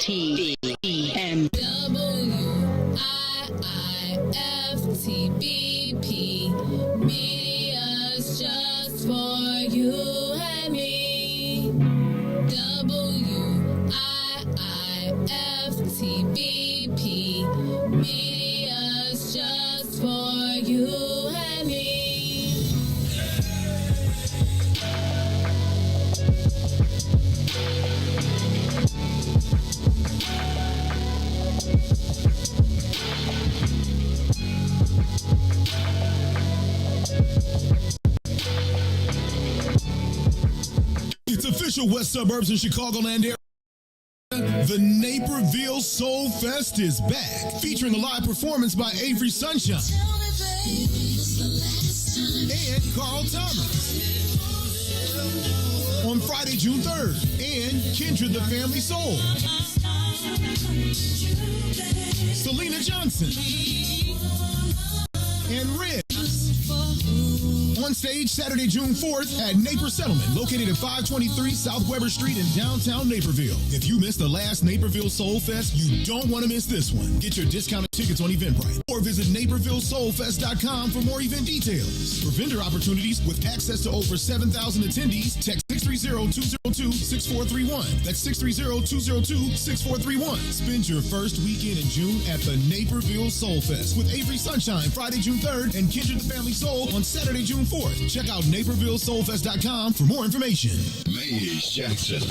WIIFTBM. WIIFTBP. Media's just for you and me. WIIFTBP. Media's just for you and me. It's official West Suburbs in Chicagoland area. The Naperville Soul Fest is back, featuring a live performance by Avery Sunshine and Carl Thomas on Friday, June 3rd, and Kindred the Family Soul, Selena Johnson, and Riis. On stage Saturday, June 4th at Naper Settlement, located at 523 South Weber Street in downtown Naperville. If you missed the last Naperville Soul Fest, you don't want to miss this one. Get your discounted tickets on Eventbrite or visit NapervilleSoulFest.com for more event details. For vendor opportunities with access to over 7,000 attendees, text 630-202-6431. That's 630-202-6431. Spend your first weekend in June at the Naperville Soul Fest with Avery Sunshine Friday, June 3rd, and Kindred the Family Soul on Saturday, June 4th. Check out NapervilleSoulFest.com for more information. Maze Jackson.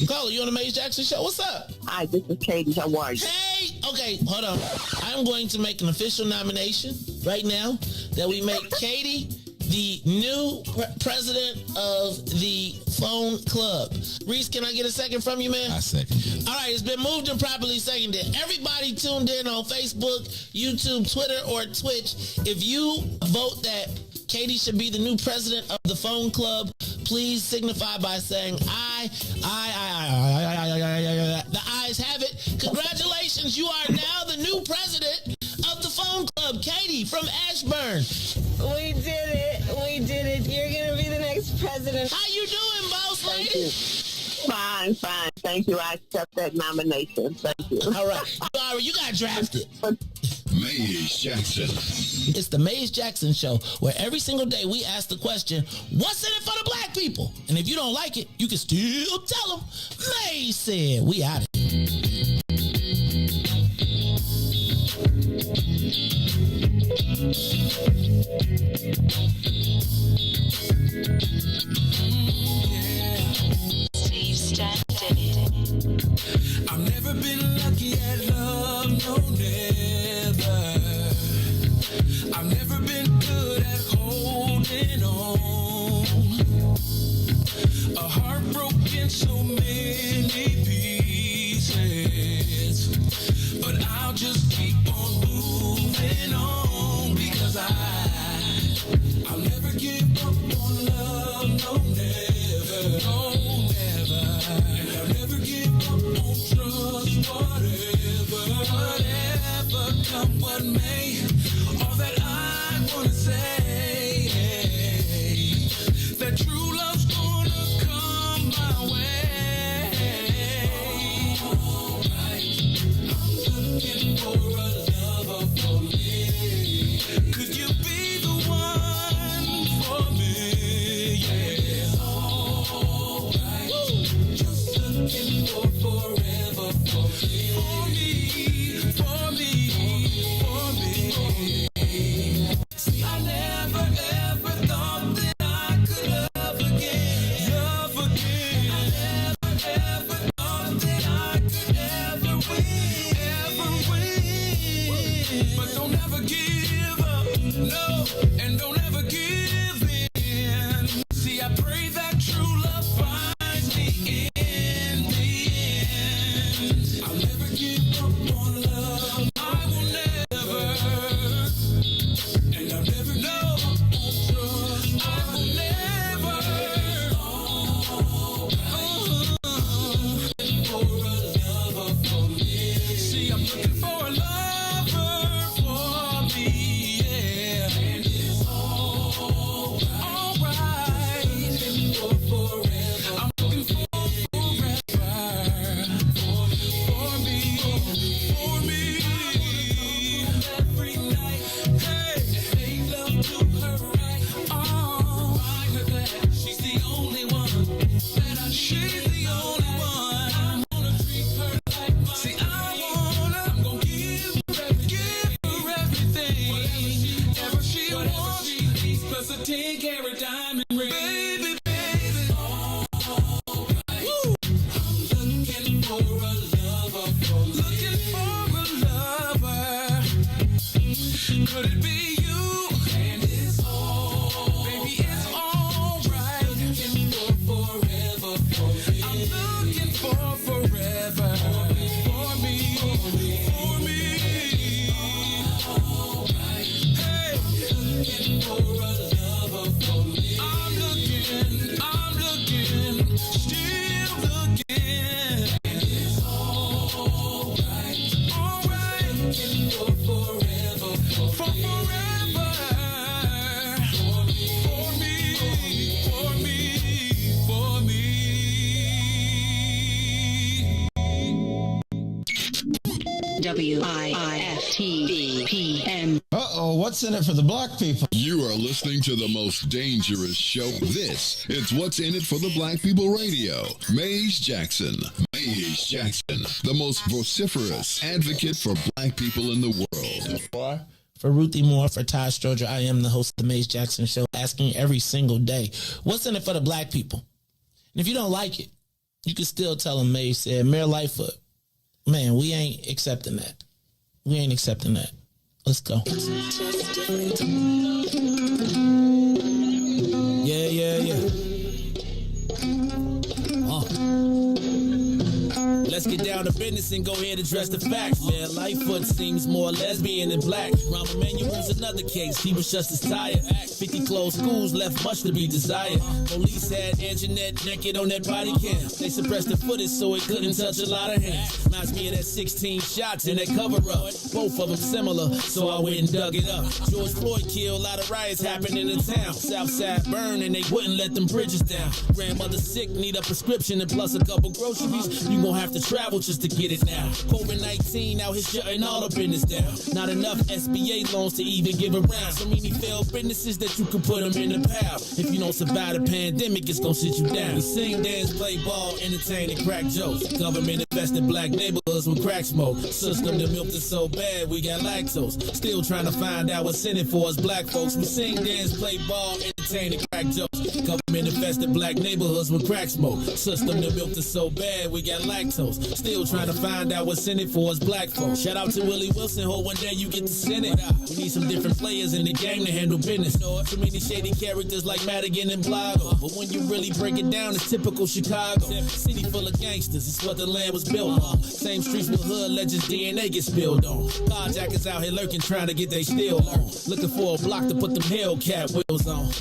Carla, you on the Maze Jackson Show? What's up? Hi, this is Katie. How are you? Hey! Okay, hold on. I'm going to make an official nomination right now that we make Katie the new president of the phone club. Riis, can I get a second from you, man? I second. All right, it's been moved and properly seconded. Everybody tuned in on Facebook, YouTube, Twitter, or Twitch. If you vote that Katie should be the new president of the phone club, please signify by saying aye. The ayes have it. Congratulations, you are now the new president of the phone club. Katie from Ashburn. We did it. You're going to be the next president. How you doing, boss lady? Thank you. Fine. Thank you. I accept that nomination. Thank you. All right. You got drafted. Maze Maze Jackson. It's the Maze Jackson Show, where every single day we ask the question, what's in it for the black people? And if you don't like it, you can still tell them. Maze said, we out of here. I've never been lucky at love, no never. I've never been good at holding on. A heart broken so many pieces, but I'll just keep on moving on because I'll never give up on love, no never, no never. And I'll never give up on trust, whatever come what may. All that I wanna say, that true love's gonna come my way. Alright, I'm looking for a lover for me. Could you be the one for me? Yeah, alright. Just looking for forever for me. For me. See, I never ever thought that I could love again. I never ever thought that I could ever win. But don't ever give up, no, and don't ever give in. See, I pray that true love finds me in the end. I'll never give up on love. I will never. And I'll never know trust. I will never for a lover for me. See, I'm looking for a lover for me, yeah. And it's alright. For forever. I'm looking for forever for me. Every night, hey, make love to her right. Oh, find her glad she's the only one. She's the only one. I'm gonna treat her like mine. See, I'm gonna give her everything. Whatever she wants, plus a 10-carat diamond ring. Baby. Woo. I'm looking for a lover for me. Looking for a lover. Could it be you? And it's baby, it's alright. Looking for forever for me. I'm looking for forever for me. Hey, looking for a lover for me. I'm looking, still looking. And it's alright. Looking for forever for forever. For me. WIFTVPM. Uh-oh, what's in it for the black people? You are listening to the most dangerous show. This is What's in It for the Black People Radio. Maze Jackson. Maze Jackson, the most vociferous advocate for black people in the world. For Ruthie Moore, for Ty Stroger, I am the host of the Maze Jackson Show, asking every single day, what's in it for the black people? And if you don't like it, you can still tell them Maze said, Mayor Lightfoot, man, we ain't accepting that. We ain't accepting that. Let's go. Yeah. Let's get down to business and go ahead and address the facts. Man, Lightfoot seems more lesbian than black. Rahm Emanuel's another case. He was just as tired. 50 closed schools left much to be desired. Police had Anjanette naked on that body cam. They suppressed the footage so it couldn't touch a lot of hands. Reminds me of that 16 shots in that cover-up. Both of them similar, so I went and dug it up. George Floyd killed, a lot of riots happened in the town. Southside burned and they wouldn't let them bridges down. Grandmother sick, need a prescription and plus a couple groceries. You gon' have to travel just to get it now. COVID-19 out here shutting all the business down. Not enough SBA loans to even give around. So many failed businesses that you can put them in the pile. If you don't survive the pandemic, it's gonna sit you down. We sing, dance, play ball, entertain, and crack jokes. Government invest in black neighborhoods with crack smoke. System that milked us so bad, we got lactose. Still trying to find out what's in it for us black folks. We sing, dance, play ball, entertain, and crack jokes. Government invest in black neighborhoods with crack smoke. System that milked us so bad, we got lactose. Still trying to find out what's in it for us black folks. Shout out to Willie Wilson, hope one day you get to send it. We need some different players in the game to handle business. Too many shady characters like Madigan and Blago. But when you really break it down, it's typical Chicago. City full of gangsters, it's what the land was built on. Same streets with hood legends, DNA gets spilled on. Carjackers out here lurking, trying to get they steal on. Looking for a block to put them Hellcat wheels on.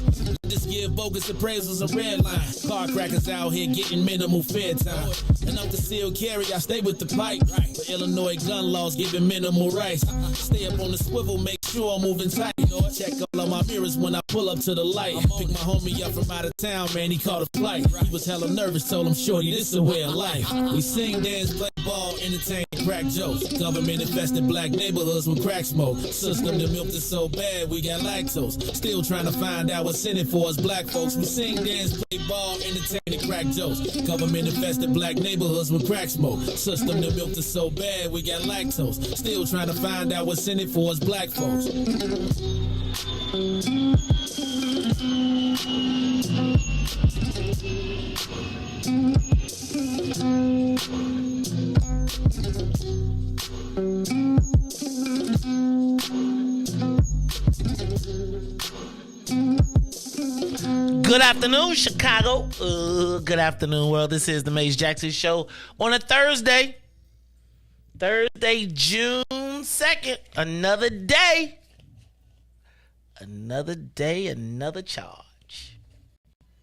Just give bogus appraisals a red line. Car crackers out here getting minimal fair time. And I'm concealed carry, I stay with the pipe. But Illinois gun laws giving minimal rights. Stay up on the swivel, make sure I'm moving tight. Check all of my mirrors when I pull up to the light. Pick my homie up from out of town, man, he caught a flight. He was hella nervous, told him, shorty, this is a way of life. We sing, dance, play ball, entertain, crack jokes. Government infested black neighborhoods with crack smoke. System that milked us so bad, we got lactose. Still trying to find out what's in it for us black folks. We sing, dance, play ball, entertain, and crack jokes. Government infested black neighborhoods with crack smoke. System that milked us so bad, we got lactose. Still trying to find out what's in it for us black folks. Good afternoon, Chicago. Good afternoon, world. This is the Maze Jackson Show on a Thursday, June 2nd. Another day, another charge.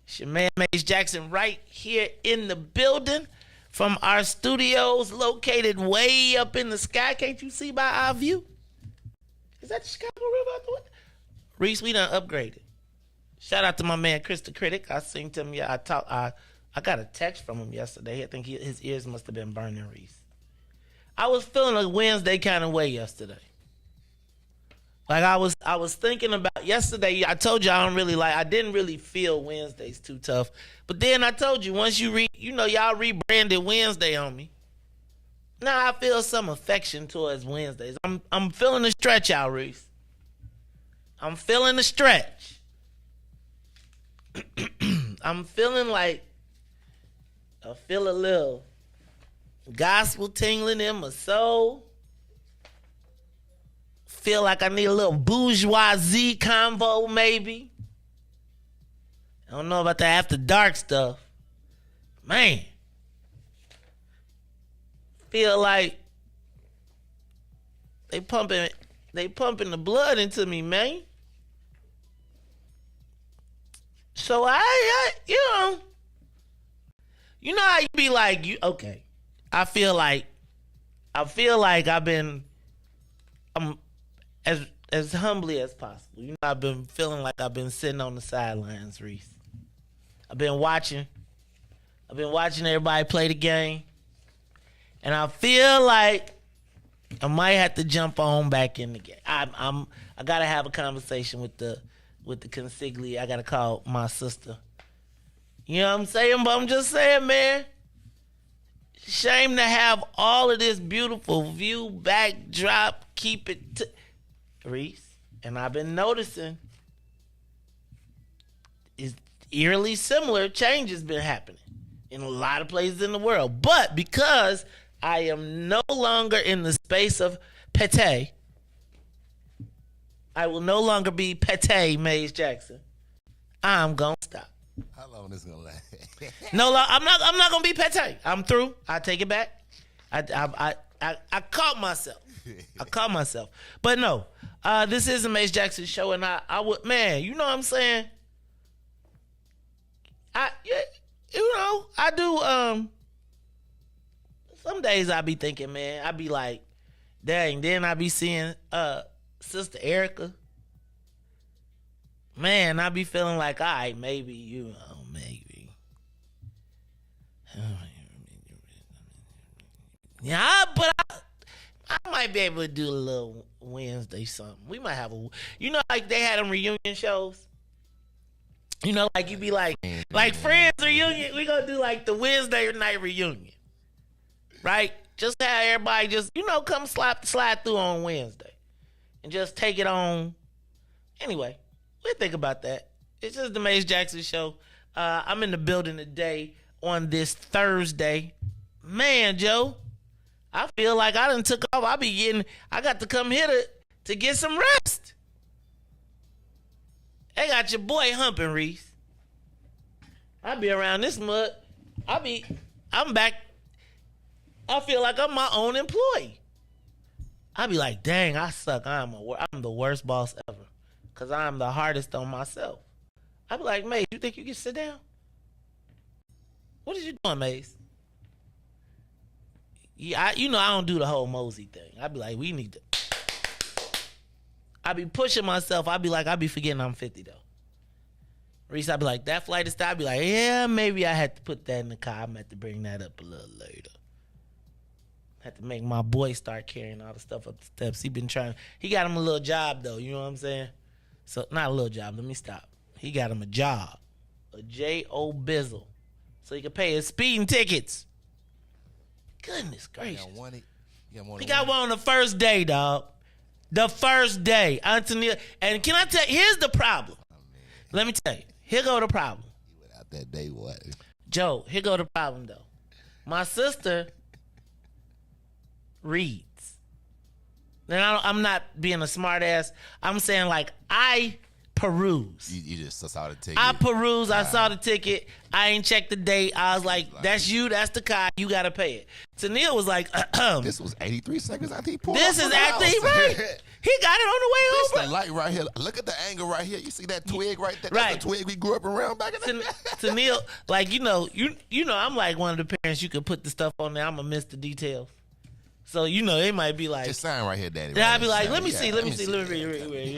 It's your man, Maze Jackson, right here in the building from our studios located way up in the sky. Can't you see by our view? Is that the Chicago River out the window? Riis, we done upgraded. Shout out to my man Chris the Critic. I seen to him. Yeah, I got a text from him yesterday. I think his ears must have been burning. Riis. I was feeling a Wednesday kind of way yesterday. Like I was thinking about yesterday. I told you I didn't really feel Wednesdays too tough. But then I told you once y'all rebranded Wednesday on me. Now I feel some affection towards Wednesdays. I'm feeling the stretch out, Riis. I'm feeling the stretch. I'm feeling like I feel a little gospel tingling in my soul. Feel like I need a little bourgeoisie convo, maybe. I don't know about the after dark stuff. Man. Feel like they pumping the blood into me, man. So I you know how you be like, okay. I feel like I'm as humbly as possible. You know, I've been feeling like I've been sitting on the sidelines, Riis. I've been watching everybody play the game. And I feel like I might have to jump on back in the game. I gotta have a conversation with the consigliere. I gotta call my sister. You know what I'm saying? But I'm just saying, man. Shame to have all of this beautiful view, backdrop, keep it Riis. And I've been noticing is eerily similar change has been happening in a lot of places in the world. But because I am no longer in the space of pete, I will no longer be pete Maze Jackson. I'm gonna stop. How long this gonna last? No, I'm not gonna be pete. I'm through. I take it back. I caught myself. But no, this is the Maze Jackson Show, and I would, man, you know what I'm saying? I do. Some days I be thinking, man, I be like, dang. Then I be seeing Sister Erica. Man, I be feeling like, all right, maybe. Yeah, but I might be able to do a little Wednesday something. We might have like they had them reunion shows. Like you be like Friends reunion. We gonna do like the Wednesday night reunion, right? Just have everybody just come slide through on Wednesday, and just take it on. Anyway, we'll think about that. It's just the Maze Jackson show. I'm in the building today on this Thursday. Man, Joe, I feel like I done took off. I got to come here to get some rest. They got your boy humping, Riis. I be around this mud. I'm back. I feel like I'm my own employee. I be like, dang, I suck. I'm the worst boss ever. Because I'm the hardest on myself. I be like, Maze, you think you can sit down? What is you doing, Maze? Yeah, I don't do the whole Mosey thing. I be like, we need to. I be pushing myself. I be forgetting I'm 50 though. Riis, I be like, that flight is style. I be like, yeah, maybe I had to put that in the car. I'm gonna have to bring that up a little later. Had to make my boy start carrying all the stuff up the steps. He got him a little job though. You know what I'm saying? So not a little job. Let me stop. He got him a job, a J.O. Bizzle, so he could pay his speeding tickets. Goodness gracious. He got one on the first day, dog. The first day. Antonio. And can I tell you, here's the problem. Let me tell you. Here go the problem. He went out that day, what? Joe, here go the problem, though. My sister reads. And I'm not being a smart ass. I'm saying, like, I peruse. You just saw the ticket. I peruse. I saw the ticket. I ain't checked the date. I was like, that's you. That's the car. You got to pay it. Tennille was like, This was 83 seconds after he pulled This off is the after house. he right. He got it on the way It's over. the light right here. Look at the angle right here. You see that twig right there? Right. That's the twig we grew up around back in the day. Tennille, like, I'm like one of the parents you could put the stuff on there. I'm going to miss the details. So, it might be like. Just sign right here, Daddy. Yeah, I'd be like, Sign. let me Yeah, see.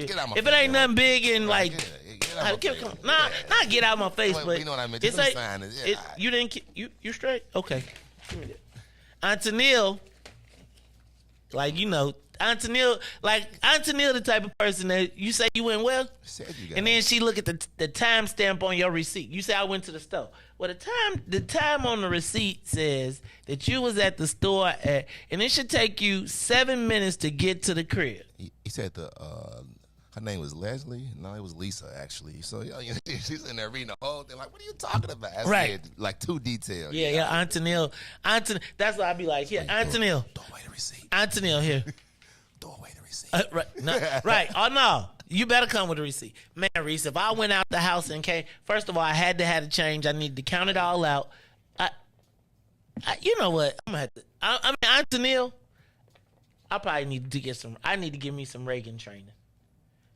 Get out my If face, it ain't man. nothing big and like. Get out my face. Not get out my face, Well, but. you know what I mean. It's Just like, sign it. Yeah. you didn't. You straight? Okay. Give me that. Aunt Tennille, like, Aunt Tennille the type of person that you say you went well, Said you got and then she look at the time stamp on your receipt. You say I went to the store. Well, the time on the receipt says that you was at the store and it should take you 7 minutes to get to the crib. He said her name was Leslie. No, it was Lisa actually. So she's in there reading the whole thing. Like, what are you talking about? I Right. said, like too detailed. Yeah, Aunt Tennille. That's why I be like, here, Aunt Tennille. Throw away the receipt. Aunt Tennille here. Throw away the receipt. Right. No, right. Oh, no. You better come with a receipt. Man, Riis, if I went out the house and came, first of all, I had to have a change. I needed to count it all out. You know what? I'm going to have to. Aunt Tennille, I probably need to give me some Reagan training.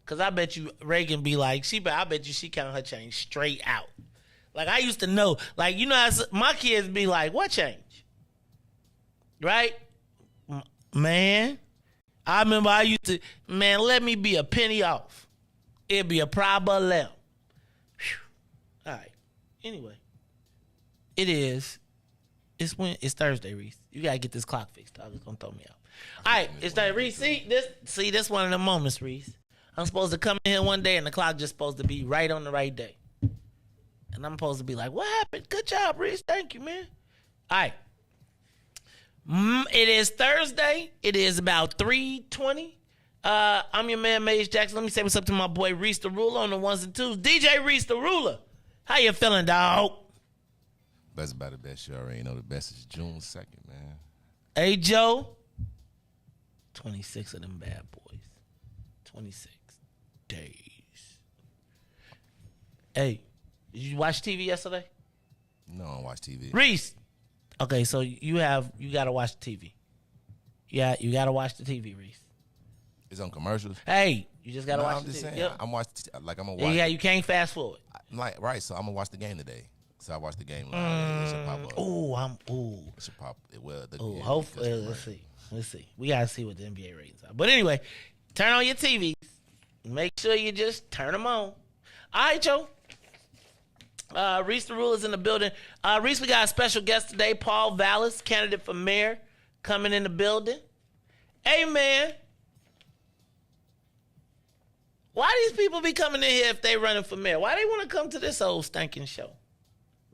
Because I bet you Reagan be like, I bet you she count her change straight out. Like, I used to know. Like, my kids be like, what change? Right? Man. I remember I used to, let me be a penny off. It'd be a problem. All right. Anyway. It's Thursday, Riis. You got to get this clock fixed. Dog. It's going to throw me off. All right. It's Thursday, Riis. This one of the moments, Riis. I'm supposed to come in here one day and the clock just supposed to be right on the right day. And I'm supposed to be like, what happened? Good job, Riis. Thank you, man. All right. It is Thursday. It is about 3:20. I'm your man, Maze Jackson. Let me say what's up to my boy, Riis the Ruler on the ones and twos. DJ Riis the Ruler. How you feeling, dog? Best about the best. You already know the best is June 2nd, man. Hey, Joe. 26 of them bad boys. 26 days. Hey, did you watch TV yesterday? No, I don't watch TV. Riis. Okay, so you gotta watch the TV. Yeah, you gotta watch the TV, Riis. It's on commercials. Hey, you just gotta watch I'm the just TV. saying. Yep. I'm watching. Like I'm gonna watch. Yeah, you can't fast forward. Right. So I'm gonna watch the game today. So I watched the game live. It should pop up. It should pop. It will. Hopefully, let's see. We gotta see what the NBA ratings are. But anyway, turn on your TVs. Make sure you just turn them on. All right, Joe. Riis the Ruler's in the building. Riis, we got a special guest today, Paul Vallas, candidate for mayor, coming in the building. Hey, man. Why these people be coming in here if they running for mayor? Why they want to come to this old stinking show?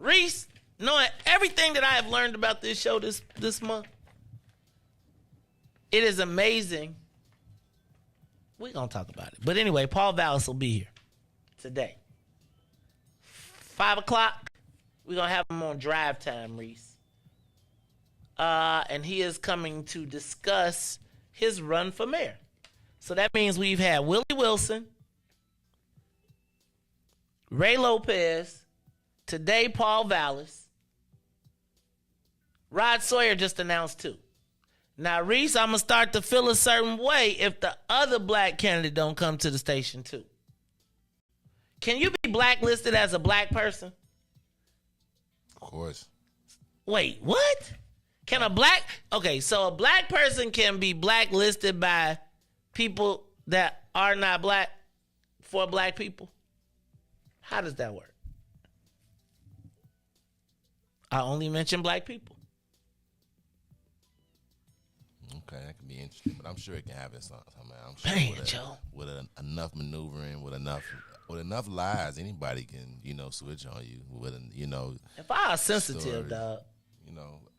Riis, knowing everything that I have learned about this show this month, it is amazing. We're going to talk about it. But anyway, Paul Vallas will be here today. 5 o'clock, we're going to have him on drive time, Riis. And he is coming to discuss his run for mayor. So that means we've had Willie Wilson, Ray Lopez, today Paul Vallas. Rod Sawyer just announced too. Now, Riis, I'm going to start to feel a certain way if the other black candidate don't come to the station too. Can you be blacklisted as a black person? Of course. Wait, what? Okay, so a black person can be blacklisted by people that are not black for black people? How does that work? I only mention black people. Okay, that can be interesting, but I'm sure it can happen sometime. I'm sure Dang, Joe. With enough maneuvering, with enough lies, anybody can, switch on you. If I was sensitive, stories, dog.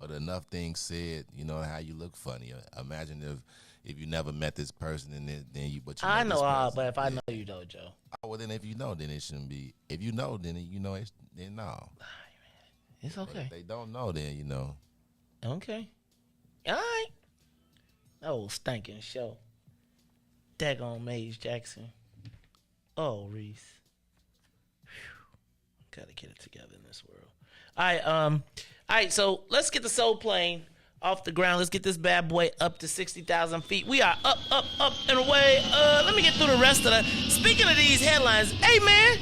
With enough things said, how you look funny. Imagine if you never met this person and then you. But you I know all, person, but if I know you though, Joe. Oh, well, then if you know, then it shouldn't be. If you know, then then no. It's okay. If they don't know, then Okay. All right. That old stinking show. Daggone Maze Jackson. Oh, Riis. Gotta get it together in this world. All right, so let's get the soul plane off the ground. Let's get this bad boy up to 60,000 feet. We are up and away. Let me get through the rest of the. Speaking of these headlines, hey man,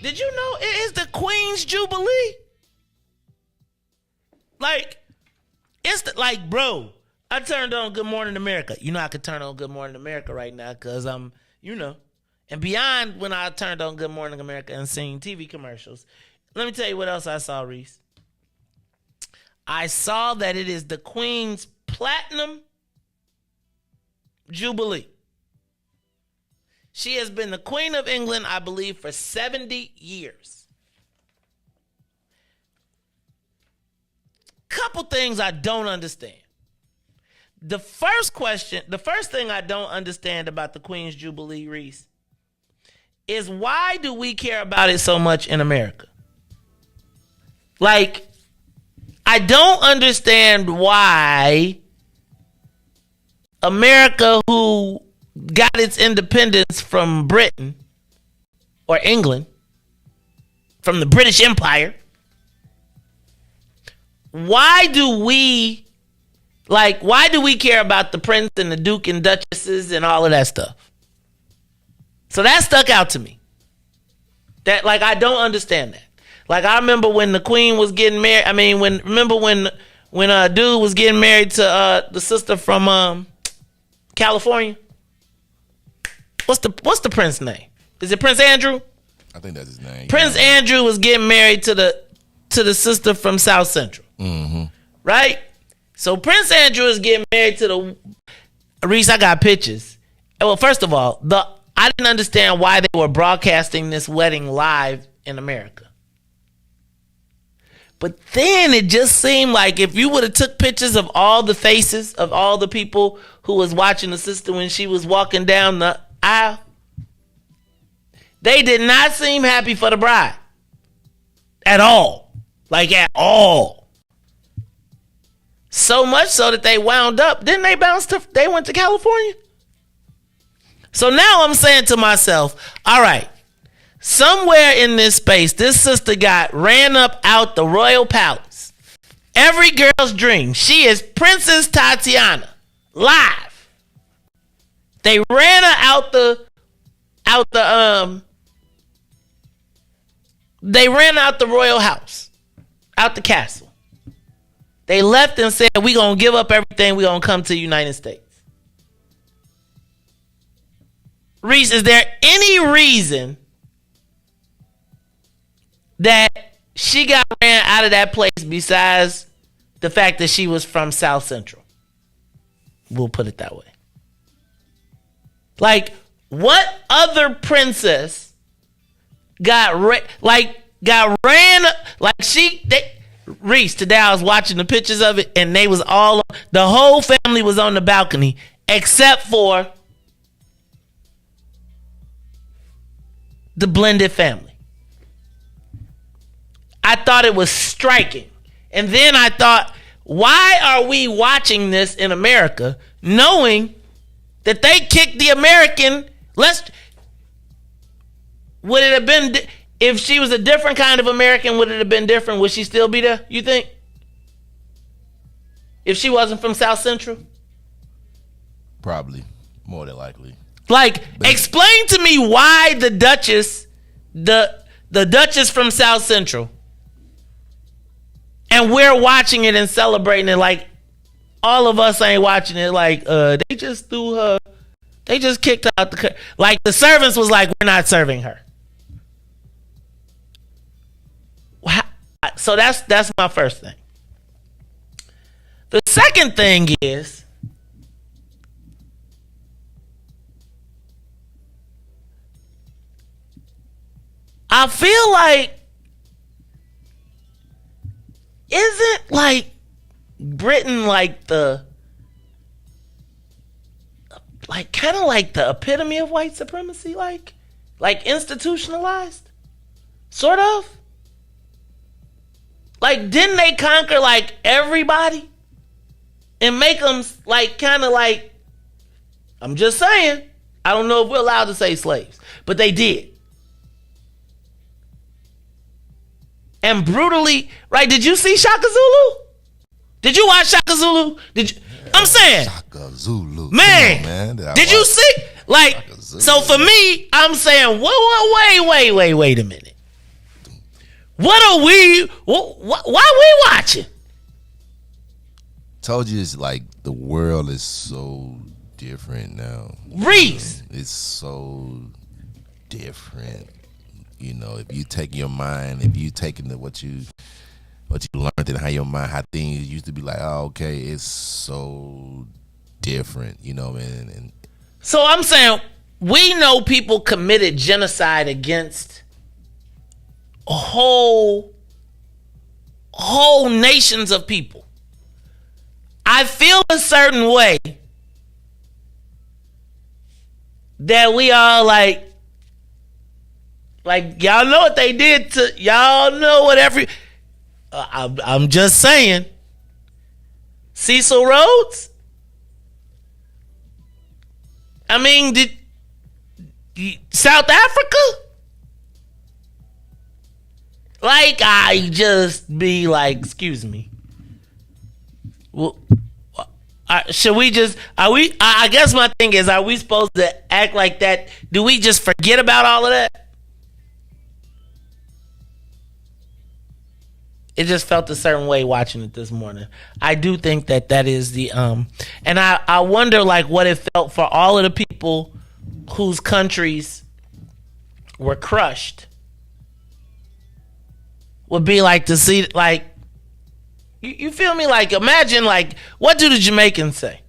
did you know it is the Queen's Jubilee? Bro, I turned on Good Morning America. I could turn on Good Morning America right now because I'm, and beyond when I turned on Good Morning America and seen TV commercials. Let me tell you what else I saw, Riis. I saw that it is the Queen's Platinum Jubilee. She has been the Queen of England, I believe, for 70 years. Couple things I don't understand. The first thing I don't understand about the Queen's Jubilee, Riis, is why do we care about it so much in America? I don't understand why America, who got its independence from Britain or England, from the British Empire, why do we care about the prince and the duke and duchesses and all of that stuff? So that stuck out to me. That I don't understand that. I remember when the Queen was getting married. I mean, when dude was getting married to the sister from California. What's the prince's name? Is it Prince Andrew? I think that's his name. Prince Andrew was getting married to the sister from South Central. Mm-hmm. Right? So Prince Andrew is getting married to the. Riis, I got pictures. Well, first of all, I didn't understand why they were broadcasting this wedding live in America. But then it just seemed like if you would have took pictures of all the faces of all the people who was watching the sister when she was walking down the aisle, they did not seem happy for the bride. At all. At all. So much so that they wound up. Didn't they they went to California? So now I'm saying to myself, all right, somewhere in this space, this sister got ran up out the royal palace. Every girl's dream. She is Princess Tatiana. Live. They ran her out the royal house. Out the castle. They left and said, we're going to give up everything. We're going to come to the United States. Riis, is there any reason that she got ran out of that place besides the fact that she was from South Central? We'll put it that way. Like, what other princess got ran? Like Riis, today I was watching the pictures of it, and they was the whole family was on the balcony except for the blended family. I thought it was striking. And then I thought, why are we watching this in America knowing that they kicked the American? Would it have been, if she was a different kind of American, would it have been different? Would she still be there, you think? If she wasn't from South Central? Probably. More than likely. Like, explain to me why the Duchess, the Duchess from South Central, and we're watching it and celebrating it like all of us ain't watching it like they just threw her, they just kicked her out like the servants was like, we're not serving her. So that's my first thing. The second thing is, I feel like, isn't like Britain like the, like kind of like the epitome of white supremacy, like institutionalized, sort of? Like, didn't they conquer like everybody and make them like kind of like, I'm just saying, I don't know if we're allowed to say slaves, but they did. And brutally, right? Did you see Shaka Zulu? Did you watch Shaka Zulu? Did you? I'm saying, Shaka Zulu, man. Did you see? Like, so for me, I'm saying, wait a minute. What are we? Why we watching? Told you, it's like the world is so different now. Riis, it's so different. You know, if you take your mind, if you take into what you learned and how your mind, how things used to be like, oh, okay, it's so different, you know, man. And so I'm saying, we know people committed genocide against whole nations of people. I feel a certain way that we all like y'all know what they did to y'all. Know what I'm just saying. Cecil Rhodes. I mean, did South Africa? Like, I just be like, excuse me. Well, should we just? Are we? I guess my thing is, are we supposed to act like that? Do we just forget about all of that? It just felt a certain way watching it this morning. I do think that is the and I wonder like what it felt for all of the people whose countries were crushed. Would be like to see, like, you feel me? Like, imagine, like, what do the Jamaicans say?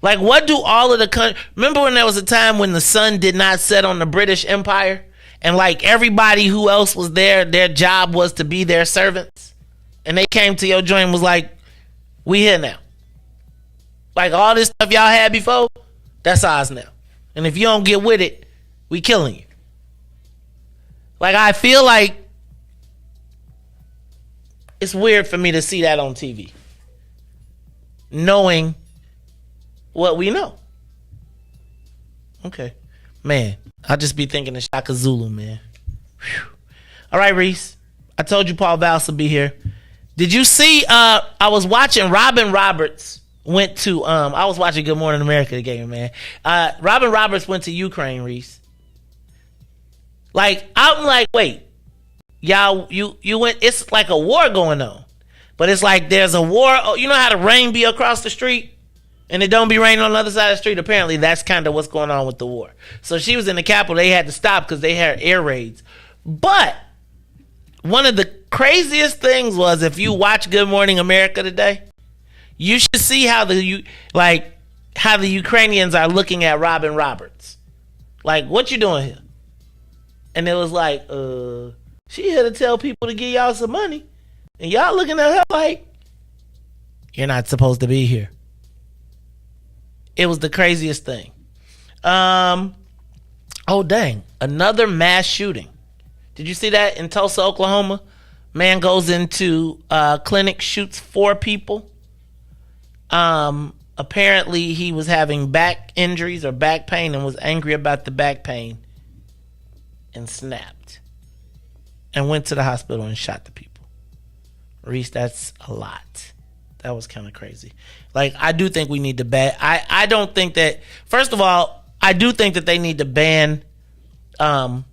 Like, what do all of the country? Remember when there was a time when the sun did not set on the British Empire, and like everybody who else was there, their job was to be their servants, and they came to your joint and was like, we here now. Like, all this stuff y'all had before, that's ours now. And if you don't get with it, we killing you. Like, I feel like it's weird for me to see that on TV, knowing what we know. Okay, man, I'll just be thinking of Shaka Zulu, man. Whew. All right, Riis, I told you Paul Vallas will be here. Did you see? I was watching. Robin Roberts went to. I was watching Good Morning America again, man. Robin Roberts went to Ukraine, Riis. Like, I'm like, wait. Y'all, you went, it's like a war going on. But it's like there's a war. You know how the rain be across the street? And it don't be raining on the other side of the street? Apparently, that's kind of what's going on with the war. So she was in the capital. They had to stop because they had air raids. But one of the craziest things was, if you watch Good Morning America today, you should see how how the Ukrainians are looking at Robin Roberts. Like, what you doing here? And it was like, she here to tell people to give y'all some money. And y'all looking at her like, you're not supposed to be here. It was the craziest thing. Oh, dang. Another mass shooting. Did you see that in Tulsa, Oklahoma? Man goes into clinic, shoots 4 people. Apparently, he was having back injuries or back pain and was angry about the back pain and snapped and went to the hospital and shot the people. Riis, that's a lot. That was kind of crazy. Like, I do think we need to ban. I don't think that. First of all, I do think that they need to ban. I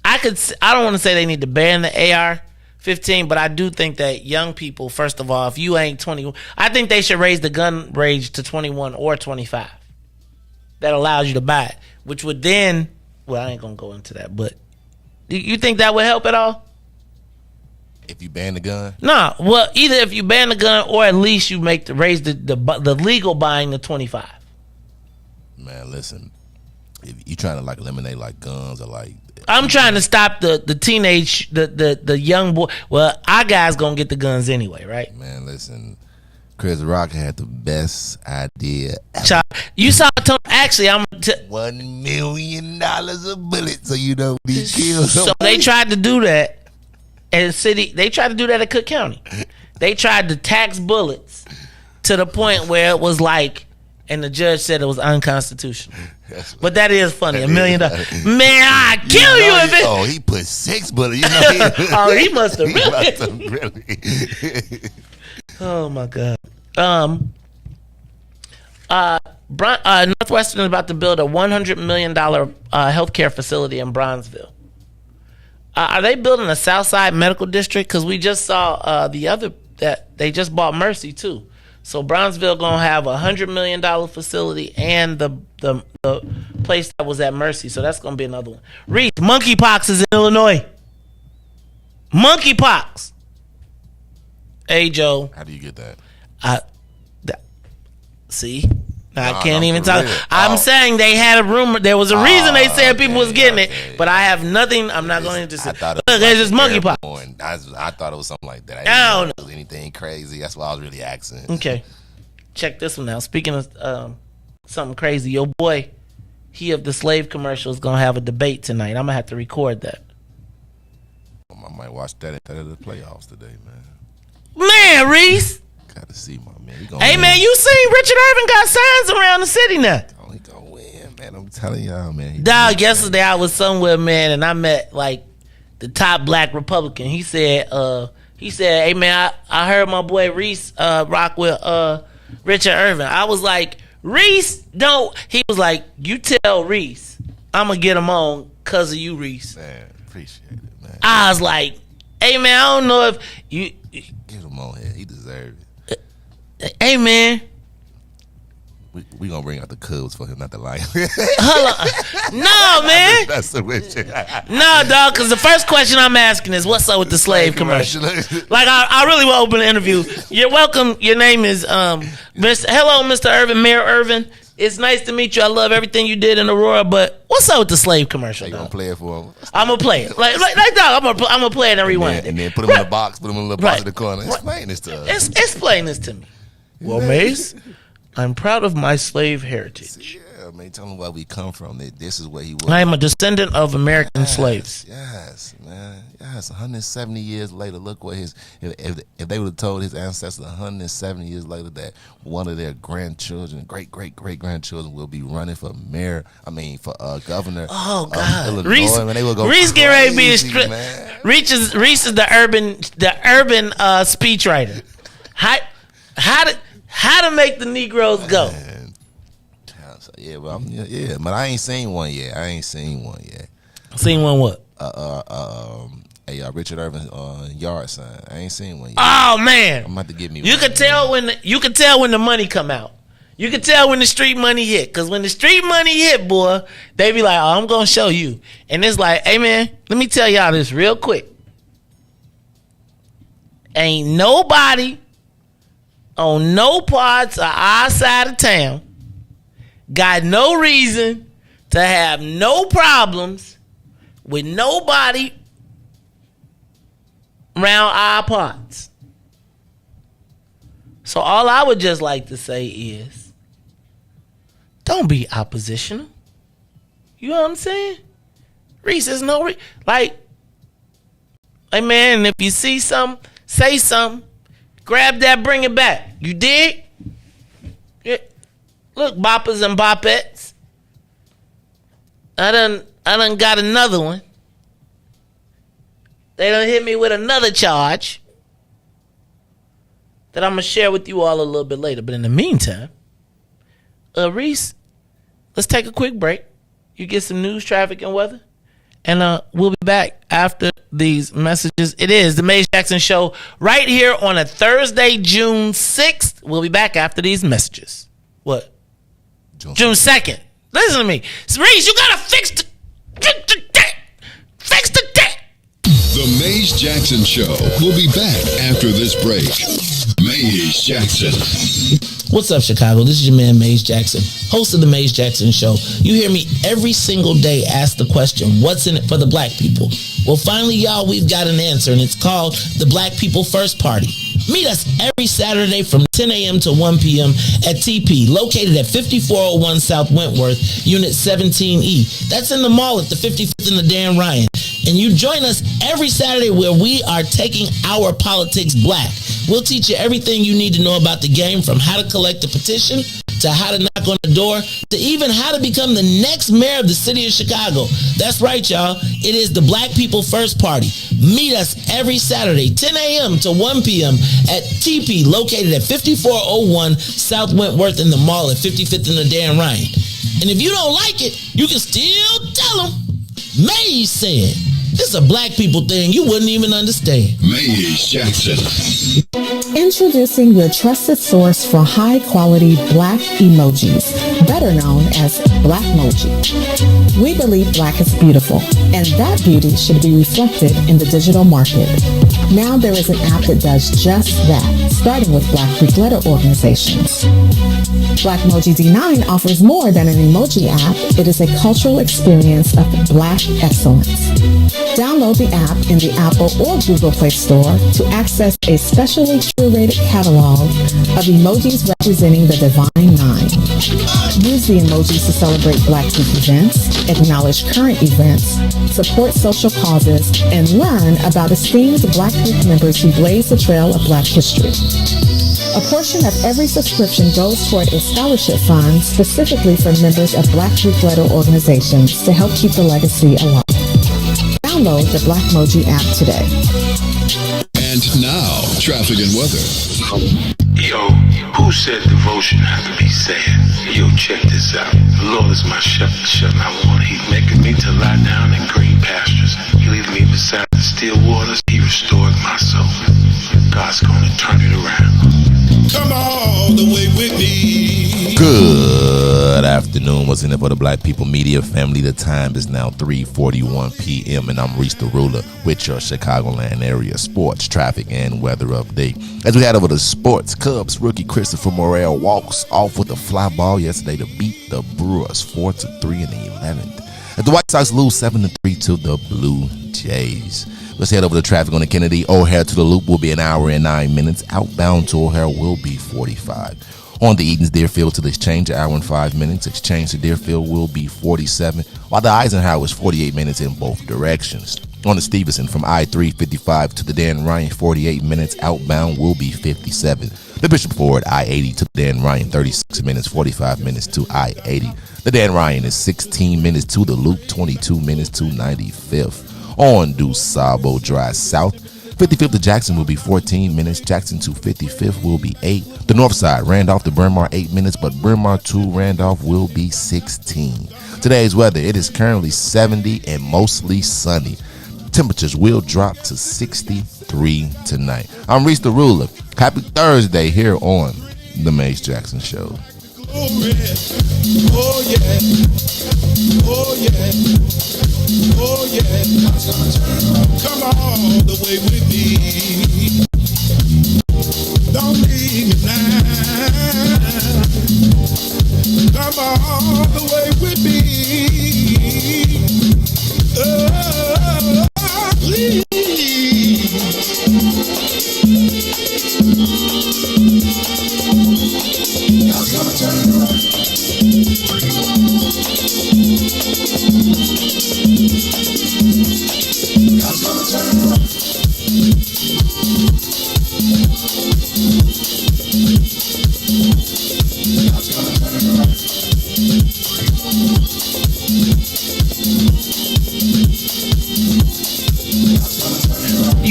don't want to say they need to ban the AR-15, but I do think that young people, first of all, if you ain't 21, I think they should raise the gun range to 21 or 25. That allows you to buy it, which would then. Well, I ain't gonna go into that, but do you think that would help at all? If you ban the gun? No. Well, either if you ban the gun or at least you raise the legal buying to 25. Man, listen. If you trying to like eliminate like guns or like, I'm trying to stop the teenage the young boy. Well, our guys gonna get the guns anyway, right? Man, listen. Chris Rock had the best idea ever. You saw actually, $1 million a bullet, so you don't be killed. So they tried to do that in the city. They tried to do that at Cook County. They tried to tax bullets to the point where it was like, and the judge said it was unconstitutional. But that is funny. $1 million. Man, I kill you if it. Oh, he put 6 bullets. You know, he must have really. Oh my God. Northwestern is about to build a $100 million healthcare facility in Bronzeville. Are they building a Southside Medical District? Because we just saw that they just bought Mercy too. So Bronzeville gonna have a $100 million facility and the place that was at Mercy. So that's gonna be another one. Riis, monkeypox is in Illinois. Monkeypox. Hey Joe. How do you get that? See? I can't even talk. I'm saying they had a rumor. There was a reason they said people was getting it, but I have nothing. I'm not going to say. Look, it's just monkeypox. I thought it was something like that. I don't know. It was anything crazy. That's why I was really asking. Okay. Check this one out. Speaking of something crazy, your boy, he of the slave commercial is going to have a debate tonight. I'm going to have to record that. I might watch that at the playoffs today, man. Man, Riis. Got to see my man. Hey, man, you seen Richard Irvin got signs around the city now. Oh, he gonna win, man. I'm telling y'all, man. Dog, yesterday I was somewhere, man, and I met like the top black Republican. He said, hey, man, I heard my boy Riis rock with Richard Irvin. I was like, Riis, don't. He was like, you tell Riis, I'm gonna get him on because of you, Riis. Man, appreciate it, man. I was like, hey, man, I don't know if you get him on here. He deserves it. Hey, man. We gonna bring out the Cubs for him, not the Lions. Hold on. No, man. That's the wish. No, dog, because the first question I'm asking is, what's up with the slave commercial? Like, I really want to open the interview. You're welcome. Your name is Hello, Mr. Irvin, Mayor Irvin. It's nice to meet you. I love everything you did in Aurora, but what's up with the slave commercial? You gonna play it for him? I'm gonna play it. Like dog, I'm gonna play it and rewind it. And then put him in a box, put him in a little box in the corner. Explain this to us. Explain this to me. Well, Mace, I'm proud of my slave heritage. Yeah, man, tell him where we come from. This is where he was. I am a descendant of American slaves. Yes, man. Yes, 170 years later, look what if they would have told his ancestors 170 years later that one of their grandchildren, great-great-great-grandchildren will be running for governor. Oh, God. Illinois, Reese, man, they would go Reese get ready to be a Reese is the urban speechwriter. How to make the Negroes go? Yeah, but I ain't seen one yet. Seen one what? Richard Irvin yard sign. I ain't seen one yet. Oh man, I'm about to give me. You could tell when the money come out. You could tell when the street money hit. Cause when the street money hit, boy, they be like, "Oh, I'm gonna show you." And it's like, "Hey man, let me tell y'all this real quick. Ain't nobody on no parts of our side of town. Got no reason to have no problems with nobody around our parts. So all I would just like to say is, don't be oppositional. You know what I'm saying? Riis, there's no like, man, if you see something, say something. Grab that, bring it back. You dig? Yeah. Look, boppers and bopettes. I done got another one. They done hit me with another charge that I'm going to share with you all a little bit later. But in the meantime, Riis, let's take a quick break. You get some news, traffic, and weather. And we'll be back after these messages. It is the Maze Jackson Show right here on a Thursday, June 6th. We'll be back after these messages. What? June 2nd. Listen to me. Riis, you got to fix the deck. The Maze Jackson Show will be back after this break. Maze Jackson. What's up, Chicago? This is your man, Maze Jackson, host of the Maze Jackson Show. You hear me every single day ask the question, what's in it for the black people? Well, finally, y'all, we've got an answer, and it's called the Black People First Party. Meet us every Saturday from 10 a.m. to 1 p.m. at TP, located at 5401 South Wentworth, Unit 17E. That's in the mall at the 55th and the Dan Ryan. And you join us every Saturday where we are taking our politics black. We'll teach you everything you need to know about the game, from how to collect a petition, to how to knock on the door, to even how to become the next mayor of the city of Chicago. That's right, y'all. It is the Black People First Party. Meet us every Saturday, 10 a.m. to 1 p.m. at TP, located at 5401 South Wentworth in the mall at 55th and the Dan Ryan. And if you don't like it, you can still tell them, Maze said. This is a black people thing you wouldn't even understand. Maze Jackson. Introducing your trusted source for high-quality black emojis, better known as Blackmoji. We believe black is beautiful, and that beauty should be reflected in the digital market. Now there is an app that does just that, starting with Black Greek letter organizations. Blackmoji D9 offers more than an emoji app. It is a cultural experience of black excellence. Download the app in the Apple or Google Play Store to access a specially curated catalog of emojis representing the Divine Nine. Use the emojis to celebrate Black Greek events, acknowledge current events, support social causes, and learn about esteemed Black Greek members who blaze the trail of Black history. A portion of every subscription goes toward a scholarship fund specifically for members of Black Greek letter organizations to help keep the legacy alive. Download the Blackmoji app today. And now, traffic and weather. Yo, who said devotion had to be sad? Yo, check this out. The Lord is my shepherd, and I want. He's making me to lie down in green pastures. He leads me beside the still waters. He restores my soul. God's gonna turn it around. Come all the way with me. Good afternoon. What's in it for the Black People Media family? The time is now 3:41 p.m. and I'm Riis the Ruler with your Chicagoland area sports, traffic, and weather update. As we head over to sports, Cubs rookie Christopher Morel walks off with a fly ball yesterday to beat the Brewers 4-3 in the 11th. As the White Sox lose 7-3 to the Blue Jays. Let's head over to traffic on the Kennedy. O'Hare to the Loop will be an hour and 9 minutes. Outbound to O'Hare will be 45. On the Edens Deerfield to the Exchange, an hour and 5 minutes. Exchange to Deerfield will be 47, while the Eisenhower is 48 minutes in both directions. On the Stevenson from I-355 to the Dan Ryan, 48 minutes. Outbound will be 57. The Bishop Ford, I-80 to the Dan Ryan, 36 minutes, 45 minutes to I-80. The Dan Ryan is 16 minutes to the Loop, 22 minutes to 95th. On DuSable Drive South, 55th to Jackson will be 14 minutes. Jackson to 55th will be 8. The north side, Randolph to Bryn Mawr, 8 minutes, but Bryn Mawr to Randolph will be 16. Today's weather, it is currently 70 and mostly sunny. Temperatures will drop to 63 tonight. I'm Riis the Ruler. Happy Thursday here on The Maze Jackson Show. Oh yeah, oh yeah, oh yeah. Come all the way with me. Don't leave me now.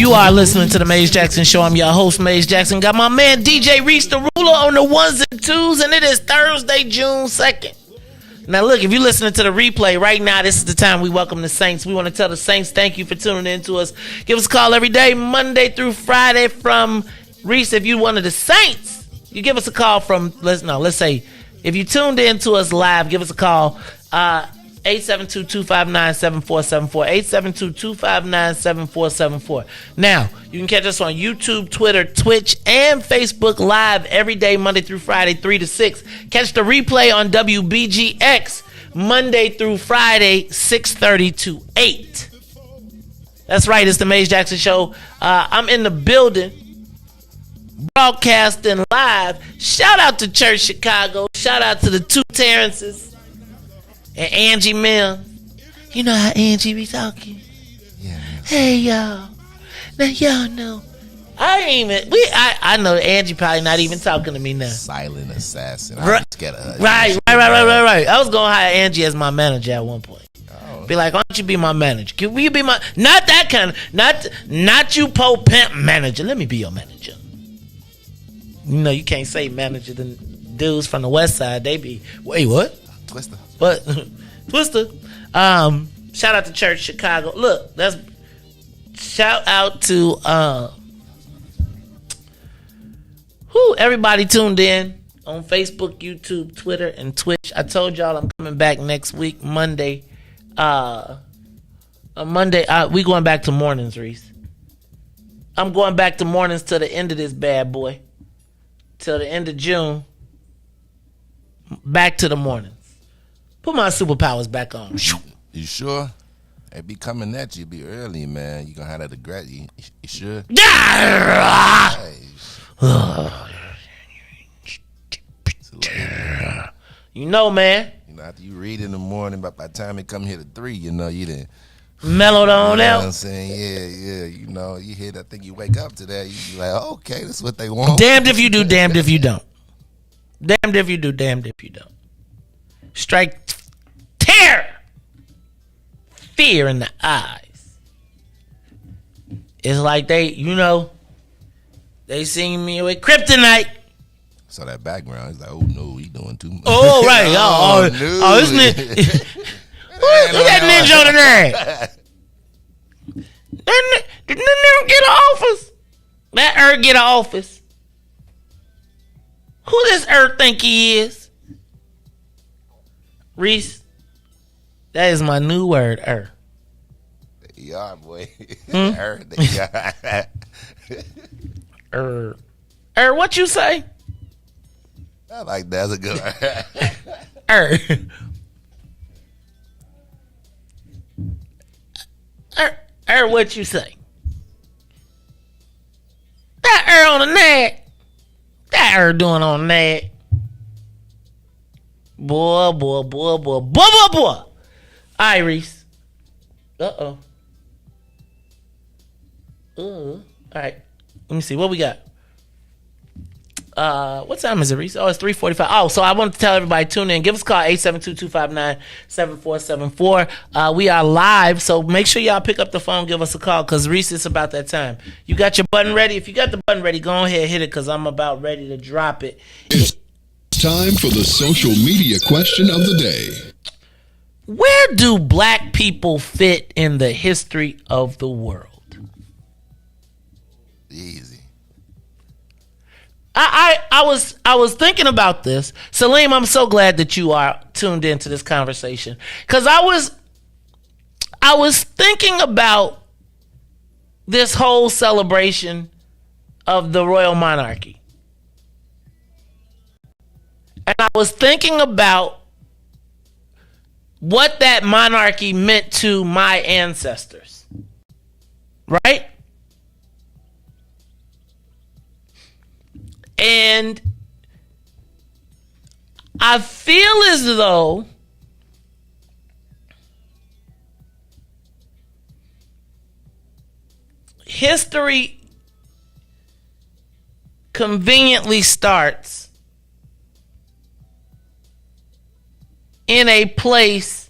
You are listening to the Maze Jackson Show. I'm your host, Maze Jackson. Got my man DJ Riis the Ruler on the ones and twos, and it is Thursday, June 2nd. Now, look, if you're listening to the replay right now, this is the time we welcome the Saints. We want to tell the Saints thank you for tuning in to us. Give us a call every day, Monday through Friday from Riis. If you're one of the Saints, you give us a call from, let's say, if you tuned in to us live, give us a call, 872-259-7474, 872-259-7474. Now, you can catch us on YouTube, Twitter, Twitch, and Facebook Live every day, Monday through Friday, 3 to 6. Catch the replay on WBGX, Monday through Friday, 6:30 to 8. That's right, it's the Maze Jackson Show. I'm in the building, broadcasting live. Shout out to Church Chicago. Shout out to the two Terrences. And Angie Mills. You know how Angie be talking? Yeah. Hey, y'all. Now, y'all know. I know Angie probably not even talking to me now. Silent assassin. Right. Right. I was going to hire Angie as my manager at one point. Oh. Be like, why don't you be my manager? Will you be my, not that kind of, not you po pimp manager. Let me be your manager. You know, you can't say manager to dudes from the west side. They be, wait, what? Twister. But Twister. Shout out to Church Chicago. Look, that's shout out to everybody tuned in on Facebook, YouTube, Twitter, and Twitch. I told y'all I'm coming back next week, Monday. We going back to mornings, Riis. I'm going back to mornings till the end of this bad boy. Till the end of June. Back to the mornings. Put my superpowers back on. You sure? They be coming at you. Be early, man. You gonna have that regret. You sure? You know, man. You know, after you read in the morning, but by the time it come here to 3, you know, you done mellowed on out. You know what I'm saying? Yeah. You know, you hear that, I think you wake up to that. You be like, oh, okay, that's what they want. Damned if you do, damned if you don't. Damned if you do, damned if you don't. Strike terror, fear in the eyes. It's like they seen me with kryptonite. So that background is like, oh no, he doing too much. Oh right, isn't it? Look at Ninja over there. Did Ninja get an office? That Earth get an office. Who this Earth think he is? Riis, that is my new word, Yeah, boy. What you say? I like that's a good one. What you say? That on the nag. That doing on the nag. Boy. All right, Riis. All right. Let me see. What we got? What time is it, Riis? Oh, it's 3:45. Oh, so I want to tell everybody, tune in. Give us a call, 872-259-7474. We are live, so make sure y'all pick up the phone, give us a call, because Riis, it's about that time. You got your button ready? If you got the button ready, go ahead, hit it, because I'm about ready to drop it. It's time for the social media question of the day. Where do black people fit in the history of the world? Easy. I was thinking about this. Salim, I'm so glad that you are tuned into this conversation. Because I was thinking about this whole celebration of the royal monarchy. And I was thinking about what that monarchy meant to my ancestors. Right? And I feel as though history conveniently starts in a place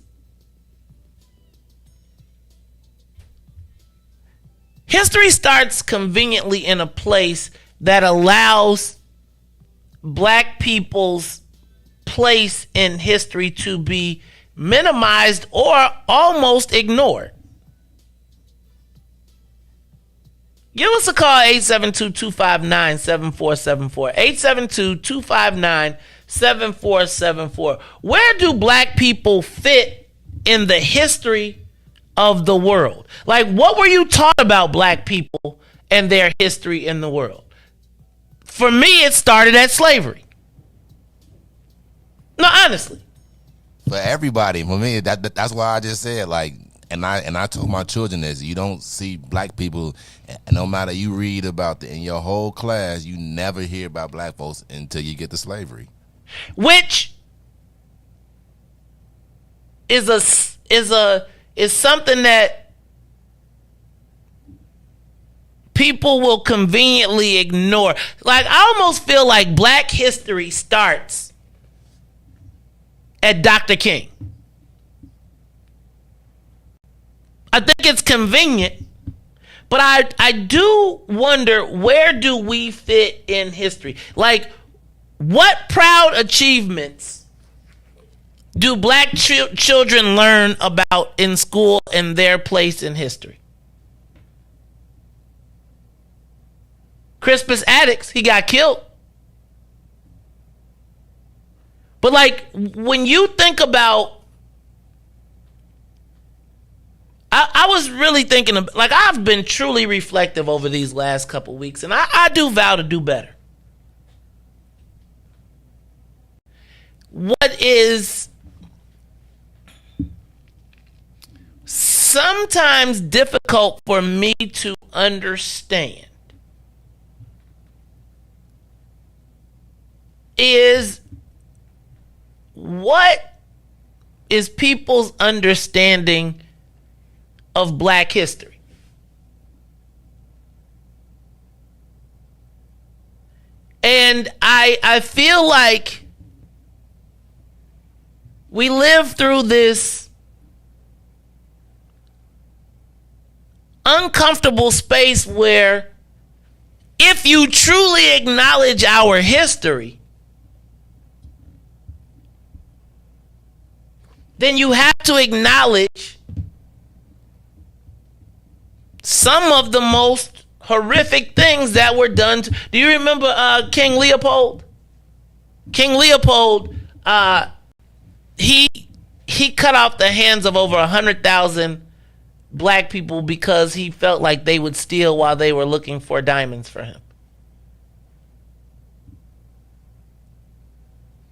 History starts conveniently in a place that allows black people's place in history to be minimized or almost ignored. Give us a call, 872-259-7474. 872-259-7474. Where do black people fit in the history of the world? Like, what were you taught about black people and their history in the world? For me, it started at slavery. No, honestly. For everybody, for me, that's why I just said, like, and I told my children this: you don't see black people, no matter you read about in your whole class, you never hear about black folks until you get to slavery, which is something that people will conveniently ignore. Like, I almost feel like black history starts at Dr. King. I think it's convenient, but I do wonder, where do we fit in history? Like, what proud achievements do black children learn about in school and their place in history? Crispus Attucks, he got killed. But like, when you think about, I was really thinking of, like, I've been truly reflective over these last couple weeks, and I do vow to do better. What is sometimes difficult for me to understand is, what is people's understanding of black history? And I feel like we live through this uncomfortable space where, if you truly acknowledge our history, then you have to acknowledge some of the most horrific things that were done. Do you remember King Leopold? King Leopold, he cut off the hands of over 100,000 black people because he felt like they would steal while they were looking for diamonds for him.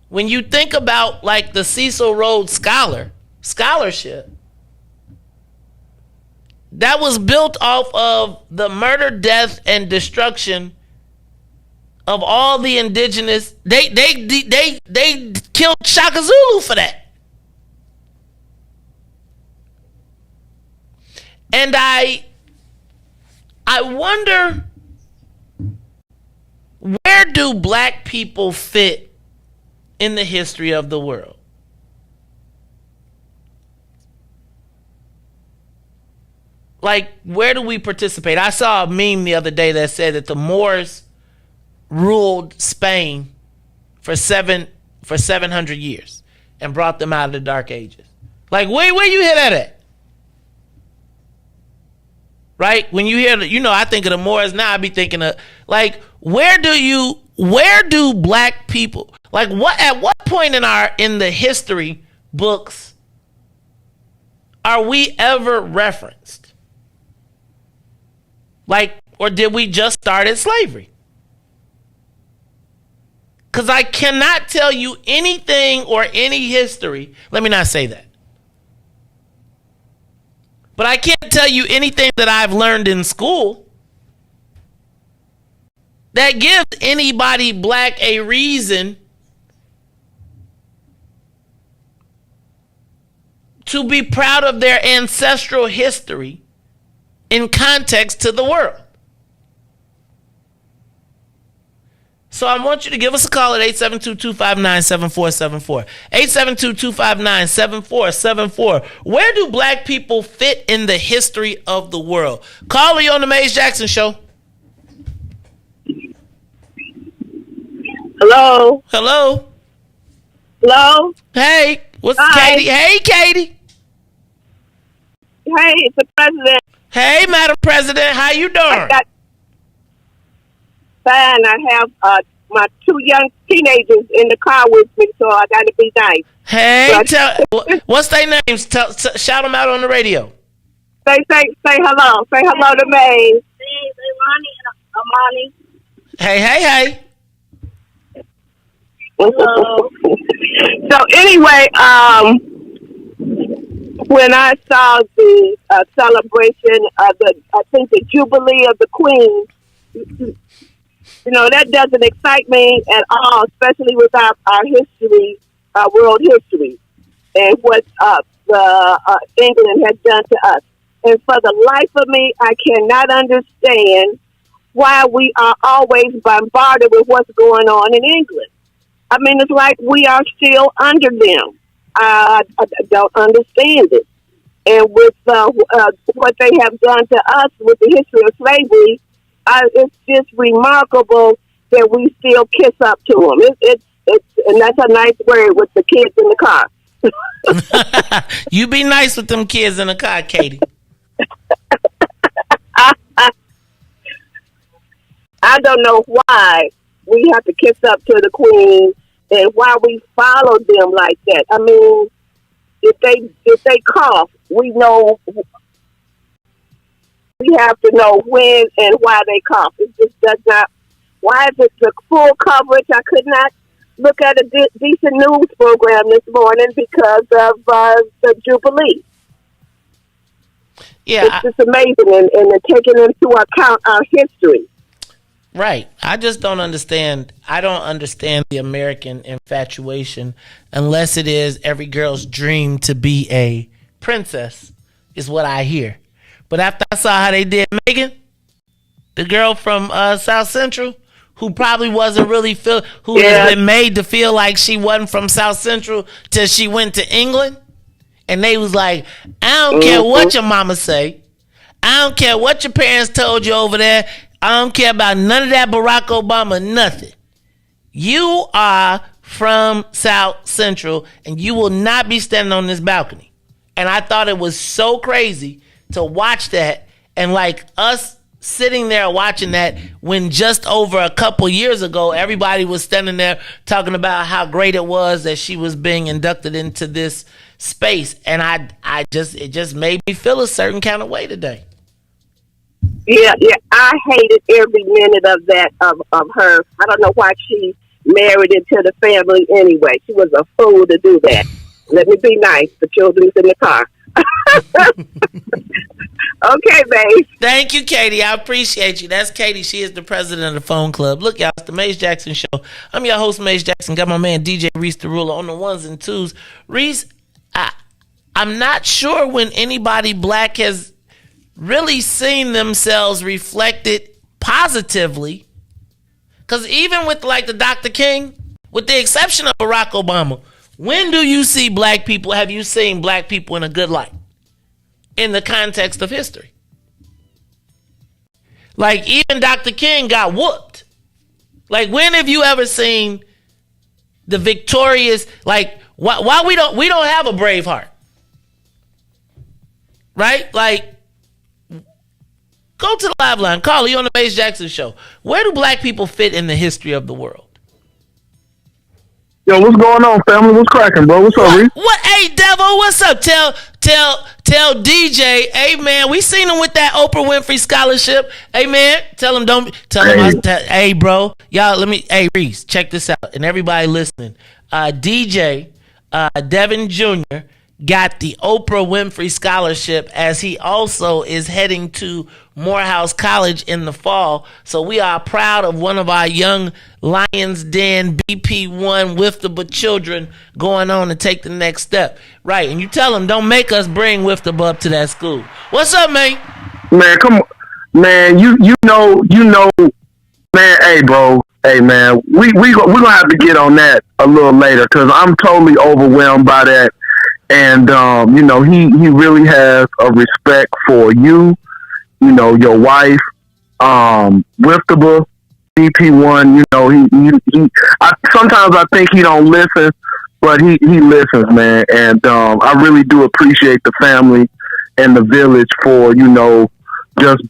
When you think about, like, the Cecil Rhodes scholarship, that was built off of the murder, death, and destruction of all the indigenous. They killed Shaka Zulu for that. And I wonder, where do black people fit in the history of the world? Like, where do we participate? I saw a meme the other day that said that the Moors ruled Spain for 700 years and brought them out of the Dark Ages. Like, where you hear that at? Right? When you hear, I think of the Moors now, I be thinking of, like, where do black people, like, at what point in the history books are we ever referenced? Like, or did we just start at slavery? Because I cannot tell you anything or any history. Let me not say that. But I can't tell you anything that I've learned in school that gives anybody black a reason to be proud of their ancestral history in context to the world. So I want you to give us a call at 872-259-7474. 872-259-7474. Where do black people fit in the history of the world? Call you on the Maze Jackson Show. Hello. Hello. Hello. Hey. What's Hi. Katie? Hey, Katie. Hey, it's the president. Hey, Madam President. How you doing? Fine. I have my 2 young teenagers in the car with me, so I got to be nice. Hey, what's their names? Shout them out on the radio. Say hello. Say hello to me. Say Ronnie and Amani. Hey. Hello. So anyway, when I saw the celebration of the Jubilee of the Queen, that doesn't excite me at all, especially with our history, world history, and what England has done to us. And for the life of me, I cannot understand why we are always bombarded with what's going on in England. I mean, it's like we are still under them. I don't understand it. And with what they have done to us with the history of slavery, it's just remarkable that we still kiss up to them. And that's a nice word with the kids in the car. You be nice with them kids in the car, Katie. I don't know why we have to kiss up to the Queen and why we follow them like that. I mean, if they cough, we know. We have to know when and why they cough. It just does not. Why is it the full coverage? I could not look at a decent news program this morning because of the Jubilee. Yeah, it's just amazing, and they're taking into account our history. Right. I just don't understand. I don't understand the American infatuation unless it is every girl's dream to be a princess, is what I hear. But after I saw how they did Megan, the girl from South Central, who probably wasn't really who has been made to feel like she wasn't from South Central till she went to England, and they was like, I don't care what your mama say, I don't care what your parents told you over there, I don't care about none of that Barack Obama, nothing. You are from South Central, and you will not be standing on this balcony. And I thought it was so crazy to watch that, and like us sitting there watching that when just over a couple years ago, everybody was standing there talking about how great it was that she was being inducted into this space. And it just made me feel a certain kind of way today. Yeah, I hated every minute of that, of her. I don't know why she married into the family anyway. She was a fool to do that. Let me be nice. The children's in the car. Okay, babe. Thank you, Katie. I appreciate you. That's Katie. She is the president of the phone club. Look, y'all, it's the Maze Jackson Show. I'm your host, Maze Jackson. Got my man, DJ Riis the Ruler, on the ones and twos. Riis, I'm not sure when anybody black has really seen themselves reflected positively. Because even with like the Dr. King, with the exception of Barack Obama, when do you see black people, have you seen black people in a good light in the context of history? Like even Dr. King got whooped. Like when have you ever seen the victorious, like why we don't have a Braveheart? Right? Like, go to the live line. Call you on the Maze Jackson Show. Where do black people fit in the history of the world? Yo, what's going on, family? What's cracking, bro? What's up, Riis? What? Hey, Devil, what's up? Tell DJ, hey man, we seen him with that Oprah Winfrey scholarship. Hey man, tell him hey bro, y'all. Hey Riis, check this out, and everybody listening. DJ Devin Jr. got the Oprah Winfrey scholarship, as he also is heading to Morehouse College in the fall. So we are proud of one of our young Lions Den BP1 Wiftaba children going on to take the next step. Right, and you tell them, don't make us bring Wiftaba up to that school. What's up, man? Man, come on. Man, you know Man, hey, bro. Hey, man. We're going to have to get on that a little later because I'm totally overwhelmed by that. And, he really has a respect for you, your wife, Riftable, BP1, sometimes I think he don't listen, but he listens, man. And I really do appreciate the family and the village for, just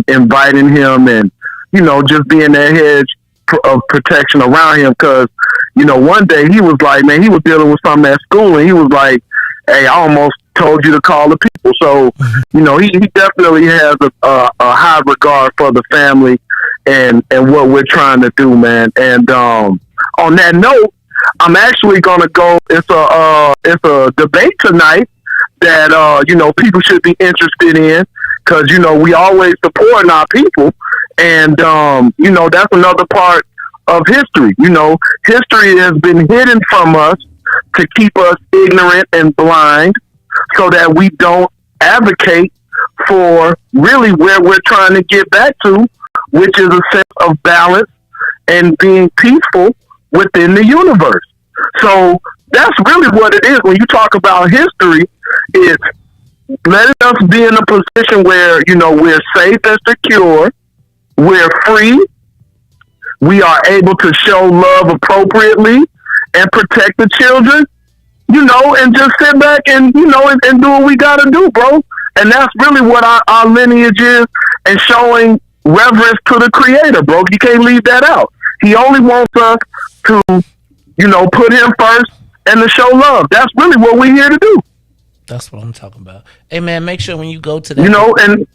inviting him and, just being that hedge of protection around him. Because, one day he was like, man, he was dealing with something at school and he was like, hey, I almost told you to call the people. So, he definitely has a high regard for the family and what we're trying to do, man. And on that note, I'm actually going to go. It's a debate tonight that people should be interested in because we always support our people, and that's another part of history. History has been hidden from us to keep us ignorant and blind, so that we don't advocate for really where we're trying to get back to, which is a sense of balance and being peaceful within the universe. So that's really what it is when you talk about history. It's letting us be in a position where, we're safe and secure, we're free, we are able to show love appropriately and protect the children, and just sit back and, and do what we got to do, bro. And that's really what our lineage is, and showing reverence to the Creator, bro. You can't leave that out. He only wants us to, put him first and to show love. That's really what we're here to do. That's what I'm talking about. Hey, man, make sure when you go to that...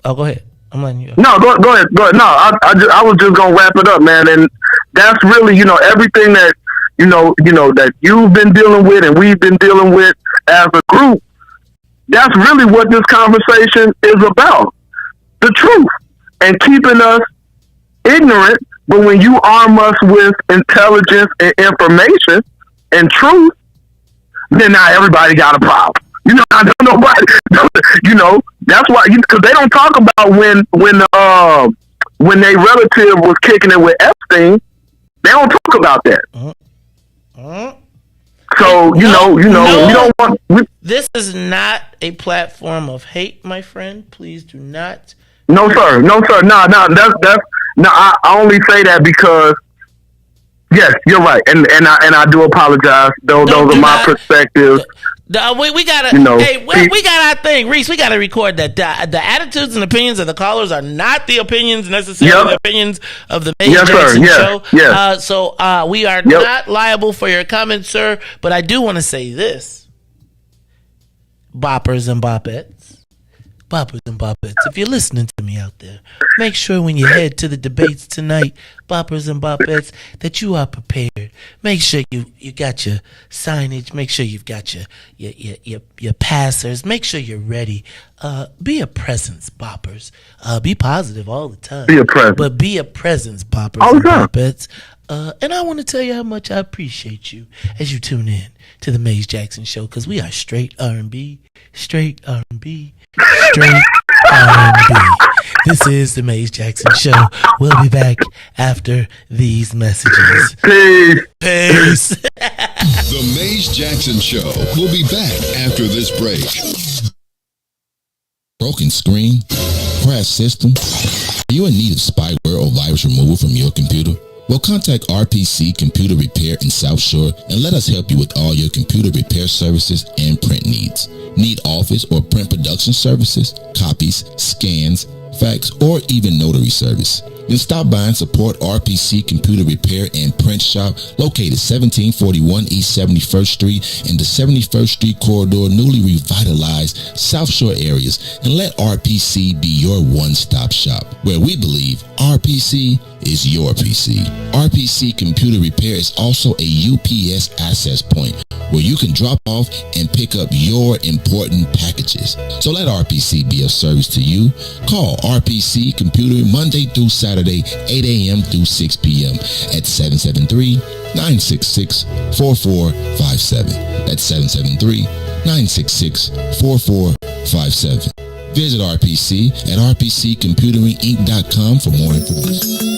Oh, go ahead. I'm letting you go. No, go ahead. No, I was just going to wrap it up, man. And that's really, everything that, that you've been dealing with and we've been dealing with as a group. That's really what this conversation is about. The truth. And keeping us ignorant, but when you arm us with intelligence and information and truth, then now everybody got a problem. I don't know why. That's why, because they don't talk about when their relative was kicking it with Epstein. They don't talk about that. So we don't want. This is not a platform of hate, my friend. Please do not. No, sir. No. I only say that because. Yes, you're right, and I do apologize. Those are my perspectives. We gotta. We got our thing, Riis. We gotta record that. The attitudes and opinions of the callers are not the opinions necessarily the opinions of the Maze Jackson show. Yes. So we are not liable for your comments, sir. But I do want to say this: boppers and boppettes. If you're listening to me out there, make sure when you head to the debates tonight, boppers and boppettes, that you are prepared. Make sure you got your signage. Make sure you've got your passers. Make sure you're ready. Be a presence, boppers. Be positive all the time. Be a presence. But be a presence, boppers and boppettes. And I want to tell you how much I appreciate you as you tune in to the Maze Jackson Show, because we are straight R&B. This is the Maze Jackson Show. We'll be back after these messages. Peace. The Maze Jackson Show will be back after this break. Broken screen? Crashed system? Are you in need of spyware or virus removal from your computer? Well, contact RPC Computer Repair in South Shore and let us help you with all your computer repair services and print needs. Need office or print production services, copies, scans, fax, or even notary service? Then stop by and support RPC Computer Repair and Print Shop, located 1741 East 71st Street in the 71st Street corridor, newly revitalized South Shore areas, and let RPC be your one-stop shop, where we believe RPC is your PC. RPC Computer Repair is also a UPS access point where you can drop off and pick up your important packages. So let RPC be of service to you. Call RPC Computer Monday through Saturday, 8 a.m. through 6 p.m. at 773-966-4457. That's 773-966-4457. Visit RPC at rpccomputeringinc.com for more information.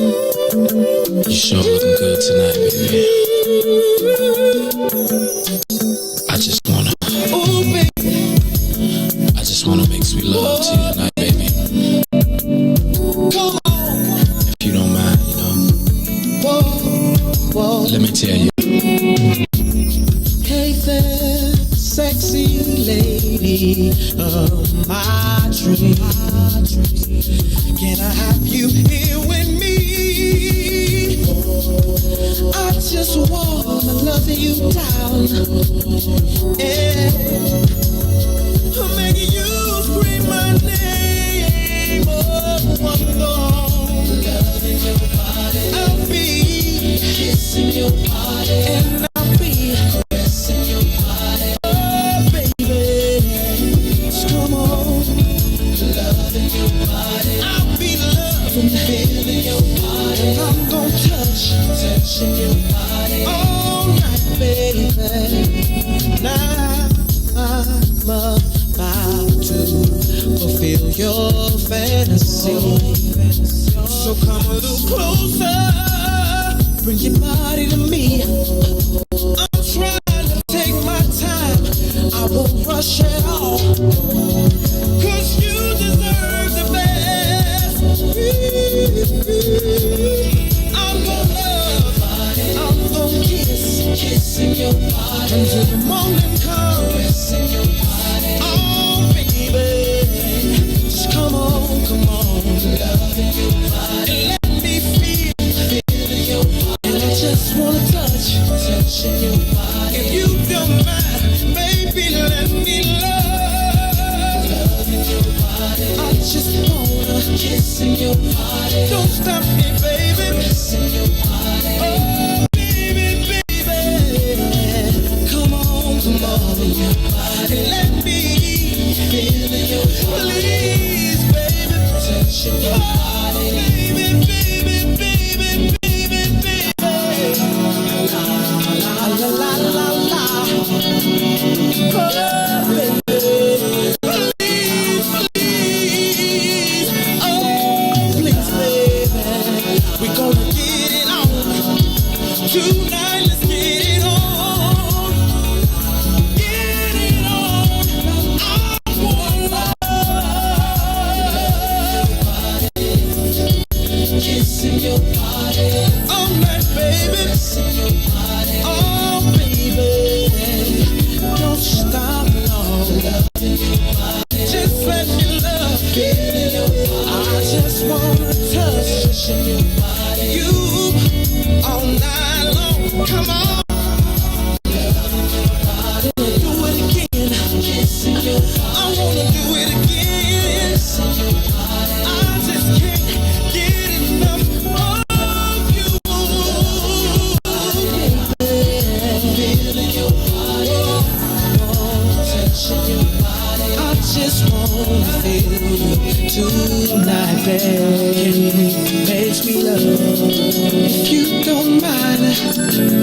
You sure looking good tonight, baby. I just wanna make sweet love to you tonight, baby. If you don't mind, let me tell you. Hey there, sexy lady of my dreams. Can I have you here with me? I just wanna love you down. Yeah. I'm making you scream my name. Oh, I'm loving your body. I'll be kissing your body, and I'll be caressing your body. Oh, baby, just come on, loving your body. I'll be loving, feeling your body. I'm gonna touching your body all night, baby. Now I'm about to fulfill your fantasy. So come a little closer, bring your body to me. I'm trying to take my time, I won't rush at all, 'cause you deserve the best. I'm gonna love, I'm gonna kissing your body until the morning comes. Caressing your body, oh baby, just come on, loving your body, and let me feel your body, and I just wanna touching your body. If you don't mind, baby, let me loving your body. I just wanna kissing your body. Don't stop me, baby, kissing your body. Oh baby, come on, loving your body. Let me feel your body. Please, baby, touching your body. Baby, baby, baby, baby, baby. La la la la la. Oh, baby. Please, please. Oh, please, baby. We're gonna get it on tonight. Let's get it on. Get it on. I wanna kissing your body all night, baby. Kissing your body, oh baby, don't stop, no. Loving your body, just let me love, feeling your body. I just wanna touch your body, you all night long. Come on. Do it again. Kissing your body. I wanna do it again. Kissing your body. I just can't get enough of you. Feeling your body. Touching your body. I just wanna feel you tonight, baby. Make me love. If you don't mind,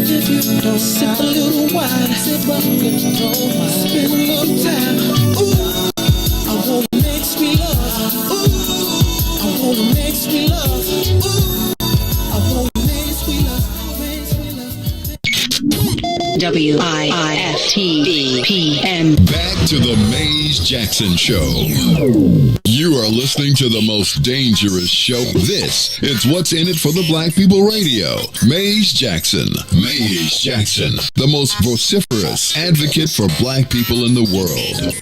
if you don't sip a little wine, sip up and don't mind, spend a little time. Ooh, I wanna make sweet love. Ooh, I wanna make sweet love. Ooh, I wanna make sweet love. Make sweet love. WIIFT PM. Back to the Maze Jackson Show. You are listening to the most dangerous show. This is What's in It for the Black People Radio. Maze Jackson. Maze Jackson, the most vociferous advocate for black people in the world.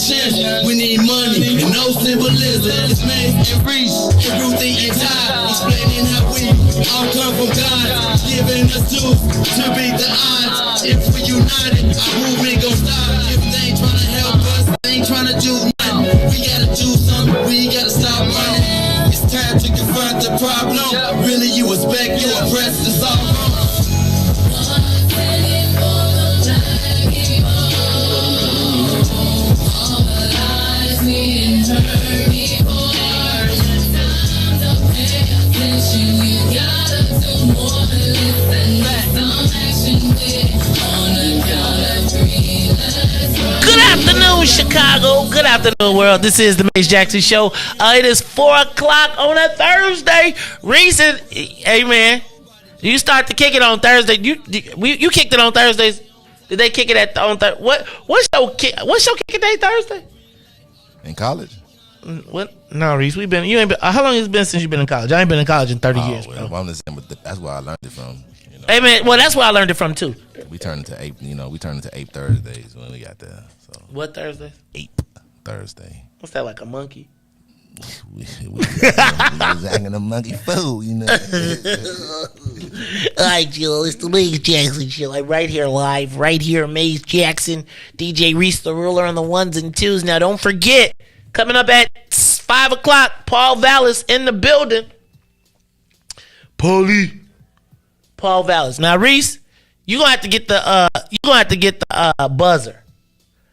passion. We need money and no symbolism. It's Maze and Riis and Ruthie and Ty, explaining how we all come from God, giving us tools to beat the odds. If we united, our movement gon' stop. If they ain't tryna help us, they ain't tryna do nothing. We gotta do something, we gotta stop running. It's time to confront the problem. Really, you expect, you oppressed, it's all wrong. Good afternoon, Chicago. Good afternoon, world. This is the Mace Jackson Show. It is 4 o'clock on a Thursday. Reese, hey man, you start to kick it on Thursday. You kicked it on Thursdays. Did they kick it on Thursday? What's your kicking day Thursday? In college? What? No, Reese. You ain't been. How long has it been since you've been in college? I ain't been in college in 30 years. Well, I'm just saying, but that's where I learned it from. You know? Hey man, well that's where I learned it from too. We turned into eight Thursdays when we got there. So what Thursday? 8 Thursday. What's that, like a monkey? we was acting a monkey fool, you know. All right, Jill, it's the Maze Jackson Show. Like right here live, right here, Maze Jackson, DJ Reese, the ruler on the ones and twos. Now, don't forget, coming up at 5 o'clock, Paul Vallas in the building. Paul Vallas. Now, Reese, you gonna have to get the buzzer.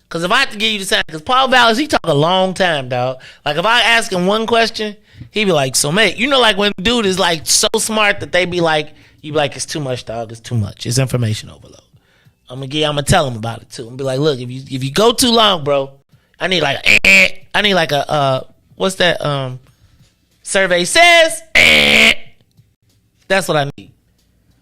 Cause if I have to give you the sound, cause Paul Vallas, he talk a long time, dog. Like if I ask him one question, he be like, "So mate, you know, like when dude is like so smart that they be like, you be like, it's too much, dog. It's too much. It's information overload." I'm gonna tell him about it too, and be like, "Look, if you go too long, bro, I need like a what's that survey says? That's what I need."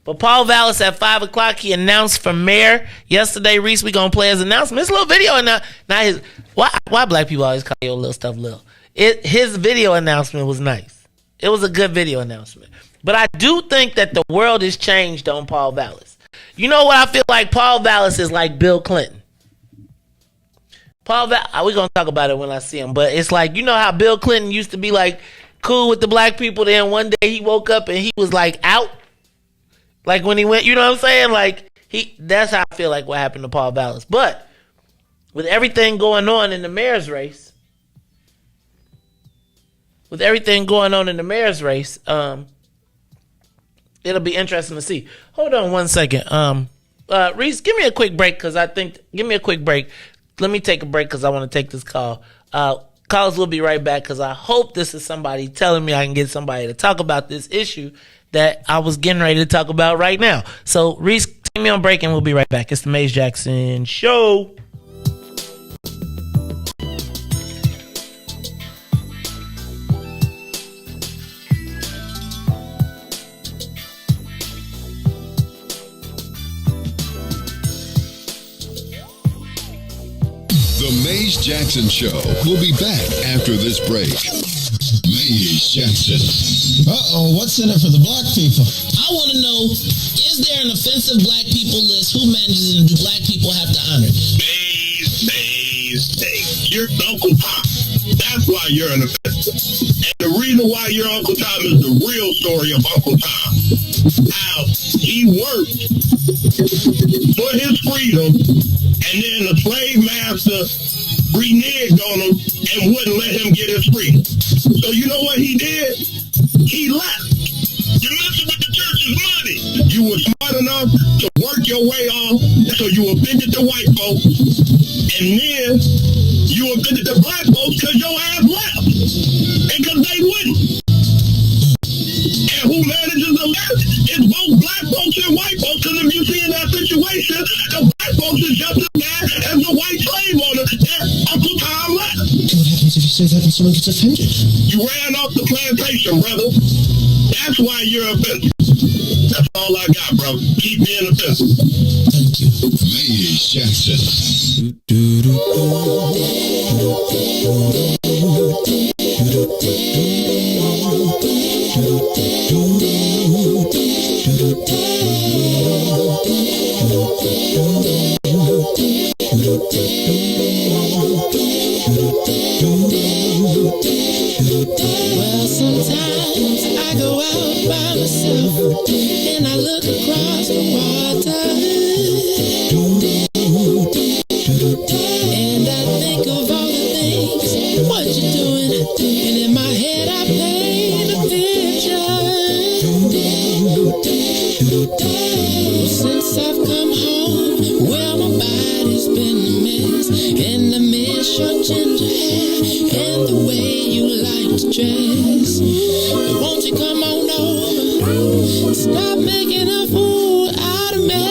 But Paul Vallas at 5 o'clock, he announced for mayor yesterday. Reese, we gonna play his announcement. It's a little video now. Now his why black people always call your little stuff little. His video announcement was nice. It was a good video announcement. But I do think that the world has changed on Paul Vallas. You know what I feel like? Paul Vallas is like Bill Clinton. We're gonna talk about it when I see him. But it's like, you know how Bill Clinton used to be like cool with the black people. Then one day he woke up and he was like out. Like when he went, you know what I'm saying? Like that's how I feel like what happened to Paul Vallas. But with everything going on in the mayor's race, it'll be interesting to see. Hold on one second. Reese, give me a quick break Let me take a break because I want to take this call. Calls will be right back because I hope this is somebody telling me I can get somebody to talk about this issue that I was getting ready to talk about right now. So, Reese, take me on break and we'll be right back. It's the Maze Jackson Show. The Maze Jackson Show will be back after this break. Maze Jackson. What's in it for the black people? I want to know, is there an offensive black people list? Who manages and do black people have to honor? Maze. You're Uncle Tom. That's why you're an offensive. And the reason why you're Uncle Tom is the real story of Uncle Tom. How he worked for his freedom, and then the slave master reneged on him and wouldn't let him get his freedom. So you know what he did? He left. You're messing with the church's money. You were smart enough to work your way off, so you offended the white folks, and then you offended the black folks because your ass left, and because they wouldn't. And who manages the left is both black folks and white folks, because if you see in that situation, the black folks is just as bad as the white slave owner that Uncle Tom left. What happens if you say that and someone gets offended? You ran off the plantation, brother. That's why you're offensive. That's all I got, brother. Keep being offensive. Thank you. Maze Jackson. Well, sometimes I go out by myself and I look across the water, and I think of all the things what you're doing, and in my head I paint a picture. Since I've come home, well, my body's been a mess, and I miss your ginger hair and the way you like to dress. But won't you come on over? Stop making a fool out of me.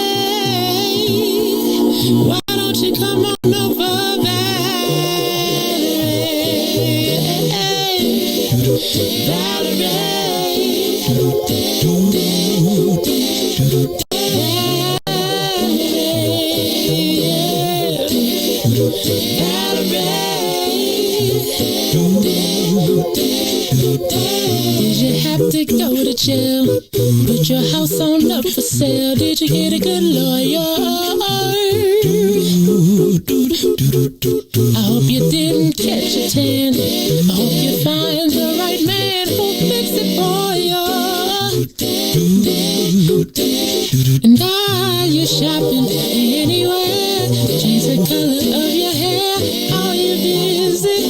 Why don't you come on over, Did you have to go to jail? Put your house on up for sale. Did you get a good lawyer? I hope you didn't catch a tan. I hope you find the right man who'll fix it for you. And are you shopping anywhere? Change the color of your hair. Are you busy?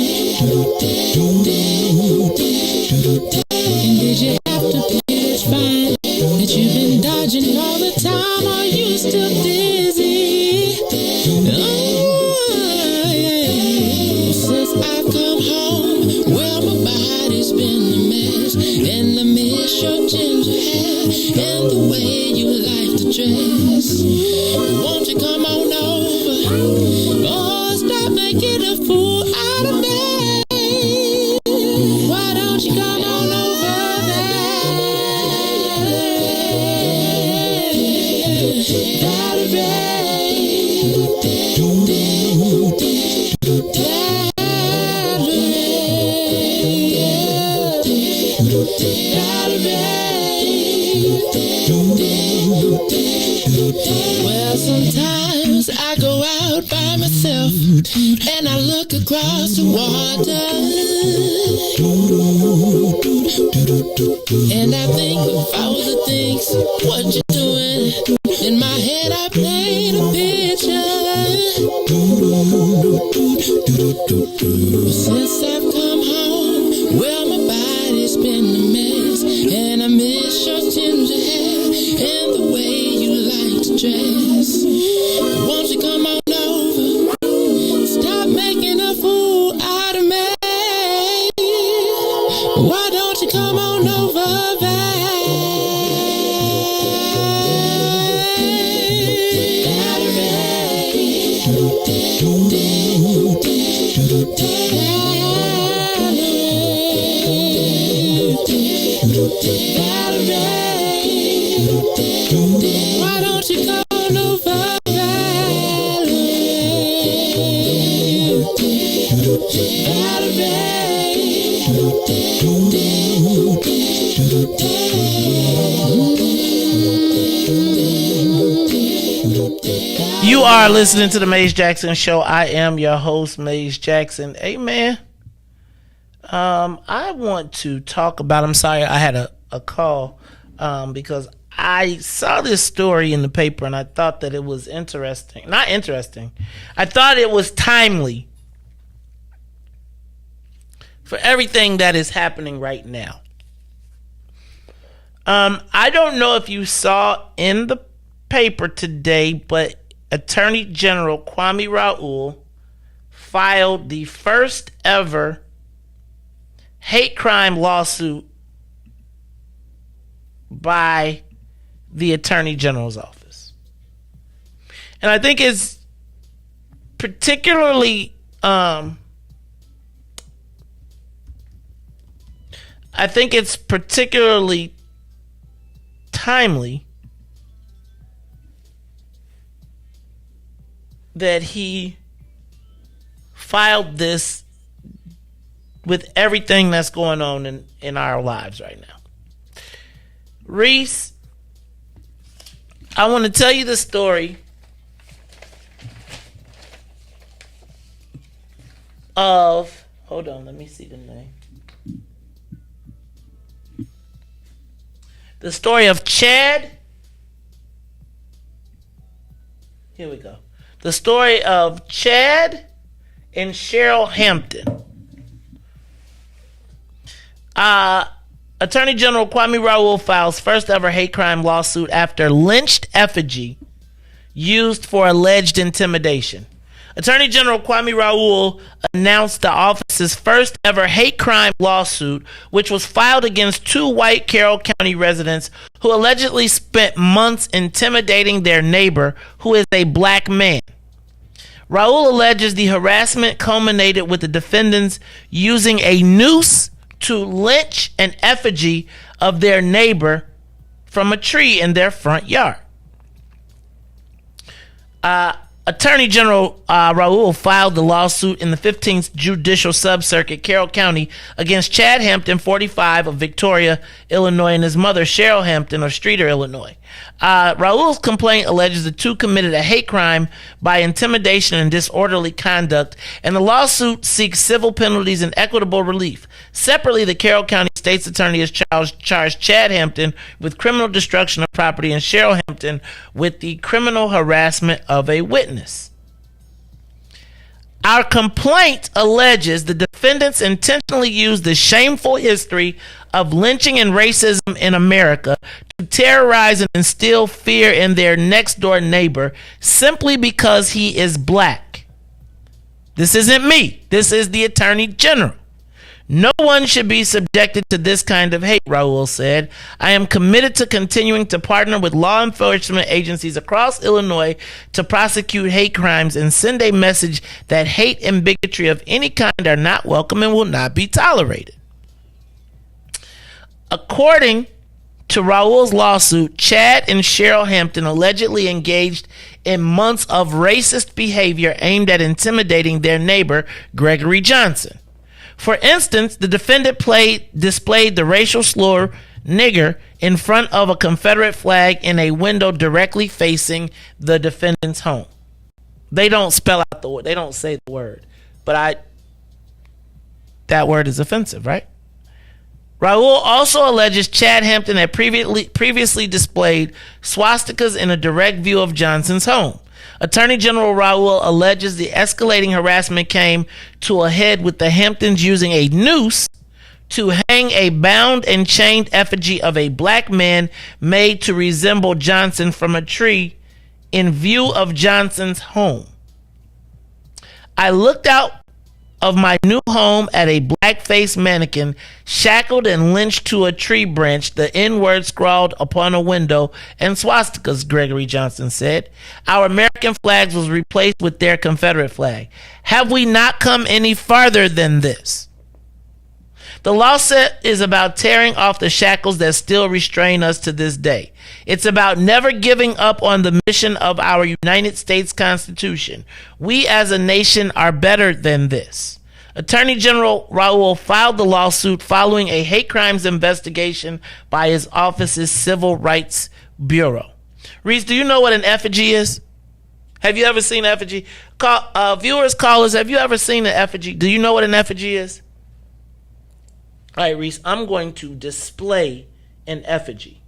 And did you have to pay this fine that you've been dodging all the time? Are you still dizzy? Oh, yeah. Since I've come home, well, my body's been a mess, and I miss your ginger hair and the way you like to dress. Won't you come on over? Oh, stop making a fool out of me. Why don't you come on over there? Well, sometimes I go out by myself and I look across the water, and I think of all the things what you're doing. In my head I paint a picture. Since I've come home, well, my body's been a mess, and I miss your ginger hair and the way you like to dress. Won't you come on over? Stop making a fool out of me. Why don't you come on over there? Why don't you come on over, You are listening to the Maze Jackson Show. I am your host, Maze Jackson. Hey, man. I want to talk about, I'm sorry I had a call because I saw this story in the paper and I thought that it was interesting. Not interesting. I thought it was timely for everything that is happening right now. I don't know if you saw in the paper today, but Attorney General Kwame Raoul filed the first ever hate crime lawsuit by the Attorney General's office. And I think it's particularly timely that he filed this with everything that's going on in our lives right now. Riis, I want to tell you the story of, hold on, let me see the name. The story of Chad. Here we go. The story of Chad and Cheryl Hampton. Attorney General Kwame Raoul files first ever hate crime lawsuit after lynched effigy used for alleged intimidation. Attorney General Kwame Raoul announced the office's first ever hate crime lawsuit, which was filed against two white Carroll County residents who allegedly spent months intimidating their neighbor, who is a black man. Raoul alleges the harassment culminated with the defendants using a noose to lynch an effigy of their neighbor from a tree in their front yard. Attorney General Raoul filed the lawsuit in the 15th Judicial Subcircuit, Carroll County, against Chad Hampton, 45, of Victoria, Illinois, and his mother, Cheryl Hampton, of Streator, Illinois. Raoul's complaint alleges the two committed a hate crime by intimidation and disorderly conduct, and the lawsuit seeks civil penalties and equitable relief. Separately, the Carroll County State's Attorney has charged Chad Hampton with criminal destruction of property and Cheryl Hampton with the criminal harassment of a witness. Our complaint alleges the defendants intentionally used the shameful history of lynching and racism in America to terrorize and instill fear in their next door neighbor simply because he is black. This isn't me. This is the Attorney General. No one should be subjected to this kind of hate, Raoul said. I am committed to continuing to partner with law enforcement agencies across Illinois to prosecute hate crimes and send a message that hate and bigotry of any kind are not welcome and will not be tolerated. According to Raoul's lawsuit, Chad and Cheryl Hampton allegedly engaged in months of racist behavior aimed at intimidating their neighbor, Gregory Johnson. For instance, the defendant displayed the racial slur nigger in front of a Confederate flag in a window directly facing the defendant's home. They don't spell out the word. They don't say the word. But that word is offensive, right? Raoul also alleges Chad Hampton had previously displayed swastikas in a direct view of Johnson's home. Attorney General Raoul alleges the escalating harassment came to a head with the Hamptons using a noose to hang a bound and chained effigy of a black man made to resemble Johnson from a tree in view of Johnson's home. I looked out of my new home at a black-faced mannequin shackled and lynched to a tree branch, the N-word scrawled upon a window, and swastikas, Gregory Johnson said. Our American flags was replaced with their Confederate flag. Have we not come any farther than this? The lawsuit is about tearing off the shackles that still restrain us to this day. It's about never giving up on the mission of our United States Constitution. We as a nation are better than this. Attorney General Raoul filed the lawsuit following a hate crimes investigation by his office's Civil Rights Bureau. Riis, do you know what an effigy is? Have you ever seen an effigy? Viewers, callers, have you ever seen an effigy? Do you know what an effigy is? All right, Riis, I'm going to display an effigy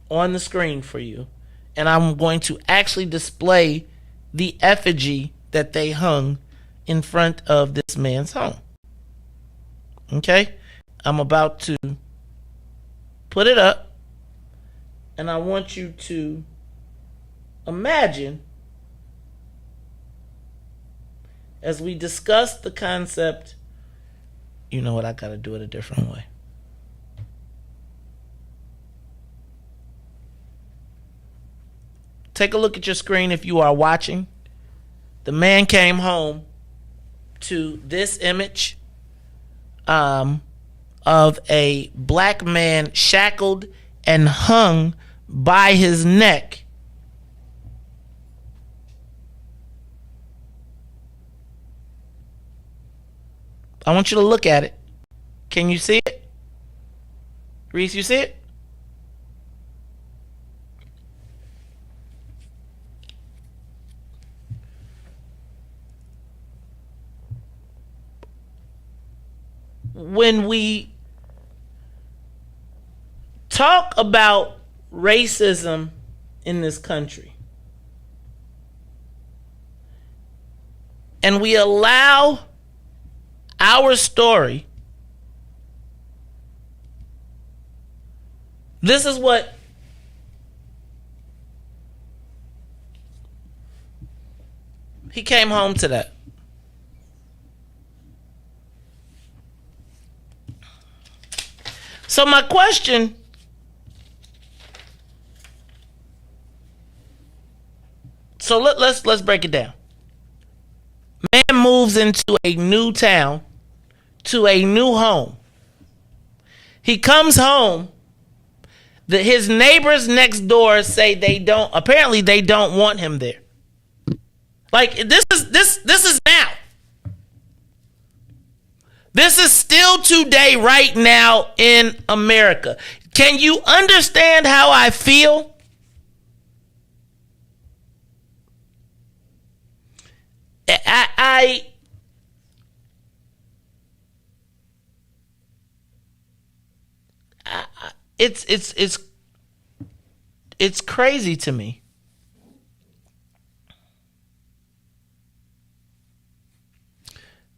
on the screen for you, and I'm going to actually display the effigy that they hung in front of this man's home. Okay? I'm about to put it up, and I want you to imagine, as we discuss the concept. You know what? I got to do it a different way. Take a look at your screen if you are watching. The man came home to this image of a black man shackled and hung by his neck. I want you to look at it. Can you see it? Riis, you see it? when we talk about racism in this country, and we allow our story, this is what he came home to that. So my question let's break it down. Man moves into a new town, to a new home. He comes home. His neighbors next door say they don't want him there. Like this is now. This is still today, right now in America. Can you understand how I feel? It's crazy to me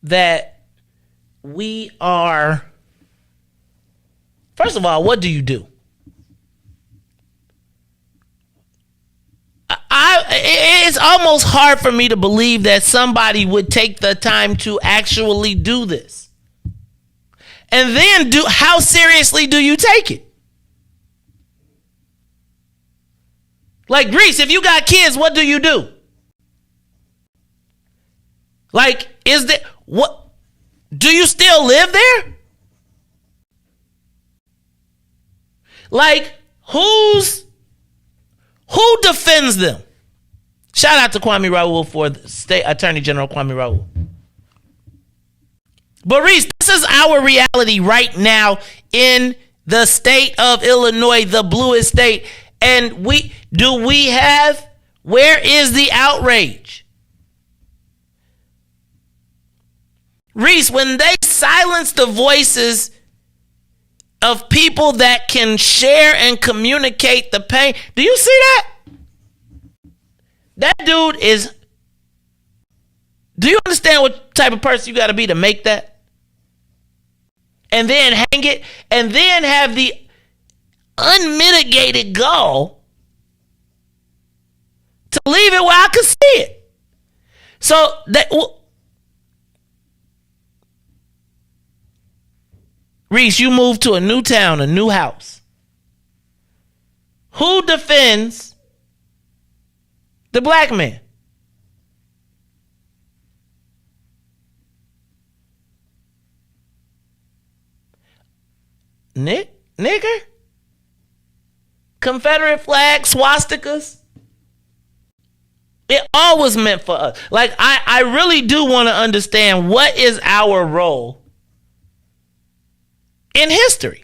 that we are. First of all, what do you do? It's almost hard for me to believe that somebody would take the time to actually do this. And then how seriously do you take it? Like, Riis, if you got kids, what do you do? Like, do you still live there? Like, who defends them? Shout out to Kwame Raoul for the State Attorney General Kwame Raoul. But Riis, this is our reality right now in the state of Illinois, the bluest state. And where is the outrage? Riis, when they silence the voices of people that can share and communicate the pain, do you see that? That dude is. Do you understand what type of person you got to be to make that? And then hang it, and then have the unmitigated gall to leave it where I could see it. So that. Riis, you moved to a new town, a new house. Who defends the black man? Nigger? Confederate flag, swastikas? It all was meant for us. Like, I really do want to understand what is our role in history.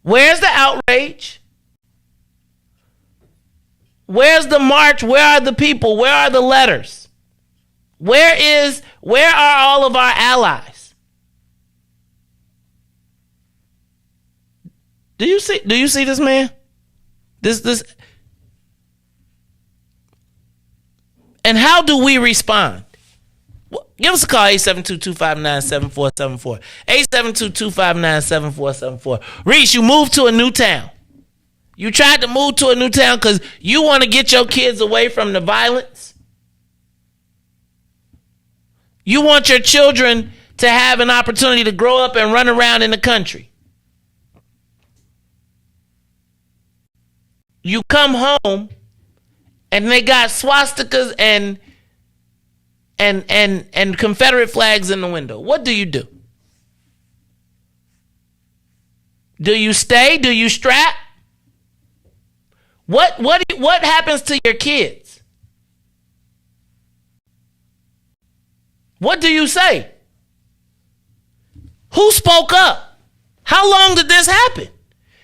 Where's the outrage? Where's the march? Where are the people? Where are the letters? Where are all of our allies? Do you see this man? This and how do we respond? Give us a call, 872-259-7474. 872-259-7474. Riis, you moved to a new town. You tried to move to a new town because you want to get your kids away from the violence. You want your children to have an opportunity to grow up and run around in the country. You come home and they got swastikas and Confederate flags in the window. What do you do? Do you stay? Do you strap? What happens to your kids? What do you say? Who spoke up? How long did this happen?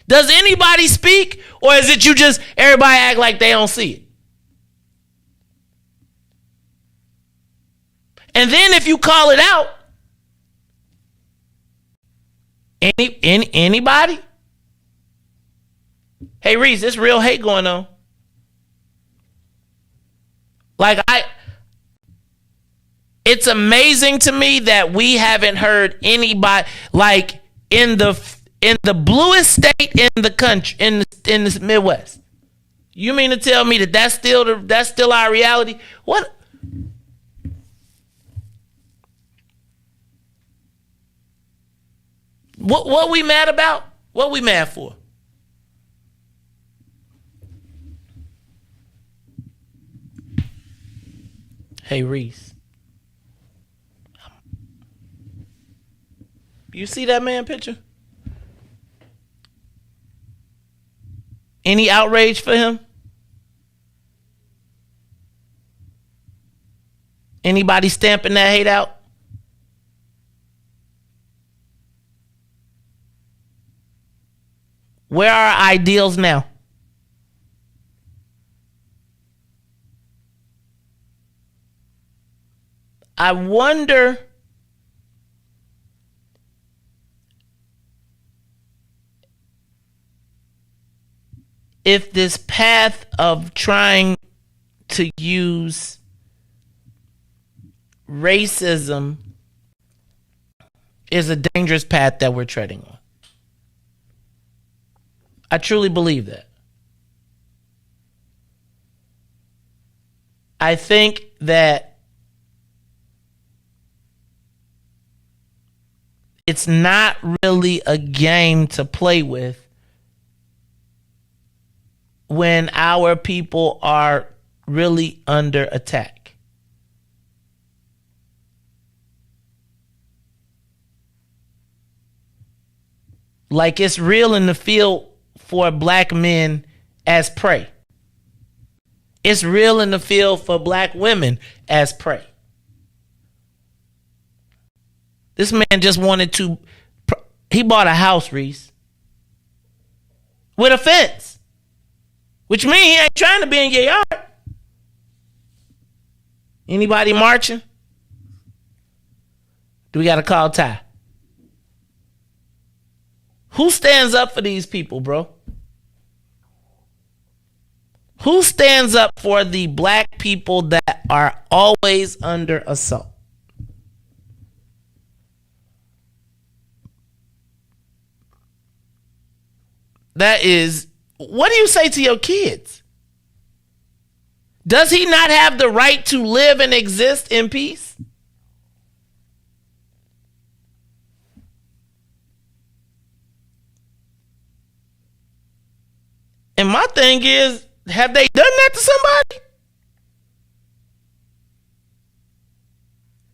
Does anybody speak, or is it you just everybody act like they don't see it? And then if you call it out, anybody? Hey, Riis, there's real hate going on. Like, it's amazing to me that we haven't heard anybody, like, in the bluest state in the country, in the Midwest. You mean to tell me that that's still our reality? What we mad about? What we mad for? Hey, Riis. You see that man picture? Any outrage for him? Anybody stamping that hate out? Where are our ideals now? I wonder if this path of trying to use racism is a dangerous path that we're treading on. I truly believe that. I think that it's not really a game to play with when our people are really under attack. Like, it's real in the field for black men as prey. It's real in the field for black women as prey. This man just wanted to, he bought a house, Riis, with a fence, which means he ain't trying to be in your yard. Anybody marching? Do we got to call Ty? Who stands up for these people, bro? Who stands up for the black people that are always under assault? That is, what do you say to your kids? Does he not have the right to live and exist in peace? And my thing is, have they done that to somebody?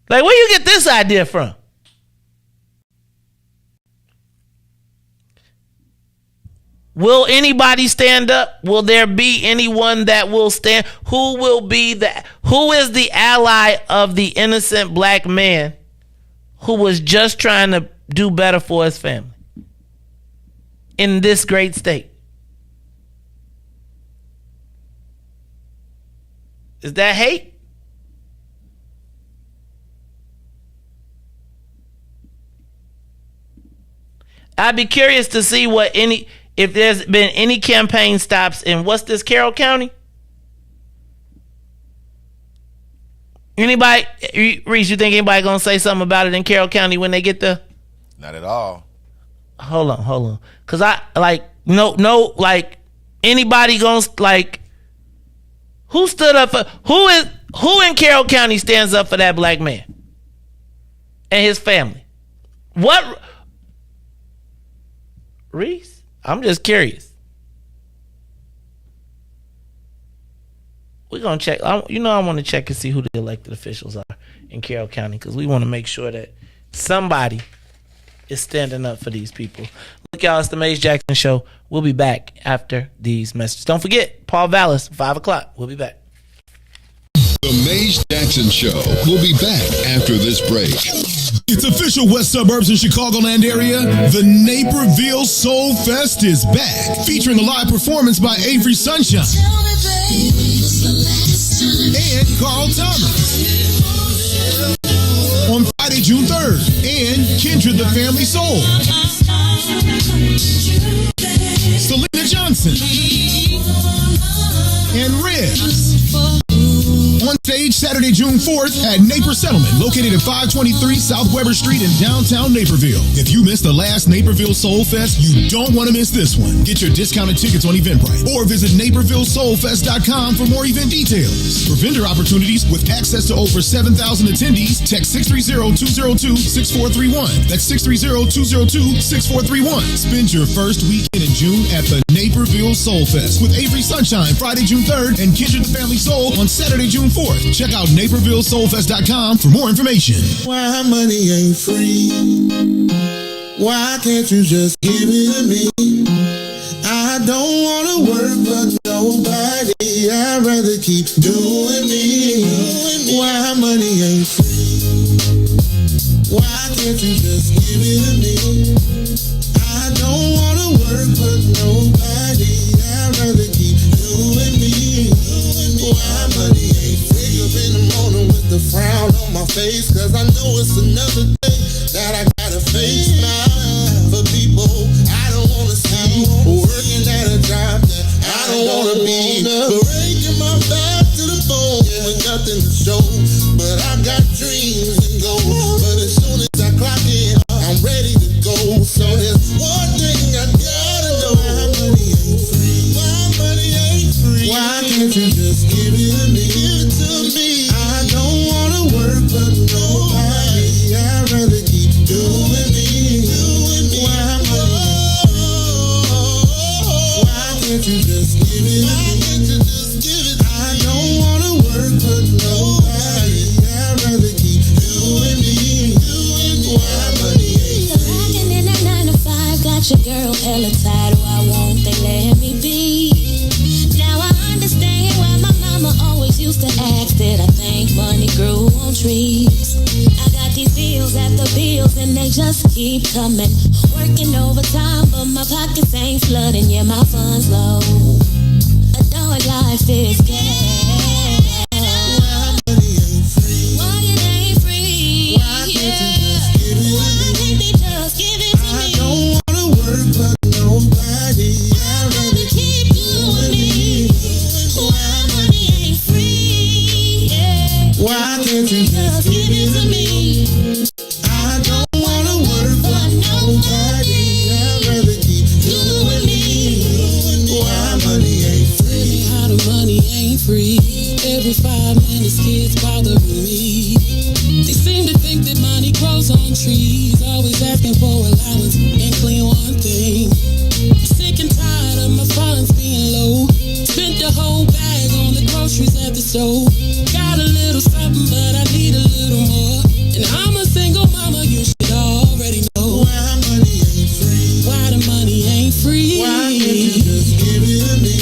Like, where you get this idea from? Will anybody stand up? Will there be anyone that will stand? Who is the ally of the innocent black man who was just trying to do better for his family in this great state? Is that hate? I'd be curious to see if there's been any campaign stops in, what's this, Carroll County? Anybody, Riis, you think anybody gonna say something about it in Carroll County when they get there? Not at all. Hold on. Cause anybody gonna, who stood up for, who in Carroll County stands up for that black man and his family? What, Riis? I'm just curious. We're going to check. I want to check and see who the elected officials are in Carroll County, because we want to make sure that somebody is standing up for these people. Look, y'all, it's the Maze Jackson Show. We'll be back after these messages. Don't forget, Paul Vallas, 5 o'clock. We'll be back. The Maze Jackson Show. We'll be back after this break. It's official, West Suburbs and Chicagoland area. The Naperville Soul Fest is back, featuring a live performance by Avery Sunshine and Carl Thomas. June 3rd. And Kindred the Family Soul. Selena Johnson. And Riis. On stage Saturday, June 4th at Napier Settlement, located at 523 South Weber Street in downtown Naperville. If you missed the last Naperville Soul Fest, you don't want to miss this one. Get your discounted tickets on Eventbrite or visit NapervilleSoulFest.com for more event details. For vendor opportunities with access to over 7,000 attendees, text 630-202-6431. That's 630-202-6431. Spend your first weekend in June at the Naperville Soul Fest with Avery Sunshine Friday, June 3rd and Kindred the Family Soul on Saturday, June 4th. Check out NapervilleSoulFest.com for more information. Why money ain't free? Why can't you just give it to me? I don't wanna work for nobody. I'd rather keep doing me. Why money ain't free? Why can't you just give it to me? I don't wanna work for nobody. I'd rather keep doing me. Why money ain't free? Wake up in the morning with the frown on my face, cause I know it's another day that I gotta face now. For people I don't wanna see, working at a job that I don't wanna be, breaking my back to the bone with nothing to show. But I got dreams and goals, but as soon as I clock in, I'm ready to go. So there's one thing I gotta know: why money ain't free? Why money ain't free? Why can't you just give it to me? Give it to me. I don't wanna work for nobody. I'd rather keep doing me. Why money? Why can't you just give it? Why can't you just give it? I don't wanna work for nobody. I'd rather keep doing me. Why money ain't free? Working in a 9 to 5, got your girl hella tired. Why won't they let me be? Now I understand why my mama always used to ask that I think money grew on trees. I got these bills after bills and they just keep coming. Working overtime but my pockets ain't flooding. Yeah, my funds low. A dog life is gas. Why money ain't free? Why it ain't free? Why can't you just give it? Why can't they just give it to me? I don't wanna work for nobody. I'd rather keep doing me. Why money ain't free? Yeah. Why can't you just give it to me? I don't wanna work for nobody. I'd rather keep doing me. Why money ain't free? How the money ain't free. Every 5 minutes kids bothering me. They seem to think that money grows on trees. Always asking for allowance and clean one thing. Sick and tired of my funds being low. Spent the whole bag on the groceries at the store. Got a little something but I need a little more. And I'm a single mama, you should already know. Why money ain't free? Why the money ain't free? Why can't you just give it to me?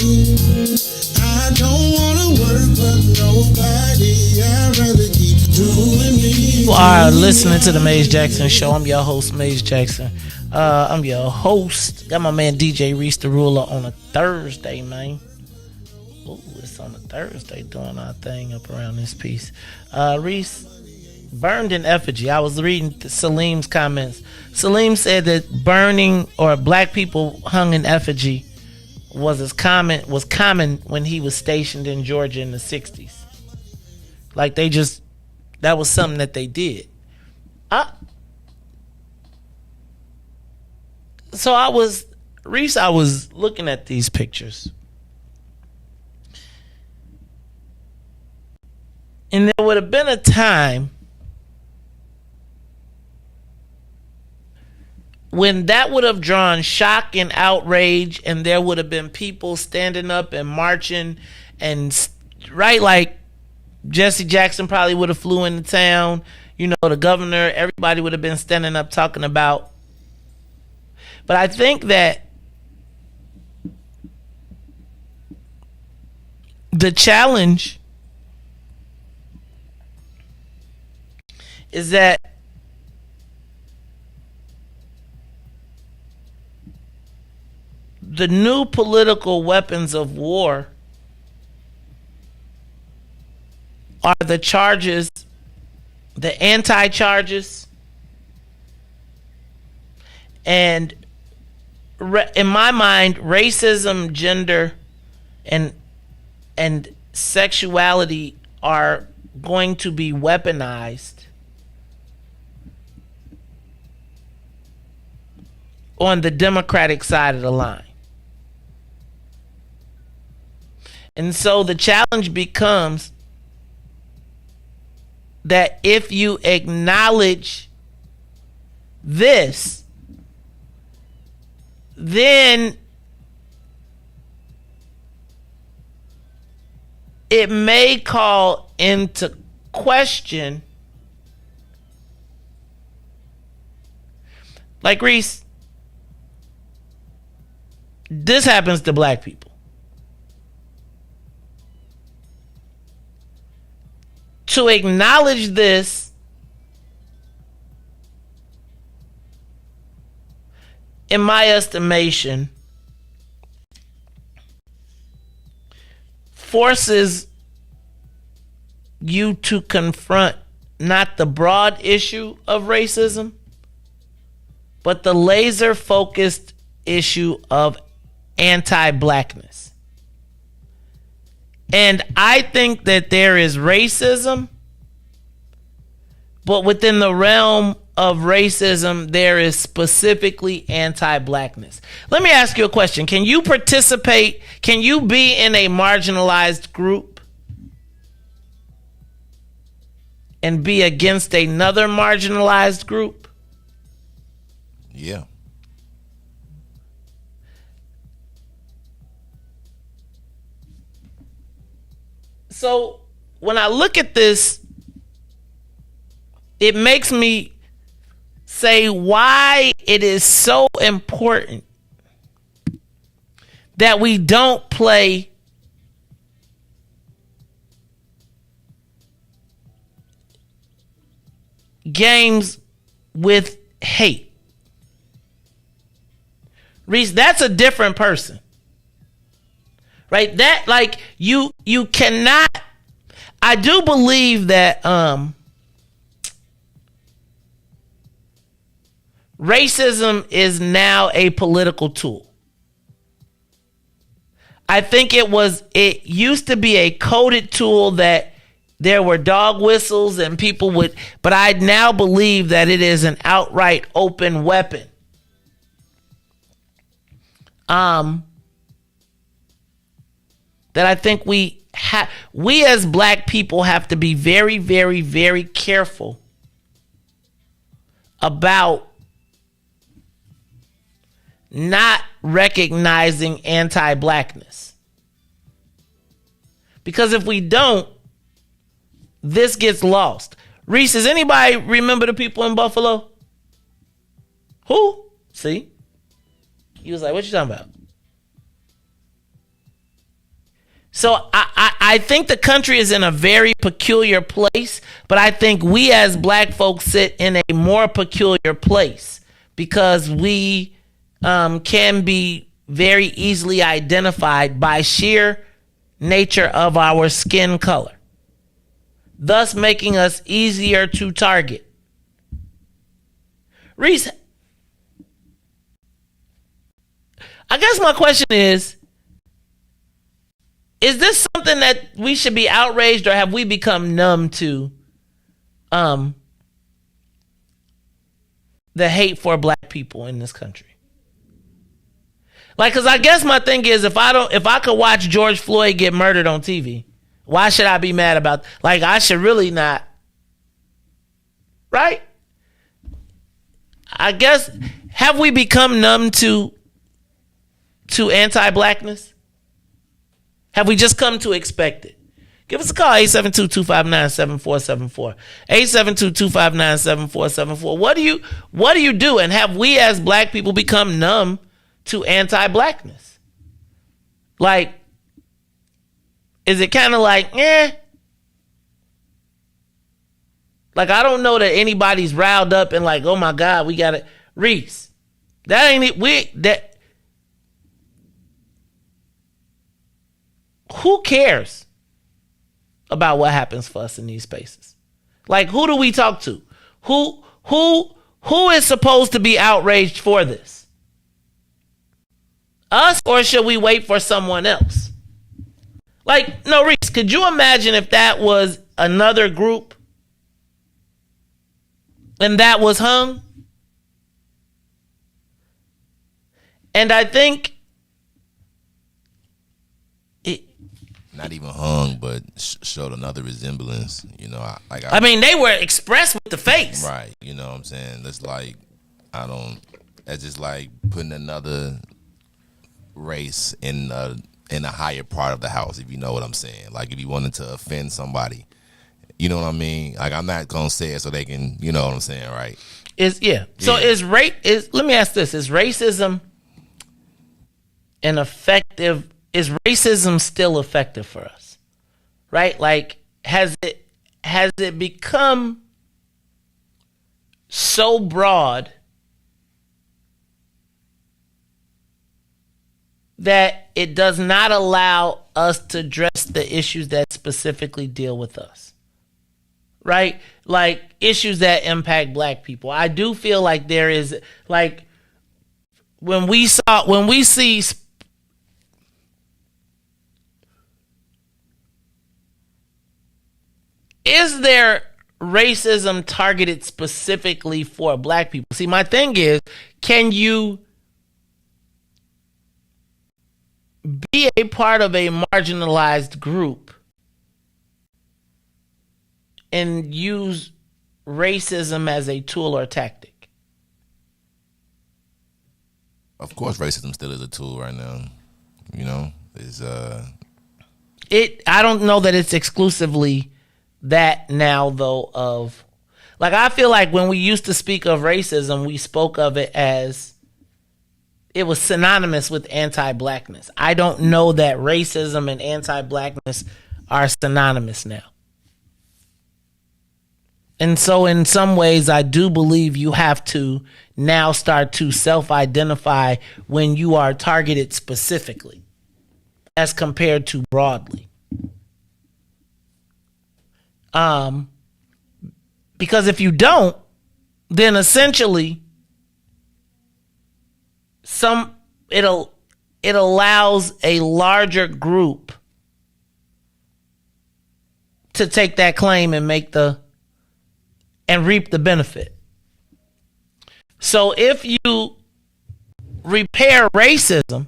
I don't wanna work for nobody. I'd rather keep doing me. You are listening to the Maze Jackson Show. I'm your host, Maze Jackson. I'm your host. Got my man DJ Riis the Ruler on a Thursday, man. Ooh, it's on a Thursday doing our thing up around this piece. Riis, burned in effigy. I was reading Salim's comments. Salim said that burning or black people hung in effigy was common when he was stationed in Georgia in the 60s. Like that was something that they did. I was looking at these pictures. And there would have been a time when that would have drawn shock and outrage, and there would have been people standing up and marching, and right, like Jesse Jackson probably would have flew into town. You know, the governor, everybody would have been standing up talking about. But I think that the challenge is that the new political weapons of war are the charges, the anti-charges, And in my mind, racism, gender, and sexuality are going to be weaponized on the Democratic side of the line. And so the challenge becomes that if you acknowledge this, then it may call into question, like Riis, this happens to black people. To acknowledge this, in my estimation, forces you to confront not the broad issue of racism, but the laser focused issue of anti-blackness. And I think that there is racism, but within the realm of racism, there is specifically anti-blackness. Let me ask you a question. Can you participate? Can you be in a marginalized group and be against another marginalized group? Yeah. So when I look at this, it makes me say why it is so important that we don't play games with hate. Riis, that's a different person. Right? That, like, you cannot. I do believe that racism is now a political tool. I think it used to be a coded tool that there were dog whistles and people would, but I now believe that it is an outright open weapon. That I think we as black people have to be very, very, very careful about not recognizing anti-blackness. Because if we don't, this gets lost. Riis, does anybody remember the people in Buffalo? Who? See? He was like, what you talking about? So I think the country is in a very peculiar place, but I think we as black folks sit in a more peculiar place because we can be very easily identified by sheer nature of our skin color, thus making us easier to target. Riis, I guess my question is this something that we should be outraged, or have we become numb to the hate for black people in this country? Like, because I guess my thing is, if I could watch George Floyd get murdered on TV, why should I be mad about? Like, I should really not, right? I guess, have we become numb to anti-blackness? Have we just come to expect it? Give us a call, 872-259-7474. 872-259-7474. What do you do? And have we as black people become numb to anti-blackness? Like, is it kind of like, Like, I don't know that anybody's riled up and like, oh my God, we got it. Riis, that ain't it. Who cares about what happens for us in these spaces? Like, who do we talk to? Who Who is supposed to be outraged for this? Us, or should we wait for someone else? Like, no, Riis, could you imagine if that was another group and that was hung? And I think not even hung, but showed another resemblance. You know, I mean, they were expressed with the face, right? You know what I'm saying? That's like, that's just like putting another race in a higher part of the house, if you know what I'm saying. Like, if you wanted to offend somebody, you know what I mean? Like, I'm not gonna say it so they can, you know what I'm saying, right? So let me ask this: is racism is racism still effective for us? Right? Like, has it become so broad that it does not allow us to address the issues that specifically deal with us? Right? Like, issues that impact black people. I do feel like there is, like, when we see is there racism targeted specifically for black people? See, my thing is, can you be a part of a marginalized group and use racism as a tool or tactic? Of course, racism still is a tool right now. You know, I don't know that it's exclusively that now, though. Of, like, I feel like when we used to speak of racism, we spoke of it as it was synonymous with anti-blackness. I don't know that racism and anti-blackness are synonymous now. And so in some ways, I do believe you have to now start to self-identify when you are targeted specifically as compared to broadly. Because if you don't, then essentially it allows a larger group to take that claim and reap the benefit. So if you repair racism,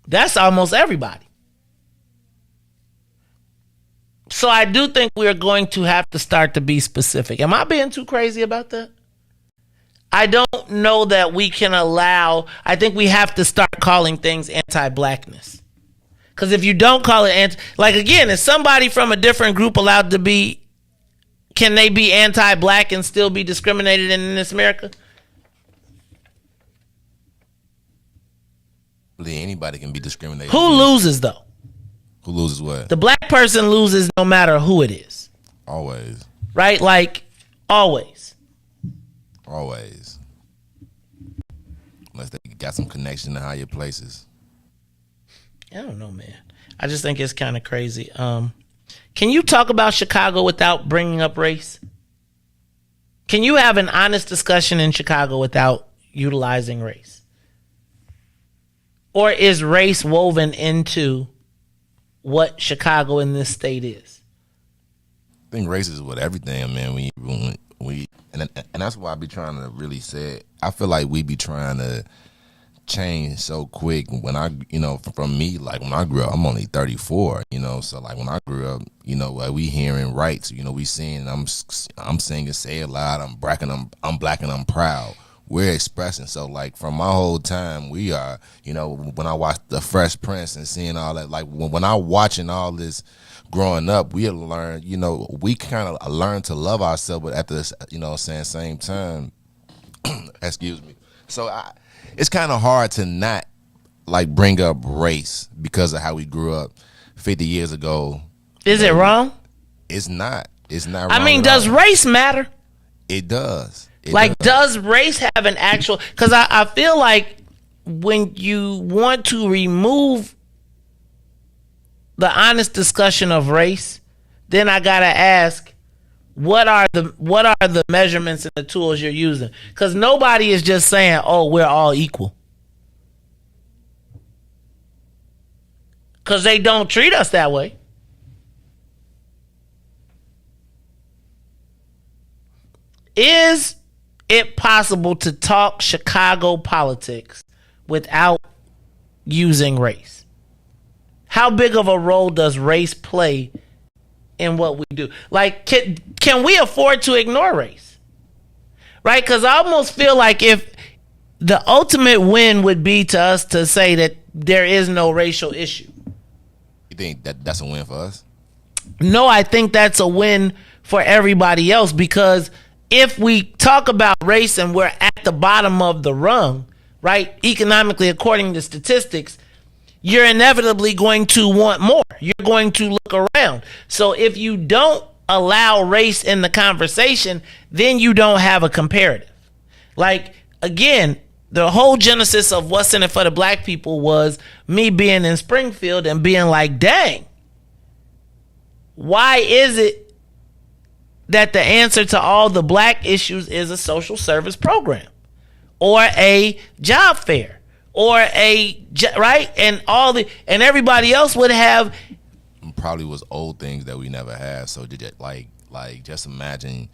that's almost everybody. So I do think we're going to have to start to be specific. Am I being too crazy about that? I don't know that we can I think we have to start calling things anti-blackness. Because if you don't call it like, again, is somebody from a different group allowed to can they be anti-black and still be discriminated in this America? Anybody can be discriminated. Who loses, though? Who loses what? The black person loses no matter who it is. Always. Right? Like, always. Always. Unless they got some connection to higher places. I don't know, man. I just think it's kind of crazy. Can you talk about Chicago without bringing up race? Can you have an honest discussion in Chicago without utilizing race? Or is race woven into what Chicago in this state is? I think race is what everything, man. And that's why I be trying to really say it. I feel like we be trying to change so quick. When from me, like when I grew up, I'm only 34, so like when I grew up, like we hearing rights, we seeing, I'm singing, say it loud, I'm black and I'm proud. We're expressing. So like from my whole time, we are, when I watched The Fresh Prince and seeing all that, like when I watching all this growing up, we learned, we kind of learned to love ourselves, but at the, same time, excuse me. So it's kind of hard to not like bring up race because of how we grew up 50 years ago. Is it wrong? It's not. It's not wrong. I mean, does race matter? It does. Does race have an actual... Because I feel like when you want to remove the honest discussion of race, then I got to ask, what are the measurements and the tools you're using? Because nobody is just saying, oh, we're all equal. Because they don't treat us that way. Is it possible to talk Chicago politics without using race? How big of a role does race play in what we do? Like, can we afford to ignore race? Right? Because I almost feel like if the ultimate win would be to us to say that there is no racial issue. You think that's a win for us? No, I think that's a win for everybody else, because if we talk about race and we're at the bottom of the rung, right, economically, according to statistics, you're inevitably going to want more. You're going to look around. So if you don't allow race in the conversation, then you don't have a comparative. Like, again, the whole genesis of what's in it for the black people was me being in Springfield and being like, dang, why is it that the answer to all the black issues is a social service program or a job fair or right? And everybody else would have probably was old things that we never had. So did it like just imagine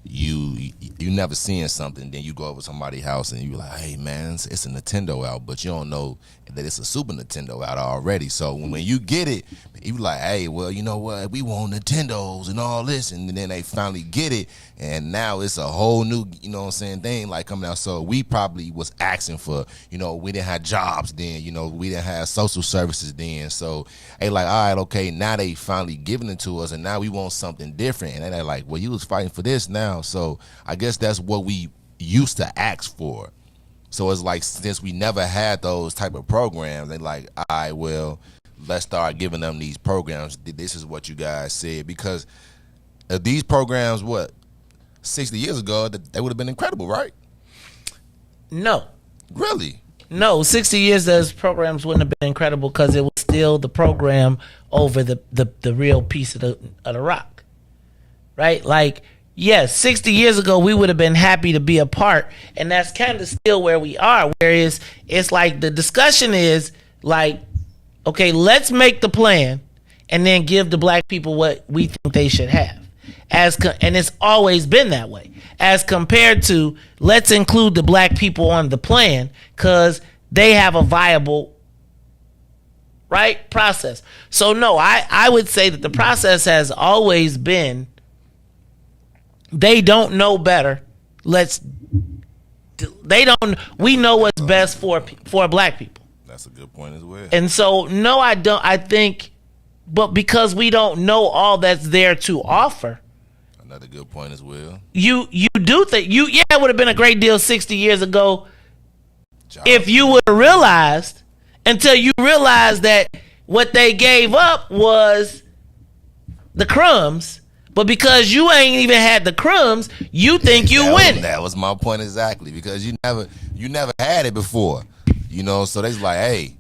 you never seeing something, then you go over to somebody's house and you like, hey man, it's a Nintendo out, but you don't know that it's a Super Nintendo out already. So when you get it, you like, hey, well, you know what, we want Nintendos and all this, and then they finally get it, and now it's a whole new, you know what I'm saying, thing like coming out. So we probably was asking for, you know, we didn't have jobs then, you know, we didn't have social services then. So they like, all right, okay, now they finally giving it to us, and now we want something different. And they're like, well, you was fighting for this now. So I guess that's what we used to ask for. So it's like, since we never had those type of programs, they like, all right, well, let's start giving them these programs. This is what you guys said. Because these programs, 60 years ago, they would have been incredible, right? No. Really? No, 60 years those programs wouldn't have been incredible because it was still the program over the real piece of the rock. Right? Like, yes, 60 years ago, we would have been happy to be a part, and that's kind of still where we are. Whereas it's like the discussion is like, okay, let's make the plan and then give the black people what we think they should have. And it's always been that way. As compared to, let's include the black people on the plan because they have a viable, right, process. So no, I would say that the process has always been, they don't know better. We know what's best for black people. That's a good point as well. And so, no, I don't. I think, but because we don't know all that's there to offer. Another good point as well. You do think it would have been a great deal 60 years ago if you would have realized, until you realized that what they gave up was the crumbs. But because you ain't even had the crumbs, you think you win. That was my point exactly, because you never had it before, you know. So they's like, hey,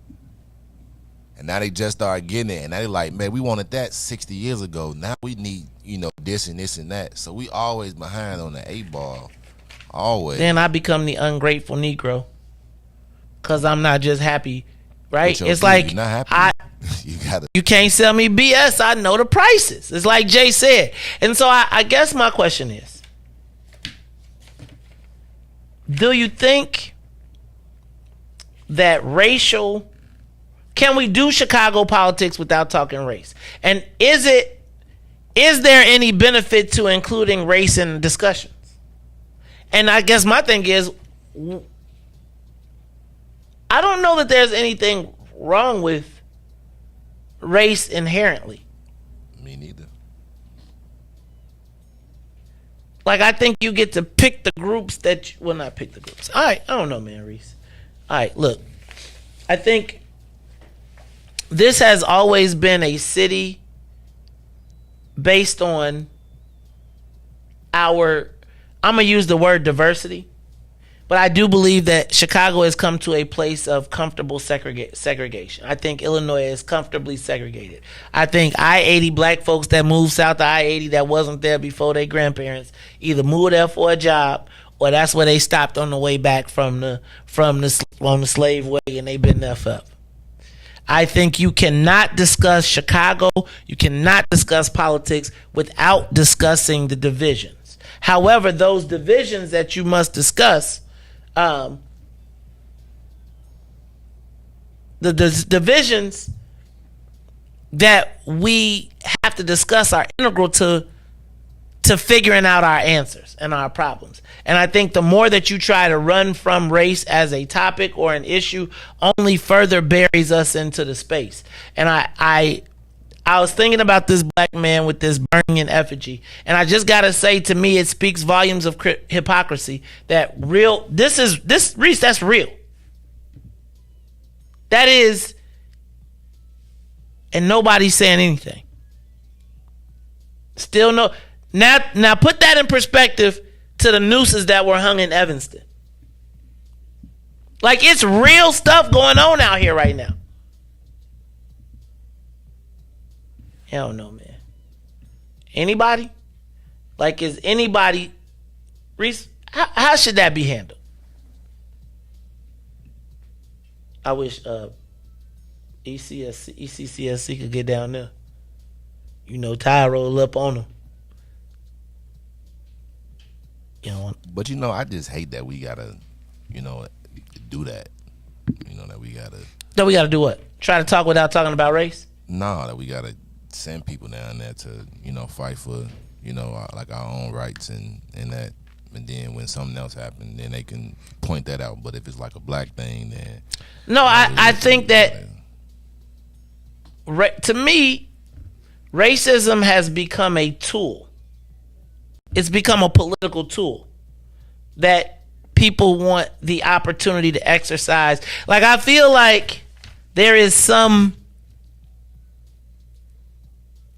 and now they just start getting it, and now they like, man, we wanted that 60 years ago. Now we need, you know, this and this and that. So we always behind on the 8-ball, always. Then I become the ungrateful Negro, because I'm not just happy, right? It's like you're not happy. You can't sell me BS. I know the prices. It's like Jay said. And so I guess my question is, do you think that can we do Chicago politics without talking race? And is there any benefit to including race in discussions? And I guess my thing is, I don't know that there's anything wrong with race inherently. Me neither. Like, I think you get to pick the groups not pick the groups. All right, I don't know, man, Riis. All right, look, I think this has always been a city based on I'm going to use the word diversity, But I do believe that Chicago has come to a place of comfortable segregation. I think Illinois is comfortably segregated. I think I-80 black folks that moved south to I-80 that wasn't there before their grandparents either moved there for a job or that's where they stopped on the way back on the slave way, and they've been there forever. I think you cannot discuss Chicago, you cannot discuss politics without discussing the divisions. However, those divisions that you must discuss, the divisions that we have to discuss are integral to figuring out our answers and our problems. And I think the more that you try to run from race as a topic or an issue, only further buries us into the space. And I was thinking about this black man with this burning in effigy, and I just gotta say, to me, it speaks volumes of hypocrisy. Riis, that's real. That is, and nobody's saying anything. Still no. Now put that in perspective to the nooses that were hung in Evanston. Like, it's real stuff going on out here right now. Hell no, man. Anybody? Like, is anybody... Riis, how should that be handled? I wish ECCSC could get down there. You know, Ty roll up on them. But I just hate that we gotta, do that. That we gotta. That we gotta do what? Try to talk without talking about race? No, that we gotta send people down there to, fight for, like our own rights and that. And then when something else happens, then they can point that out. But if it's like a black thing, then no, I think that to me, racism has become a tool. It's become a political tool that people want the opportunity to exercise. Like, I feel like there is some,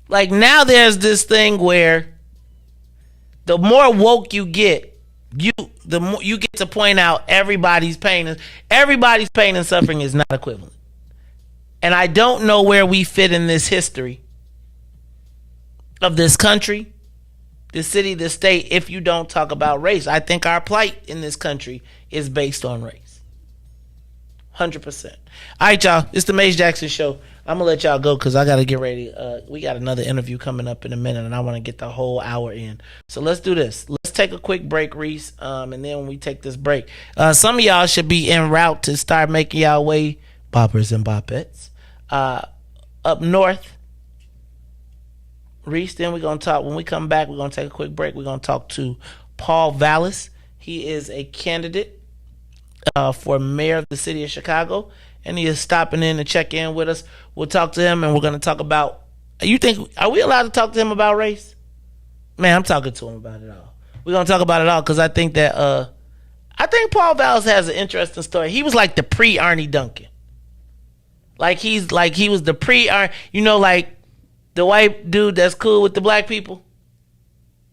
like, now there's this thing where the more woke you get, the more you get to point out everybody's pain and suffering is not equivalent. And I don't know where we fit in this history of this country, the city, the state, if you don't talk about race. I think our plight in this country is based on race. 100%. All right, y'all. It's the Maze Jackson Show. I'm going to let y'all go because I got to get ready. We got another interview coming up in a minute, and I want to get the whole hour in. So let's do this. Let's take a quick break, Riis, and then when we take this break, some of y'all should be en route to start making y'all way, boppers and boppettes, up north. Riis, then we're going to talk. When we come back, we're going to take a quick break. We're going to talk to Paul Vallas. He is a candidate for mayor of the city of Chicago, and he is stopping in to check in with us. We'll talk to him, and we're going to talk about, are we allowed to talk to him about race? Man, I'm talking to him about it all. We're going to talk about it all because I think that, I think Paul Vallas has an interesting story. He was like the pre-Arnie Duncan. Like, he was the pre-Arnie, like, the white dude that's cool with the black people.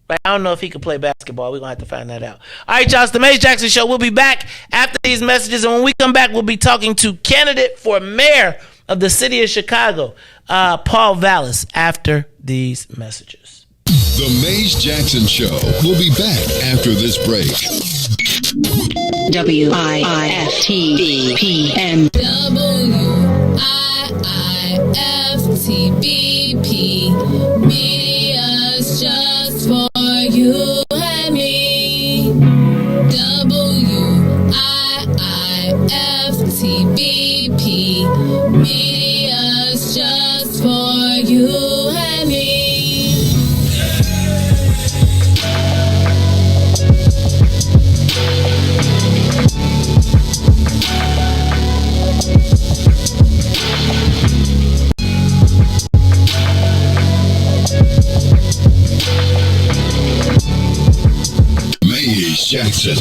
Like, I don't know if he could play basketball. We're going to have to find that out. All right, y'all. It's the Maze Jackson Show. We'll be back after these messages. And when we come back, we'll be talking to candidate for mayor of the city of Chicago, Paul Vallas, after these messages. The Maze Jackson Show. We'll be back after this break. WIIFTBPM. WIIFTBP. Media's just for you and me. WIIFTBP. Media's just for you and me. Maze Jackson.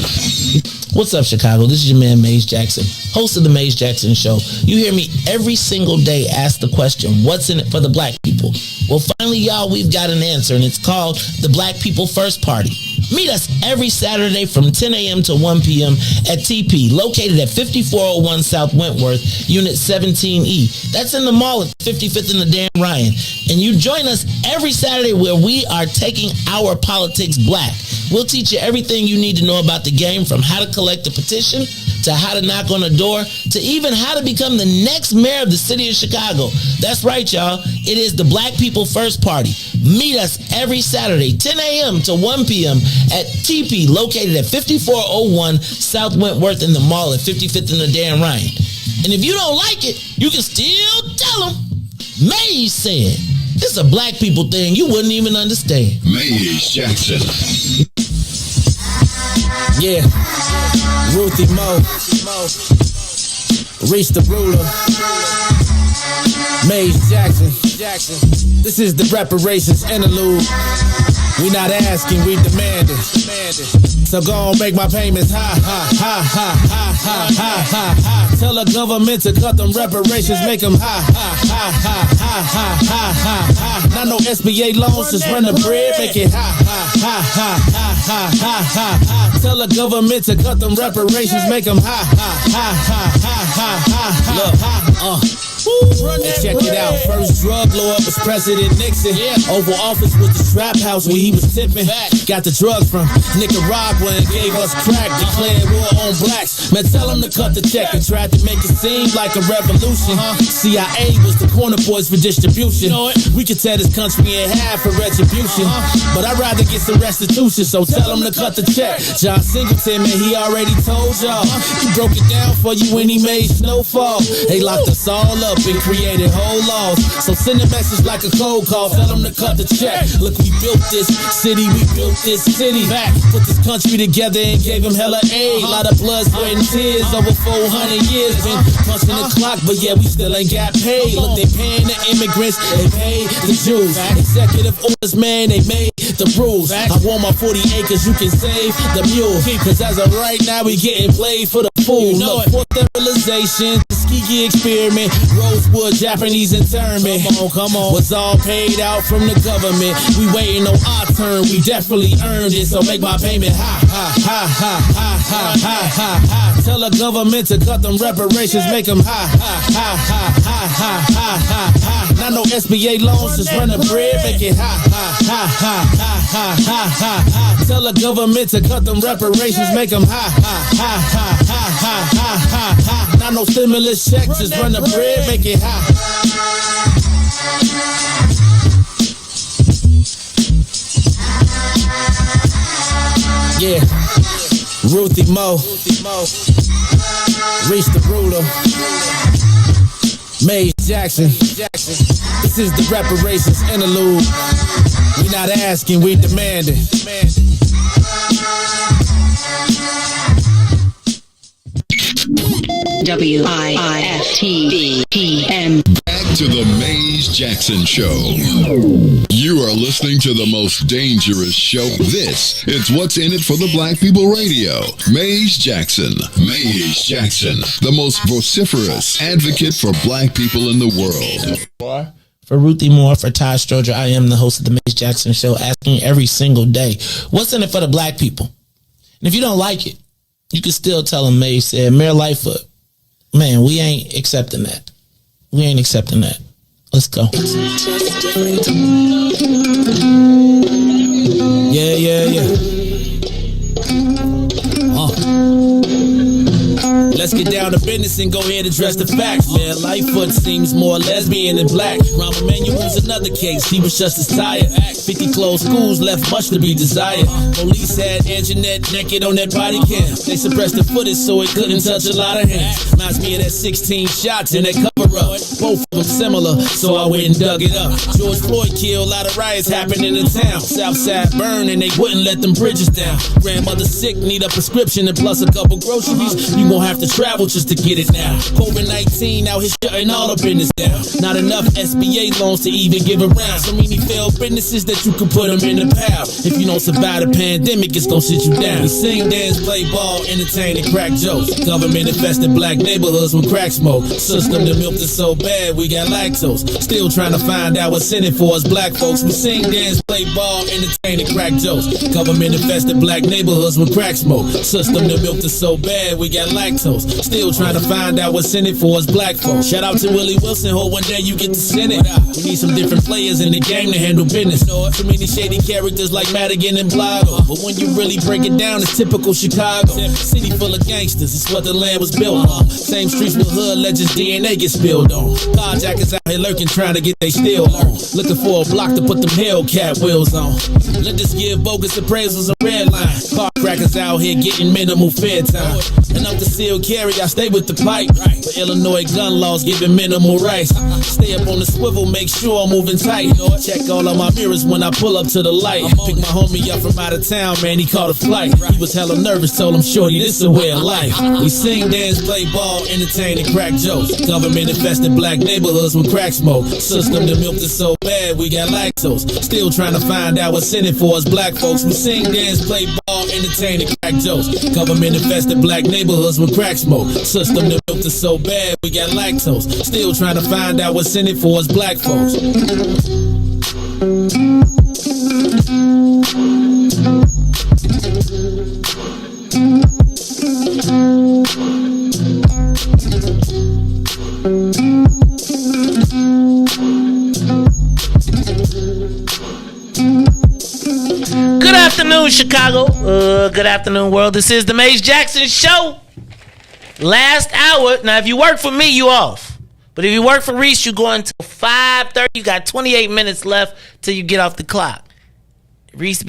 What's up, Chicago? This is your man, Maze Jackson, host of the Maze Jackson Show. You hear me every single day ask the question, what's in it for the black people? Well, finally, y'all, we've got an answer, and it's called the Black People First Party. Meet us every Saturday from 10 a.m. to 1 p.m. at TP, located at 5401 South Wentworth, Unit 17E. That's in the mall at 55th and the Dan Ryan. And you join us every Saturday where we are taking our politics black. We'll teach you everything you need to know about the game, from how to collect a petition, to how to knock on a door, to even how to become the next mayor of the city of Chicago. That's right, y'all. It is the Black People First Party. Meet us every Saturday, 10 a.m. to 1 p.m. at TP, located at 5401 South Wentworth in the mall at 55th and the Dan Ryan. And if you don't like it, you can still tell them Maze said. This is a black people thing you wouldn't even understand. Maze Jackson. Yeah. Ruthie Mo. Riis the ruler. Maze Jackson. This is the reparations interlude. We not asking, we demanding. So go on, make my payments high. Tell the government to cut them reparations, make them high. Not no SBA loans, just run the bread, make it high. Tell the government to cut them reparations, make them high. Look, and check it out. First drug lord was President Nixon. Oval Office was the trap house where he was tipping. Got the drugs from Nicaragua and gave us crack. Declared war on blacks. Man, tell him to cut the check and tried to make it seem like a revolution. CIA was the corner boys for distribution. We could tear this country in half for retribution. But I'd rather get some restitution, so tell him to cut the check. John Singleton, man, he already told y'all. He broke it down for you when he made Snowfall. They locked us all up and created whole laws. So send a message like a cold call. Tell them to cut the check. Look, we built this city. We built this city. Back, put this country together and gave him hella aid. Lot of blood, sweat, and tears. Over 400 years. Been punching the clock, but yeah, we still ain't got paid. Look, they paying the immigrants. They paid the Jews. Executive orders, man, they made the rules. I want my 40 acres, you can save the mule. Cause as of right now, we getting played for the fool. Look, for sterilization, the Tuskegee experiment, Rosewood, Japanese internment. Come on, was all paid out from the government. We waiting on our turn, we definitely earned it. So make my payment high. Tell the government to cut them reparations, make them high. Not no SBA loans, just run the bread, make it high. Tell the government to cut them reparations, make them high. Not no stimulus checks, just run the bread, make it high. Yeah, Ruthie Mo, Riis the ruler, Maze Jackson. This is the reparations interlude. We not asking, we demanding. WIFTBPM. Back to the Maze Jackson Show. You are listening to the most dangerous show. This is What's in It for the Black People Radio. Maze Jackson. Maze Jackson, the most vociferous advocate for black people in the world. For Ruthie Moore, for Ty Stroger, I am the host of the Maze Jackson Show, asking every single day, what's in it for the black people? And if you don't like it, you can still tell them Maze said. Mayor Lightfoot, man, we ain't accepting that. We ain't accepting that. Let's go. Yeah. Let's get down to business and go ahead and address the facts, man. Lightfoot seems more lesbian than black. Rahm Emanuel's another case. He was just as tired. 50 closed schools left much to be desired. Police had Anjanette naked on that body cam. They suppressed the footage so it couldn't touch a lot of hands. Reminds me of that 16 shots in that cover-up. Both of them similar, so I went and dug it up. George Floyd killed, a lot of riots happened in the town. Southside burned and they wouldn't let them bridges down. Grandmother sick, need a prescription and plus a couple groceries. You gon' have to travel just to get it now. COVID-19 out here shutting all the business down. Not enough SBA loans to even give around. So many failed businesses that you can put them in the pile. If you don't survive the pandemic, it's gon' sit you down. We sing, dance, play ball, entertain, and crack jokes. Government infested black neighborhoods with crack smoke. System that milked us so bad bad, we got lactose. Still trying to find out what's in it for us black folks. We sing, dance, play ball, entertain, and crack jokes. Government infested black neighborhoods with crack smoke. System that milked us so bad, we got lactose. Still trying to find out what's in it for us black folks. Shout out to Willie Wilson, hope one day you get to send it. We need some different players in the game to handle business. Too many shady characters like Madigan and Blago. But when you really break it down, it's typical Chicago. City full of gangsters, it's what the land was built on. Same streets with hood legends, DNA get spilled on. Carjackers out here lurking, trying to get they steal on. Looking for a block to put them Hellcat wheels on. Let this give bogus appraisals a red line. Car crackers out here getting minimal fair time. And up the seal carry, I stay with the pipe. But Illinois gun laws giving minimal rights. Stay up on the swivel, make sure I'm moving tight. Check all of my mirrors when I pull up to the light. Pick my homie up from out of town, man, he caught a flight. He was hella nervous, told him, shorty, this is a way of life. We sing, dance, play ball, entertain, and crack jokes. Government infested black neighborhoods with crack smoke. System that milked us so bad, we got lactose. Still trying to find out what's in it for us black folks. We sing, dance, play ball, entertain, and crack jokes. Government infested black neighborhoods with crack smoke. System that milked us so bad, we got lactose. Still trying to find out what's in it for us black folks. Good afternoon, Chicago. Good afternoon, world. This is the Maze Jackson Show. Last hour. Now, if you work for me, you off. But if you work for Riis, you go until 5:30. You got 28 minutes left till you get off the clock. Riis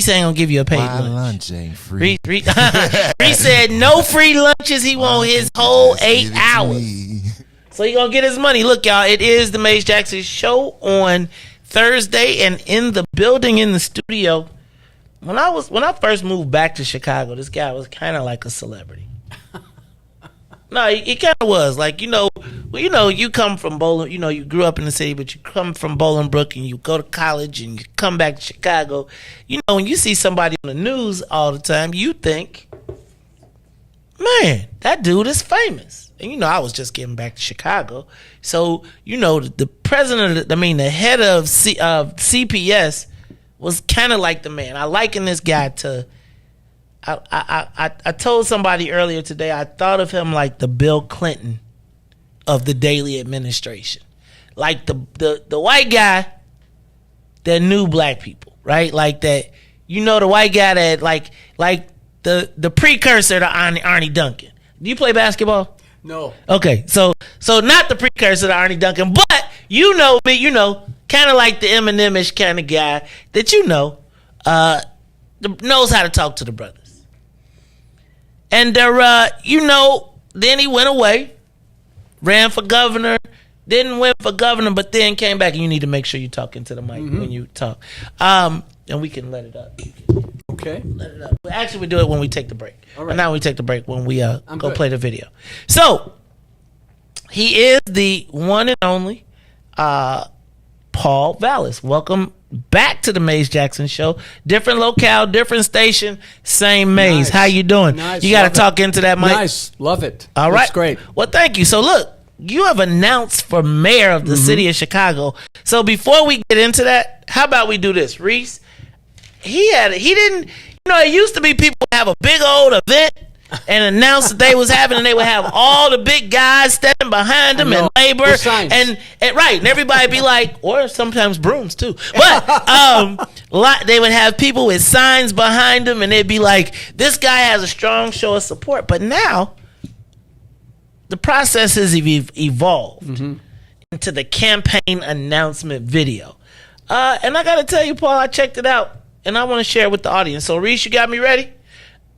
ain't gonna give you a paid lunch. Ain't free. Riis said no free lunches. He want his whole 8 hours. So he gonna get his money. Look, y'all, it is the Maze Jackson Show on Thursday, and in the building, in the studio. When I first moved back to Chicago, this guy was kind of like a celebrity. No, he kind of was. Like, you come from Bowling, you grew up in the city, but you come from Bolingbrook and you go to college and you come back to Chicago. When you see somebody on the news all the time, you think, man, that dude is famous. And, I was just getting back to Chicago. So, the president, the head of CPS was kind of like the man. I liken this guy to... I told somebody earlier today, I thought of him like the Bill Clinton of the Daley administration. Like the white guy that knew black people, right? Like that, the white guy that like the precursor to Arnie Duncan. Do you play basketball? No. Okay, so not the precursor to Arnie Duncan, but me, kind of like the Eminem-ish kind of guy that knows how to talk to the brothers. And, then he went away, ran for governor, didn't win for governor, but then came back. And you need to make sure you talk into the mic when you talk. And we can let it up. Okay. Let it up. Actually, we do it when we take the break. All right. And now we take the break when we go play the video. So, he is the one and only Paul Vallas. Welcome back to the Maze Jackson Show. Different locale, different station, same Maze. Nice. How you doing? Nice. You got to talk into that mic. Nice. Love it. All right. That's great. Well, thank you. So look, you have announced for mayor of the city of Chicago. So before we get into that, how about we do this? Riis, he didn't, it used to be people would have a big old event and announce that they was having, and they would have all the big guys stepping behind them and labor and right, and everybody be like, or sometimes brooms too, but they would have people with signs behind them, and they'd be like, this guy has a strong show of support. But now the process has evolved into the campaign announcement video, and I gotta tell you, Paul, I checked it out and I want to share it with the audience. So Riis, you got me ready?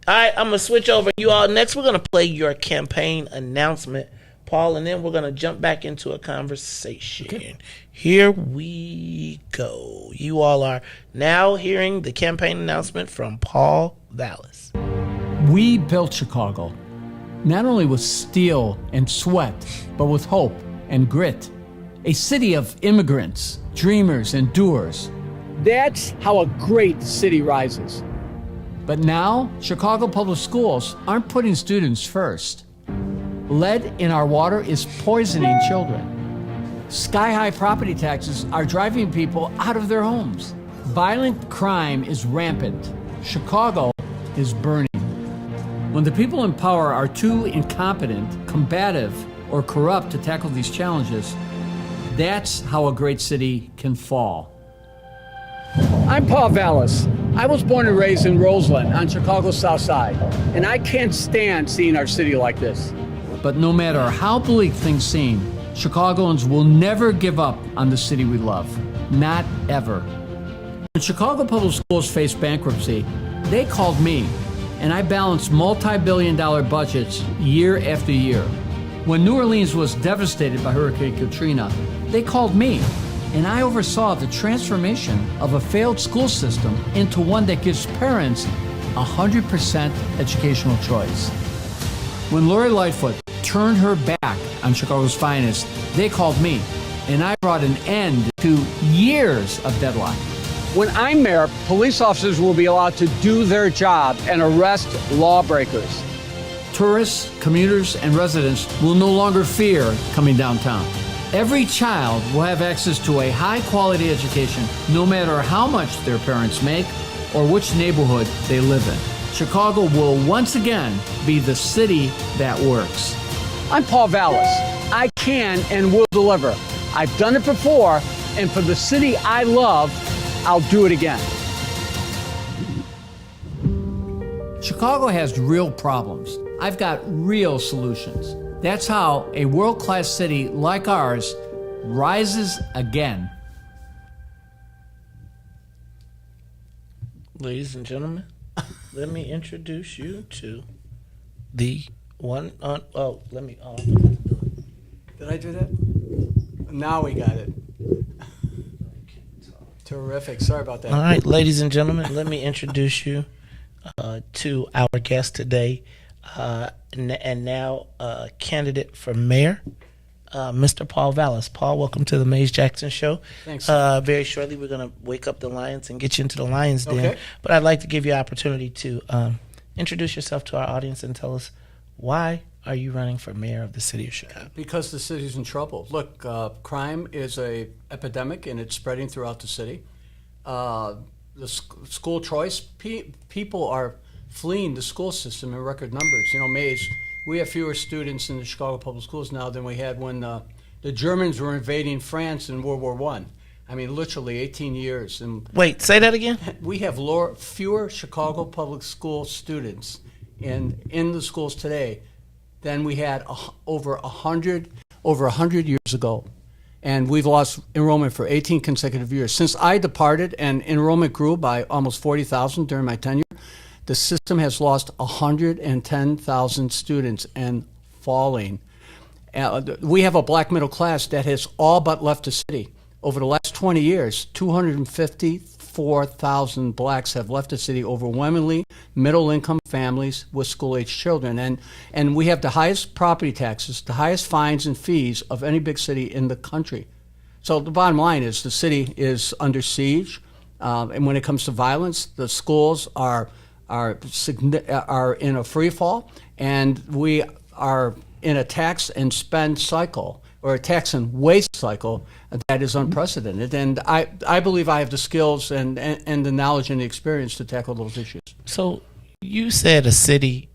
All right, I'm going to switch over. You all, next we're going to play your campaign announcement, Paul, and then we're going to jump back into a conversation. Okay. Here we go. You all are now hearing the campaign announcement from Paul Vallas. We built Chicago, not only with steel and sweat, but with hope and grit. A city of immigrants, dreamers, and doers. That's how a great city rises. But now, Chicago Public Schools aren't putting students first. Lead in our water is poisoning children. Sky-high property taxes are driving people out of their homes. Violent crime is rampant. Chicago is burning. When the people in power are too incompetent, combative, or corrupt to tackle these challenges, that's how a great city can fall. I'm Paul Vallas. I was born and raised in Roseland on Chicago's South Side, and I can't stand seeing our city like this. But no matter how bleak things seem, Chicagoans will never give up on the city we love. Not ever. When Chicago Public Schools faced bankruptcy, they called me, and I balanced multi-billion-dollar budgets year after year. When New Orleans was devastated by Hurricane Katrina, they called me, and I oversaw the transformation of a failed school system into one that gives parents 100% educational choice. When Lori Lightfoot turned her back on Chicago's finest, they called me, and I brought an end to years of deadlock. When I'm mayor, police officers will be allowed to do their job and arrest lawbreakers. Tourists, commuters, and residents will no longer fear coming downtown. Every child will have access to a high-quality education, no matter how much their parents make or which neighborhood they live in. Chicago will once again be the city that works. I'm Paul Vallas. I can and will deliver. I've done it before, and for the city I love, I'll do it again. Chicago has real problems. I've got real solutions. That's how a world-class city like ours rises again. Ladies and gentlemen, let me introduce you to the one on. Oh, let me. Oh, Did I do that? Now we got it. Terrific. Sorry about that. All right, ladies and gentlemen, let me introduce you to our guest today, and now candidate for mayor, Mr. Paul Vallas. Paul, welcome to the Mays Jackson Show. Thanks. Very shortly, we're going to wake up the Lions and get you into the Lions Den. Okay. But I'd like to give you an opportunity to introduce yourself to our audience and tell us, why are you running for mayor of the city of Chicago? Because the city's in trouble. Look, crime is an epidemic, and it's spreading throughout the city. The school choice, people are fleeing the school system in record numbers. You know, Mays, we have fewer students in the Chicago Public Schools now than we had when the Germans were invading France in World War I. I mean, literally 18 years. And wait, say that again? We have fewer Chicago Public School students in the schools today than we had over 100 years ago. And we've lost enrollment for 18 consecutive years. Since I departed and enrollment grew by almost 40,000 during my tenure, the system has lost 110,000 students and falling. We have a black middle class that has all but left the city. Over the last 20 years, 254,000 blacks have left the city, overwhelmingly middle-income families with school-age children. And we have the highest property taxes, the highest fines and fees of any big city in the country. So the bottom line is the city is under siege. And when it comes to violence, the schools are in a free fall, and we are in a tax and spend cycle, or a tax and waste cycle that is unprecedented. And I believe I have the skills and the knowledge and the experience to tackle those issues. So you said a city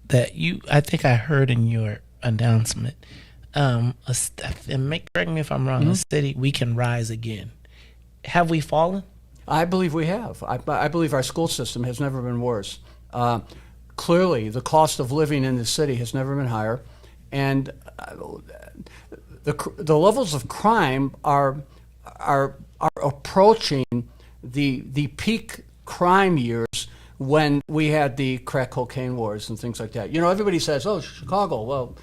that I think I heard in your announcement, and correct me if I'm wrong, a city we can rise again. Have we fallen? I believe we have. I believe our school system has never been worse. Clearly, the cost of living in the city has never been higher, and the levels of crime are approaching the peak crime years when we had the crack cocaine wars and things like that. You know, everybody says, "Oh, Chicago." Well,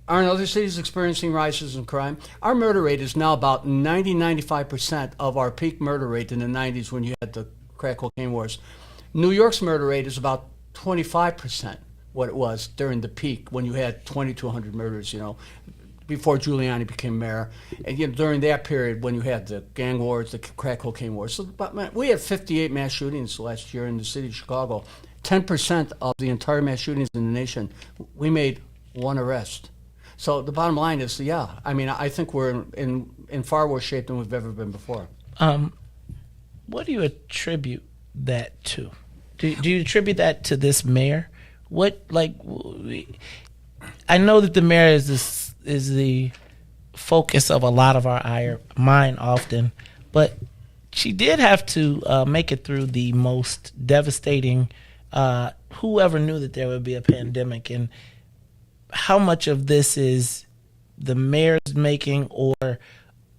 aren't other cities experiencing rises in crime? Our murder rate is now about 95% of our peak murder rate in the 90s when you had the crack cocaine wars. New York's murder rate is about 25% what it was during the peak when you had 2,200 murders, you know, before Giuliani became mayor. And during that period when you had the gang wars, the crack cocaine wars. So, we had 58 mass shootings last year in the city of Chicago. 10% of the entire mass shootings in the nation, we made one arrest. So the bottom line is, I mean, I think we're in far worse shape than we've ever been before. What do you attribute that to? Do you attribute that to this mayor? I know that the mayor is the focus of a lot of our mind often, but she did have to make it through the most devastating. Whoever knew that there would be a pandemic, and how much of this is the mayor's making or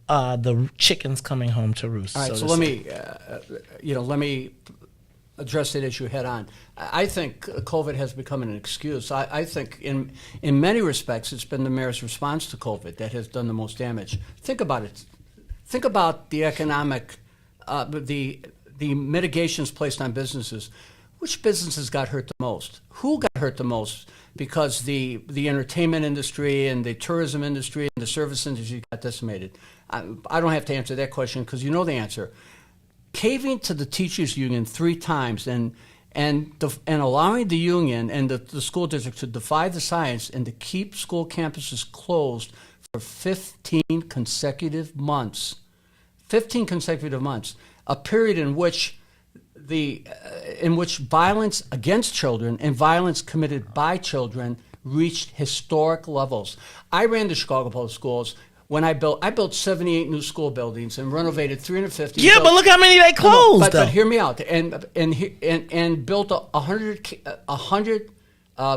the chickens coming home to roost? All right, so let me address that issue head on. I think COVID has become an excuse. I think in many respects it's been the mayor's response to COVID that has done the most damage. Think about it. Think about the economic, the mitigations placed on businesses. Which businesses got hurt the most? Who got hurt the most? Because the entertainment industry and the tourism industry and the service industry got decimated. I don't have to answer that question because you know the answer. Caving to the teachers union 3 times and allowing the union and the school district to defy the science and to keep school campuses closed for 15 consecutive months. 15 consecutive months. A period in which violence against children and violence committed by children reached historic levels. I ran the Chicago Public Schools. When I built 78 new school buildings and renovated 350. Yeah, but look how many they closed. But hear me out. And built 100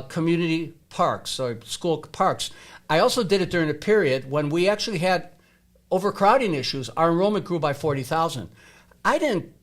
community parks or school parks. I also did it during a period when we actually had overcrowding issues. Our enrollment grew by 40,000. I didn't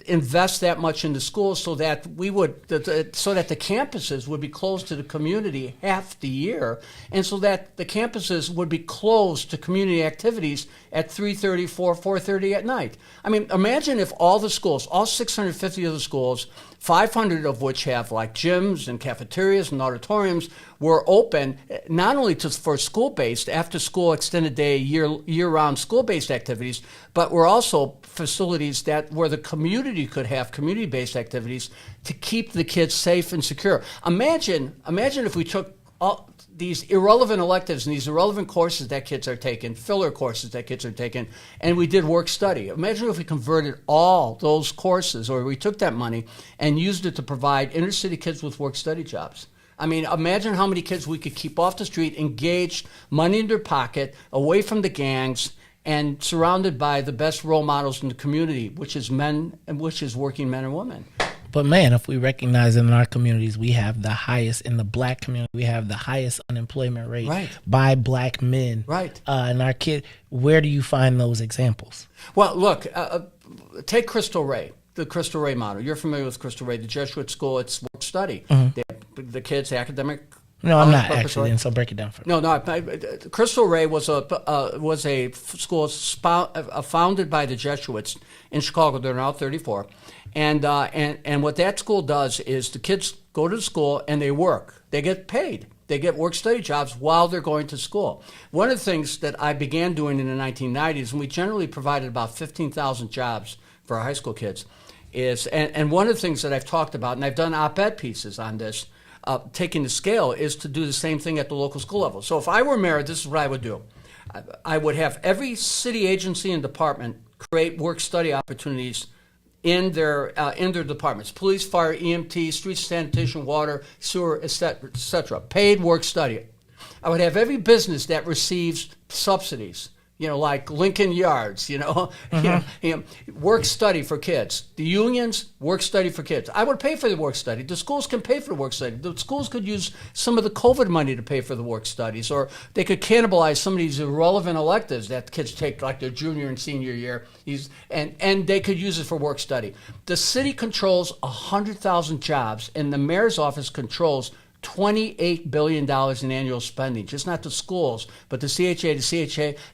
invest that much in the schools so that the campuses would be closed to the community half the year, and so that the campuses would be closed to community activities at 3:30, 4:30 at night. I mean, imagine if all the schools, all 650 of the schools, 500 of which have like gyms and cafeterias and auditoriums, were open not only for school-based, after-school, extended day, year-round school-based activities, but were also facilities where the community could have community-based activities to keep the kids safe and secure. Imagine if we took all these irrelevant electives and these irrelevant courses that kids are taking, filler courses that kids are taking, and we did work study. Imagine if we converted all those courses, or we took that money and used it to provide inner city kids with work study jobs. I mean, imagine how many kids we could keep off the street, engaged, money in their pocket, away from the gangs, and surrounded by the best role models in the community, which is working men and women. But man, if we recognize in our communities, we have the highest, in the black community, we have the highest unemployment rate by black men. Right. And our kid, where do you find those examples? Well, look, take Crystal Ray, the Crystal Ray model. You're familiar with Crystal Ray, the Jesuit school, it's work study. Mm-hmm. The kids' academic. No, I'm not actually, and so break it down for me. No. Crystal Ray was a school founded by the Jesuits in Chicago. They're now 34, and what that school does is the kids go to school and they work. They get paid. They get work study jobs while they're going to school. One of the things that I began doing in the 1990s, and we generally provided about 15,000 jobs for our high school kids, and one of the things that I've talked about, and I've done op-ed pieces on this. Taking the scale is to do the same thing at the local school level. So if I were mayor, this is what I would do. I would have every city agency and department create work-study opportunities in their departments. Police, fire, EMT, street sanitation, water, sewer, et cetera. Paid work-study. I would have every business that receives subsidies, like Lincoln Yards, work study for kids. The unions, work study for kids. I would pay for the work study. The schools can pay for the work study. The schools could use some of the COVID money to pay for the work studies, or they could cannibalize some of these irrelevant electives that kids take like their junior and senior year, and they could use it for work study. The city controls 100,000 jobs, and the mayor's office controls $28 billion in annual spending, just not the schools, but the CHA,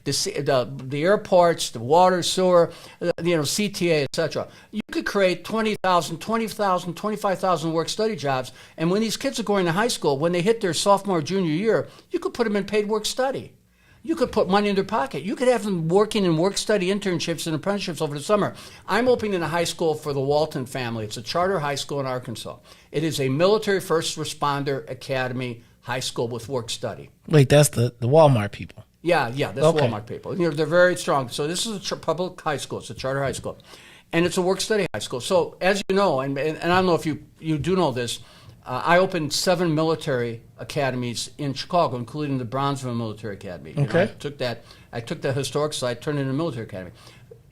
the airports, the water, sewer, CTA, etc. You could create 20,000, 20,000, 25,000 work-study jobs, and when these kids are going to high school, when they hit their sophomore, junior year, you could put them in paid work-study. You could put money in their pocket. You could have them working in work-study internships and apprenticeships over the summer. I'm opening a high school for the Walton family. It's a charter high school in Arkansas. It is a military first responder academy high school with work study. Wait, that's the Walmart people. Yeah, that's Okay. Walmart people. They're very strong. So this is a public high school. It's a charter high school. And it's a work-study high school. So as you know, and I don't know if you do know this, I opened 7 military academies in Chicago, including the Brownsville Military Academy. Okay. I took the historic site, turned it into a military academy.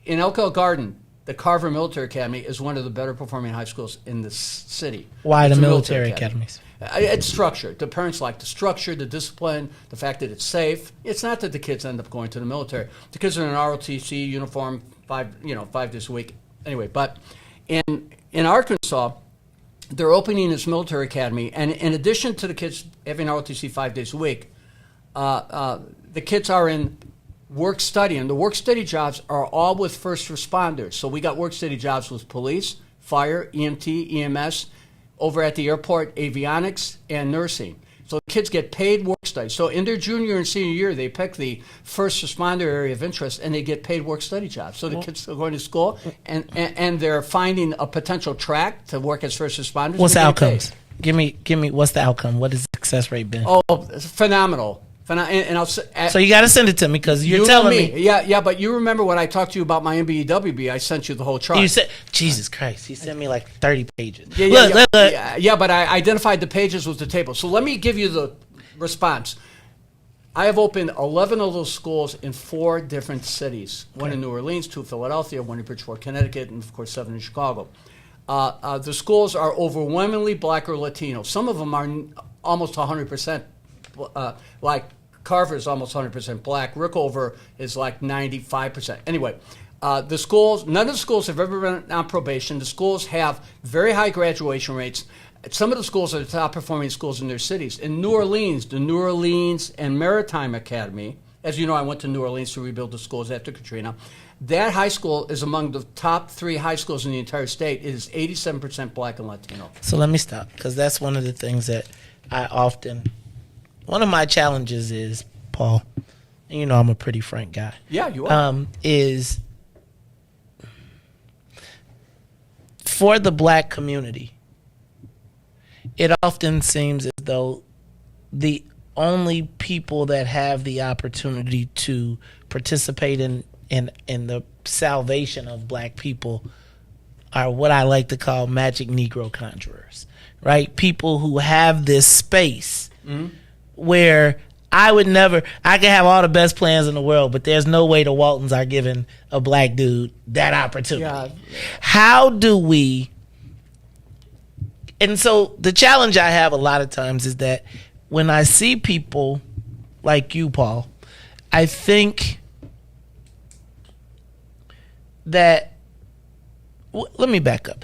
In Elk Hill Garden, the Carver Military Academy is one of the better performing high schools in the city. Why It's the a military academies? It's structured. The parents like the structure, the discipline, the fact that it's safe. It's not that the kids end up going to the military. The kids are in an ROTC uniform 5 days a week. Anyway, but in Arkansas, they're opening this military academy, and in addition to the kids having ROTC 5 days a week, the kids are in work study, and the work study jobs are all with first responders. So we got work study jobs with police, fire, EMT, EMS, over at the airport, avionics, and nursing. So the kids get paid work study. So in their junior and senior year, they pick the first responder area of interest, and they get paid work study jobs. So the kids are going to school, and they're finding a potential track to work as first responders. What's the and getting outcomes? Give me what's the outcome? What has the success rate been? Oh, it's phenomenal. And I'll, so you got to send it to me because you're telling me. Yeah, but you remember when I talked to you about my MBEWB, I sent you the whole chart. You said, Jesus Christ, he sent me like 30 pages. Look. But I identified the pages with the table. So let me give you the response. I have opened 11 of those schools in 4 different cities. One in New Orleans, 2 in Philadelphia, 1 in Bridgeport, Connecticut, and of course 7 in Chicago. The schools are overwhelmingly black or Latino. Some of them are almost 100%. Like Carver is almost 100% black. Rickover is like 95%. Anyway, the schools, none of the schools have ever been on probation. The schools have very high graduation rates. Some of the schools are the top performing schools in their cities. In New Orleans, the New Orleans and Maritime Academy, as you know, I went to New Orleans to rebuild the schools after Katrina. That high school is among the top 3 high schools in the entire state. It is 87% black and Latino. So let me stop, because that's one of the things that one of my challenges is, Paul, and you know I'm a pretty frank guy. Yeah, you are. Is for the black community, it often seems as though the only people that have the opportunity to participate in the salvation of black people are what I like to call magic Negro conjurers, right? People who have this space where I can have all the best plans in the world, but there's no way the Waltons are giving a black dude that opportunity. Yeah. How do we... And so the challenge I have a lot of times is that when I see people like you, Paul, I think that... Let me back up.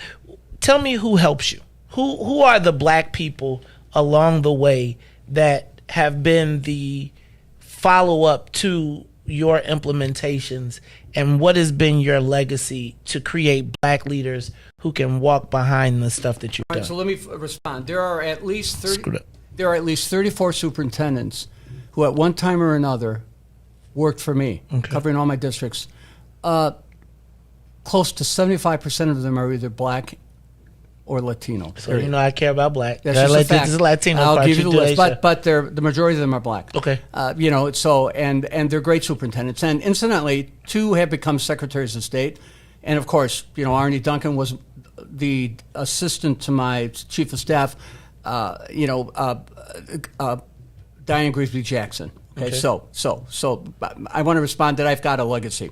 Tell me who helps you. Who are the black people along the way that have been the follow-up to your implementations, and what has been your legacy to create black leaders who can walk behind the stuff that you've done? So let me respond. There are at least 34 superintendents who at one time or another worked for me, covering all my districts. Close to 75% of them are either black or Latino. So you know I care about black. That's just a fact. This is Latino. I'll give you the list, but the majority of them are black. Okay. And they're great superintendents. And incidentally, 2 have become secretaries of state. And of course, Arnie Duncan was the assistant to my chief of staff. Diane Griesby Jackson. Okay. So I want to respond that I've got a legacy.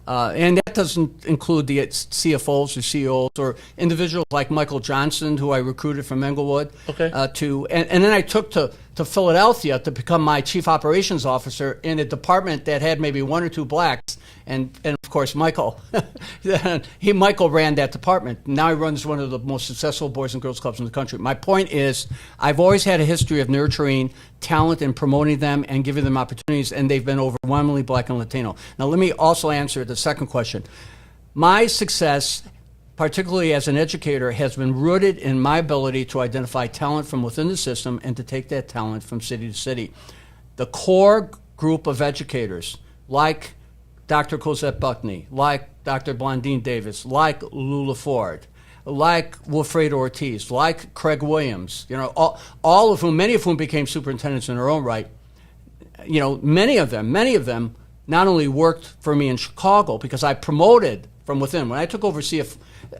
And that doesn't include the CFOs or CEOs or individuals like Michael Johnson, who I recruited from Englewood. Okay. And then I took to Philadelphia to become my chief operations officer in a department that had maybe 1 or 2 blacks. And of course, Michael ran that department. Now he runs one of the most successful boys and girls clubs in the country. My point is, I've always had a history of nurturing talent and promoting them and giving them opportunities, and they've been overwhelmingly black and Latino. Now, let me also answer the second question. My success, particularly as an educator, has been rooted in my ability to identify talent from within the system and to take that talent from city to city. The core group of educators, like Dr. Cosette Buckney, like Dr. Blondine Davis, like Lula Ford, like Wilfredo Ortiz, like Craig Williams, all of whom, many of whom became superintendents in their own right. Many of them not only worked for me in Chicago because I promoted from within. When I took over CF,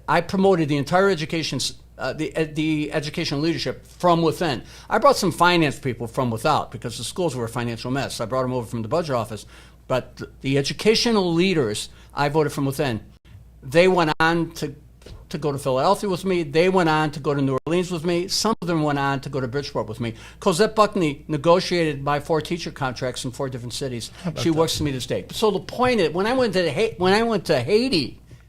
I promoted the entire education, the education leadership from within. I brought some finance people from without because the schools were a financial mess. I brought them over from the budget office. But the educational leaders, I voted from within. They went on to go to Philadelphia with me. They went on to go to New Orleans with me. Some of them went on to go to Bridgeport with me. Cosette Buckney negotiated my 4 teacher contracts in 4 different cities. She works for me this day. So the point is, when I went to Haiti,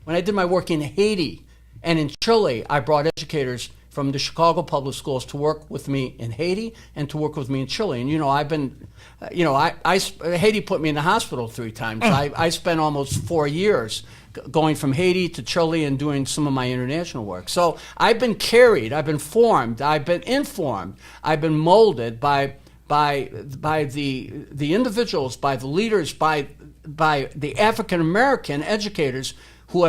when I did my work in Haiti and in Chile, I brought educators from the Chicago public schools to work with me in Haiti and to work with me in Chile. And I've been, Haiti put me in the hospital 3 times. I spent almost 4 years going from Haiti to Chile and doing some of my international work. So I've been carried, I've been formed, I've been informed, I've been molded by the individuals, by the leaders, by the African American educators who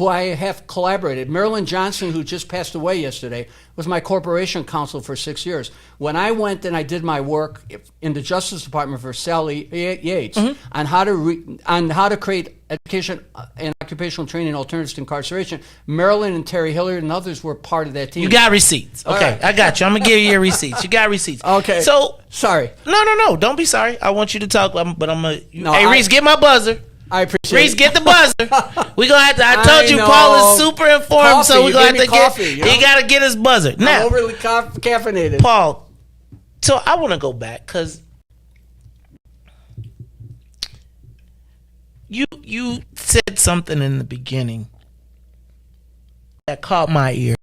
I have collaborated. Marilyn Johnson, who just passed away yesterday, was my corporation counsel for 6 years. When I went and I did my work in the Justice Department for Sally Yates on how to create education and occupational training alternatives to incarceration, Marilyn and Terry Hilliard and others were part of that team. You got receipts. Okay, right. I got you. I'm going to give you your receipts. You got receipts. Okay. So, sorry. No. Don't be sorry. I want you to talk, but I'm going to... Hey, Reis, get my buzzer. I appreciate Reis, get the buzzer. We gonna have to. I told you, Paul is super informed, so we gonna have to get. He gotta get his buzzer. Now, I'm overly caffeinated. Paul. So I want to go back because you said something in the beginning that caught my ear.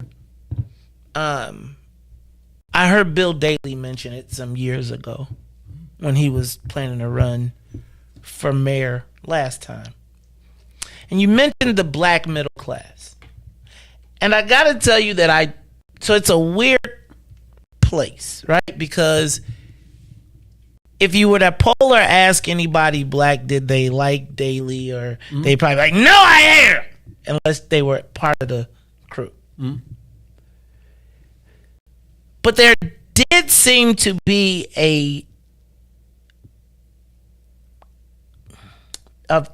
I heard Bill Daley mention it some years ago when he was planning to run for mayor last time. And you mentioned the black middle class. And I got to tell you that so it's a weird place, right? Because if you were to poll or ask anybody black, did they like Daley, or they probably like, no, I hate her, unless they were part of the crew. But there did seem to be a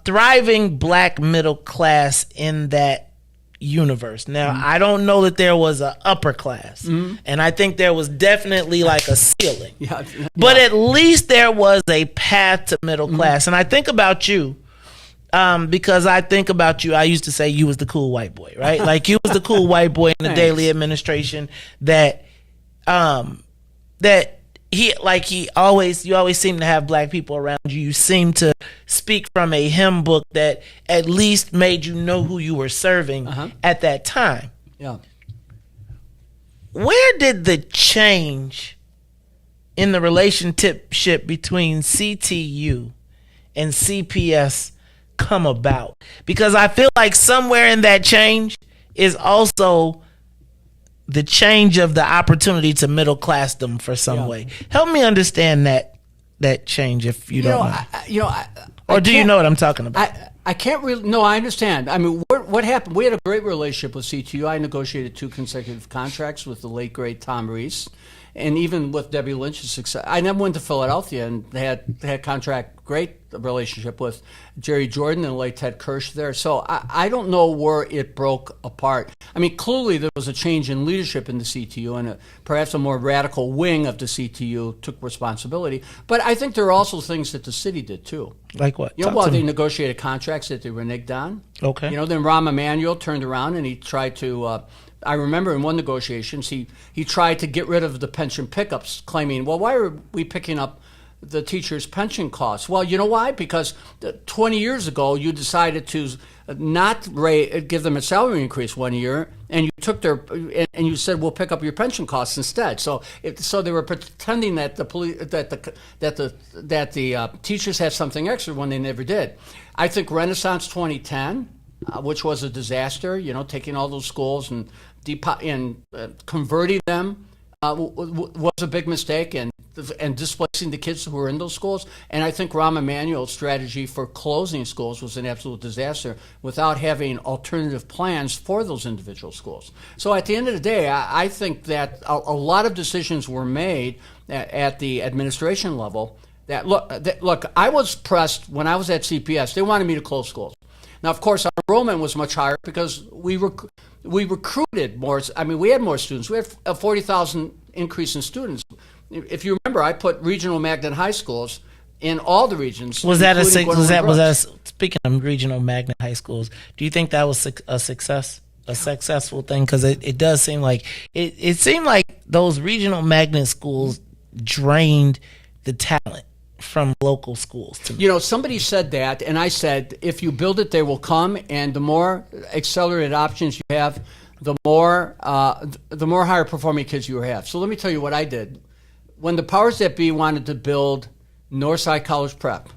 thriving black middle class in that universe. Now, I don't know that there was an upper class, and I think there was definitely like a ceiling. But at least there was a path to middle class. And I think about you, because I think about you, I used to say you was the cool white boy, right? Like you was the cool white boy in the Daley administration that you always seem to have black people around you. You seem to speak from a hymn book that at least made you know who you were serving at that time. Yeah. Where did the change in the relationship between CTU and CPS come about? Because I feel like somewhere in that change is also the change of the opportunity to middle classdom for some way. Help me understand that change, if you don't know. Or do you know what I'm talking about? I can't really. No, I understand. I mean, what happened? We had a great relationship with CTU. I negotiated 2 consecutive contracts with the late great Tom Riis, and even with Debbie Lynch's success. I never went to Philadelphia and had great relationship with Jerry Jordan and late Ted Kirsch there. So I don't know where it broke apart. I mean, clearly there was a change in leadership in the CTU, and perhaps a more radical wing of the CTU took responsibility. But I think there are also things that the city did too. Like what? They negotiated contracts that they reneged on. Okay. Then Rahm Emanuel turned around and he tried to. I remember in one negotiations he tried to get rid of the pension pickups, claiming, well, why are we picking up the teachers' pension costs? Well, you know why? Because 20 years ago you decided to not give them a salary increase 1 year, and you took and you said we'll pick up your pension costs instead. So they were pretending that the teachers had something extra when they never did. I think Renaissance 2010, which was a disaster, taking all those schools and converting them was a big mistake, and and displacing the kids who were in those schools. And I think Rahm Emanuel's strategy for closing schools was an absolute disaster without having alternative plans for those individual schools. So at the end of the day, I think that a lot of decisions were made at the administration level. Look, I was pressed when I was at CPS. They wanted me to close schools. Now, of course, our enrollment was much higher because we recruited more. I mean, we had more students. We had a 40,000 increase in students. If you remember, I put regional magnet high schools in all the regions. Was that speaking of regional magnet high schools? Do you think that was a successful thing? Because it does seem like it seemed like those regional magnet schools drained the talent from local schools to me. You know, somebody said that, and I said, if you build it, they will come, and the more accelerated options you have, the more higher performing kids you have. So let me tell you what I did. When the powers that be wanted to build Northside College Prep,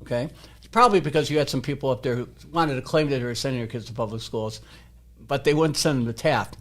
okay, it's probably because you had some people up there who wanted to claim that they were sending their kids to public schools, but they wouldn't send them to Taft.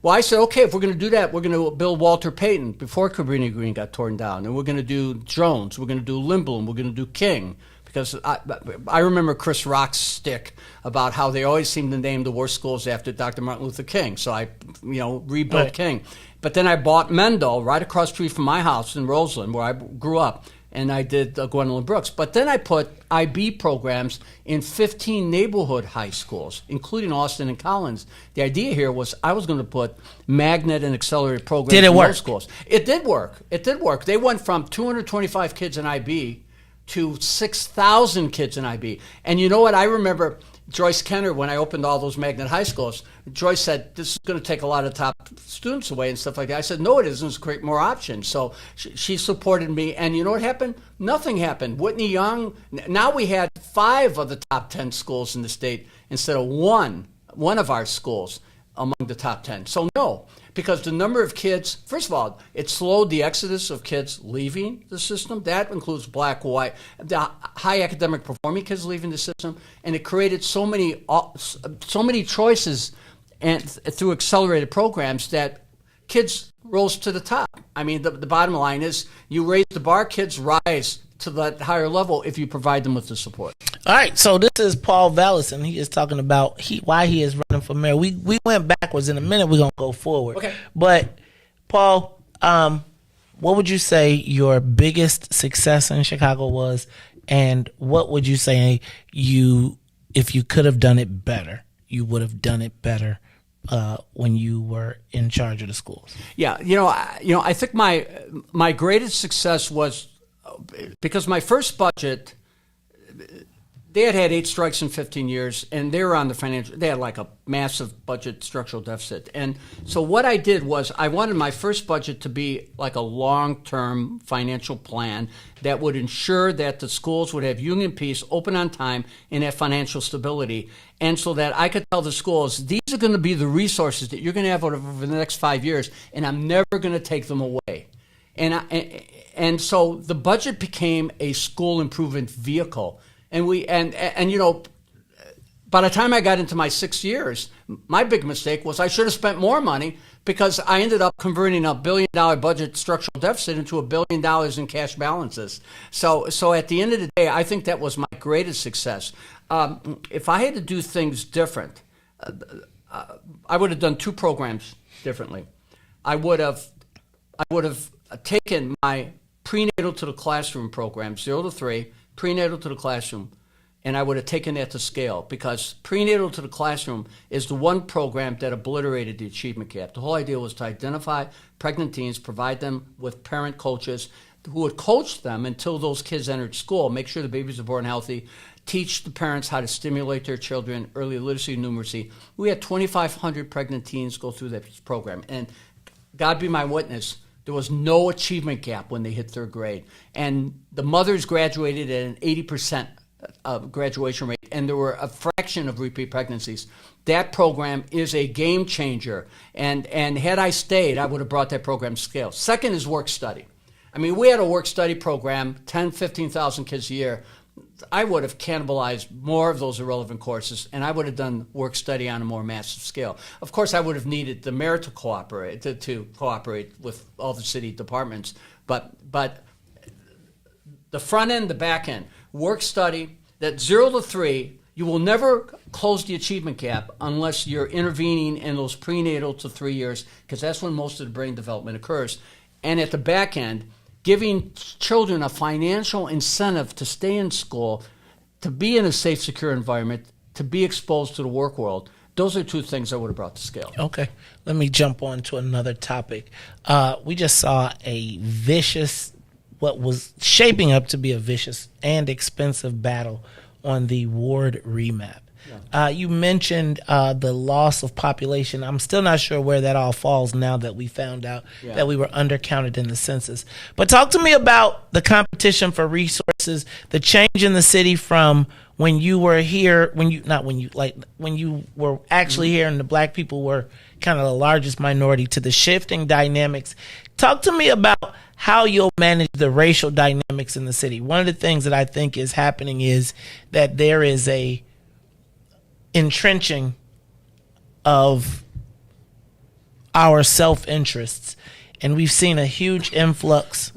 Well, I said, okay, if we're going to do that, we're going to build Walter Payton before Cabrini Green got torn down. And we're going to do Jones. We're going to do Lindblom. We're going to do King. Because I remember Chris Rock's stick about how they always seem to name the worst schools after Dr. Martin Luther King. So I, rebuilt King. But then I bought Mendel right across the street from my house in Roseland, where I grew up. And I did Gwendolyn Brooks. But then I put IB programs in 15 neighborhood high schools, including Austin and Collins. The idea here was I was going to put magnet and accelerated programs in those schools. It did work. They went from 225 kids in IB to 6,000 kids in IB. And you know what? I remember Joyce Kenner, when I opened all those magnet high schools, Joyce said, this is going to take a lot of top students away and stuff like that. I said, no, it isn't. It's create more options. So she supported me. And you know what happened? Nothing happened. Whitney Young, now we had 5 of the top 10 schools in the state instead of one of our schools among the top 10. So no, because the number of kids, first of all, it slowed the exodus of kids leaving the system. That includes black, white, the high academic performing kids leaving the system, and it created so many choices and through accelerated programs that kids rose to the top. I mean, the bottom line is you raise the bar, kids rise to that higher level if you provide them with the support. All right, so this is Paul Vallas, and he is talking about why he is running for mayor. We went backwards. In a minute, we're going to go forward. Okay. But, Paul, what would you say your biggest success in Chicago was, and what would you say if you could have done it better, you would have done it better when you were in charge of the schools? Yeah, I think my greatest success was because my first budget, they had 8 strikes in 15 years, and they were on they had like a massive budget structural deficit. And so what I did was I wanted my first budget to be like a long-term financial plan that would ensure that the schools would have union peace, open on time, and have financial stability. And so that I could tell the schools, these are going to be the resources that you're going to have over the next 5 years, and I'm never going to take them away. And so the budget became a school improvement vehicle. And by the time I got into my 6 years, my big mistake was I should have spent more money because I ended up converting a $1 billion budget structural deficit into $1 billion in cash balances. So at the end of the day, I think that was my greatest success. If I had to do things different, I would have done 2 programs differently. I would have taken my prenatal to the classroom program, 0 to 3, prenatal to the classroom, and I would have taken that to scale, because prenatal to the classroom is the one program that obliterated the achievement gap. The whole idea was to identify pregnant teens, provide them with parent coaches who would coach them until those kids entered school, make sure the babies are born healthy, teach the parents how to stimulate their children, early literacy and numeracy. We had 2,500 pregnant teens go through that program, and God be my witness, there was no achievement gap when they hit 3rd grade. And the mothers graduated at an 80% graduation rate, and there were a fraction of repeat pregnancies. That program is a game changer. And had I stayed, I would have brought that program to scale. Second is work study. I mean, we had a work study program, 10, 15,000 kids a year. cannibalized more of those irrelevant courses, and I would have done work study on a more massive scale. Of course, I would have needed the mayor to cooperate with all the city departments, but the front end, the back end, work study, that 0 to 3, you will never close the achievement gap unless you're intervening in those prenatal to 3 years, because that's when most of the brain development occurs. And at the back end, giving children a financial incentive to stay in school, to be in a safe, secure environment, to be exposed to the work world. Those are two things I would have brought to scale. Okay. Let me jump on to another topic. We just saw a vicious, what was shaping up to be a vicious and expensive battle on the ward remap. You mentioned the loss of population. I'm still not sure where that all falls now that we found out that we were undercounted in the census. But talk to me about the competition for resources, the change in the city from when you were here, when you were actually here and the black people were kind of the largest minority, to the shifting dynamics. Talk to me about how you'll manage the racial dynamics in the city. One of the things that I think is happening is that there is a entrenching of our self-interests, and we've seen a huge influx.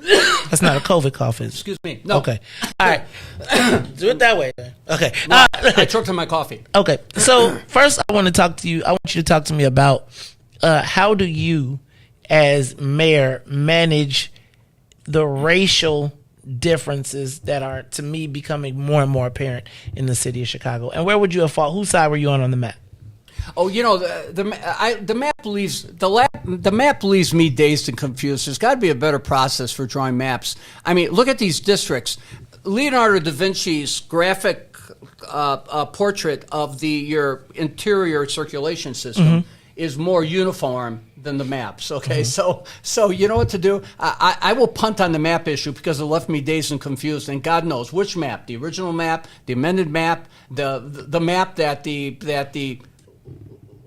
That's not a COVID cough, is it? Excuse me. No. Okay. All right. Do it that way then. Okay. No, I choked on my coffee. Okay. So first I want you to talk to me about how do you as mayor manage the racial differences that are, to me, becoming more and more apparent in the city of Chicago, and where would you have fought? Whose side were you on the map? Oh, the map leaves me dazed and confused. There's got to be a better process for drawing maps. I mean, look at these districts. Leonardo da Vinci's graphic portrait of your interior circulation system is more uniform than the maps. Okay, so you know what to do. I will punt on the map issue because it left me dazed and confused. And God knows which map: the original map, the amended map, the map that the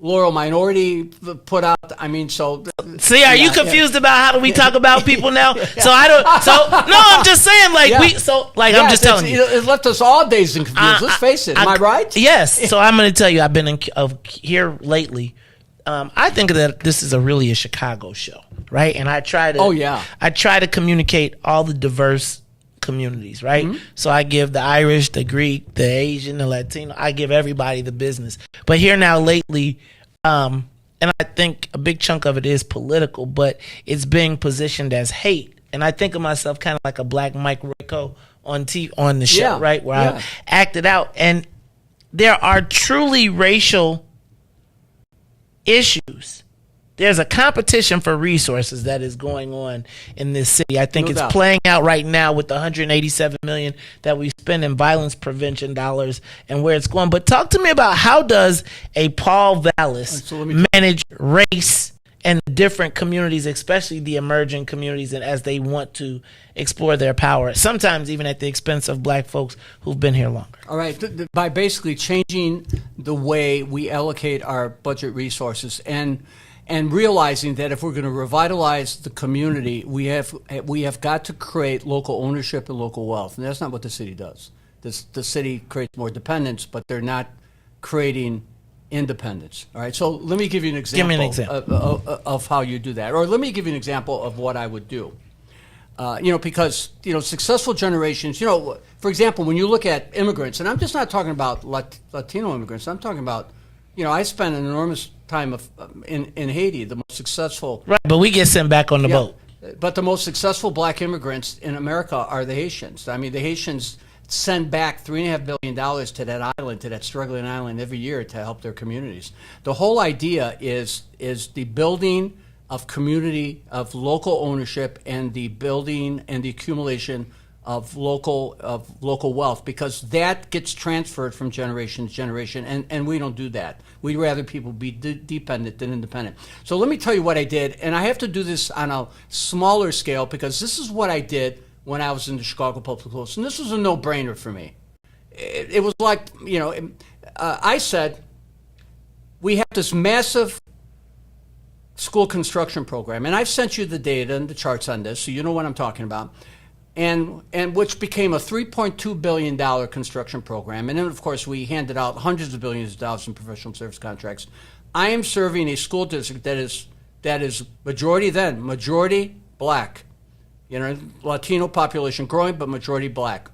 loyal minority put out. I mean, so see, are you confused about how do we talk about people now? So I don't. So no, I'm just saying, I'm just telling you, it left us all dazed and confused. Let's face it. Am I right? Yes. So I'm going to tell you, I've been here lately. I think that this is really a Chicago show, right? And I try to communicate all the diverse communities, right? So I give the Irish, the Greek, the Asian, the Latino, I give everybody the business. But here now lately, and I think a big chunk of it is political, but it's being positioned as hate. And I think of myself kind of like a black Mike Rico on the show, right? Where I acted out. And there are truly racial issues. There's a competition for resources that is going on in this city. I think it's playing out right now with the $187 million that we spend in violence prevention dollars and where it's going. But talk to me about how does a Paul Vallas manage race and different communities, especially the emerging communities, and as they want to explore their power, sometimes even at the expense of black folks who've been here longer. All right, by basically changing the way we allocate our budget resources and realizing that if we're going to revitalize the community, we have got to create local ownership and local wealth, and that's not what the city does. The city creates more dependence, but they're not creating independence. All right, so let me give you an example. Give me an example of how you do that, or let me give you an example of what I would do. Because successful generations. For example, when you look at immigrants, and I'm just not talking about Latino immigrants. I'm talking about, I spent an enormous time in Haiti, the most successful. Right, but we get sent back on the boat. But the most successful black immigrants in America are the Haitians. I mean, the Haitians send back $3.5 billion to that island, to that struggling island every year to help their communities. The whole idea is the building of community, of local ownership, and the building and the accumulation of local wealth, because that gets transferred from generation to generation, and we don't do that. We'd rather people be dependent than independent. So let me tell you what I did, and I have to do this on a smaller scale because this is what I did when I was in the Chicago Public Schools, and this was a no-brainer for me. It was like, I said, we have this massive school construction program, and I've sent you the data and the charts on this, so you know what I'm talking about. and which became a $3.2 billion construction program. And then, of course, we handed out hundreds of billions of dollars in professional service contracts. I am serving a school district that is majority black, Latino population growing, but majority black.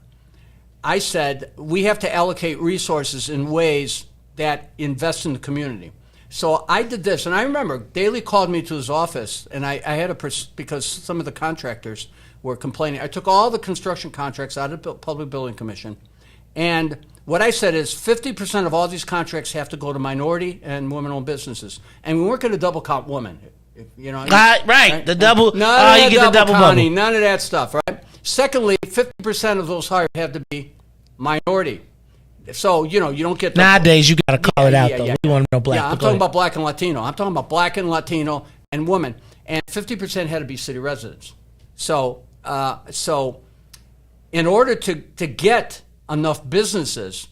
I said we have to allocate resources in ways that invest in the community. So I did this, and I remember Daley called me to his office, and I had because some of the contractors were complaining. I took all the construction contracts out of the Public Building Commission, and what I said is 50% of all these contracts have to go to minority and women-owned businesses, and we weren't going to double count women. Right. The double. You get the double counting, bubble. none of that stuff, right? Secondly, 50% of those hired have to be minority. So, you don't get... Nowadays, you got to call it out, though. We want to know black. Yeah, I'm talking about black and Latino. I'm talking about black and Latino and women. And 50% had to be city residents. So in order to get enough businesses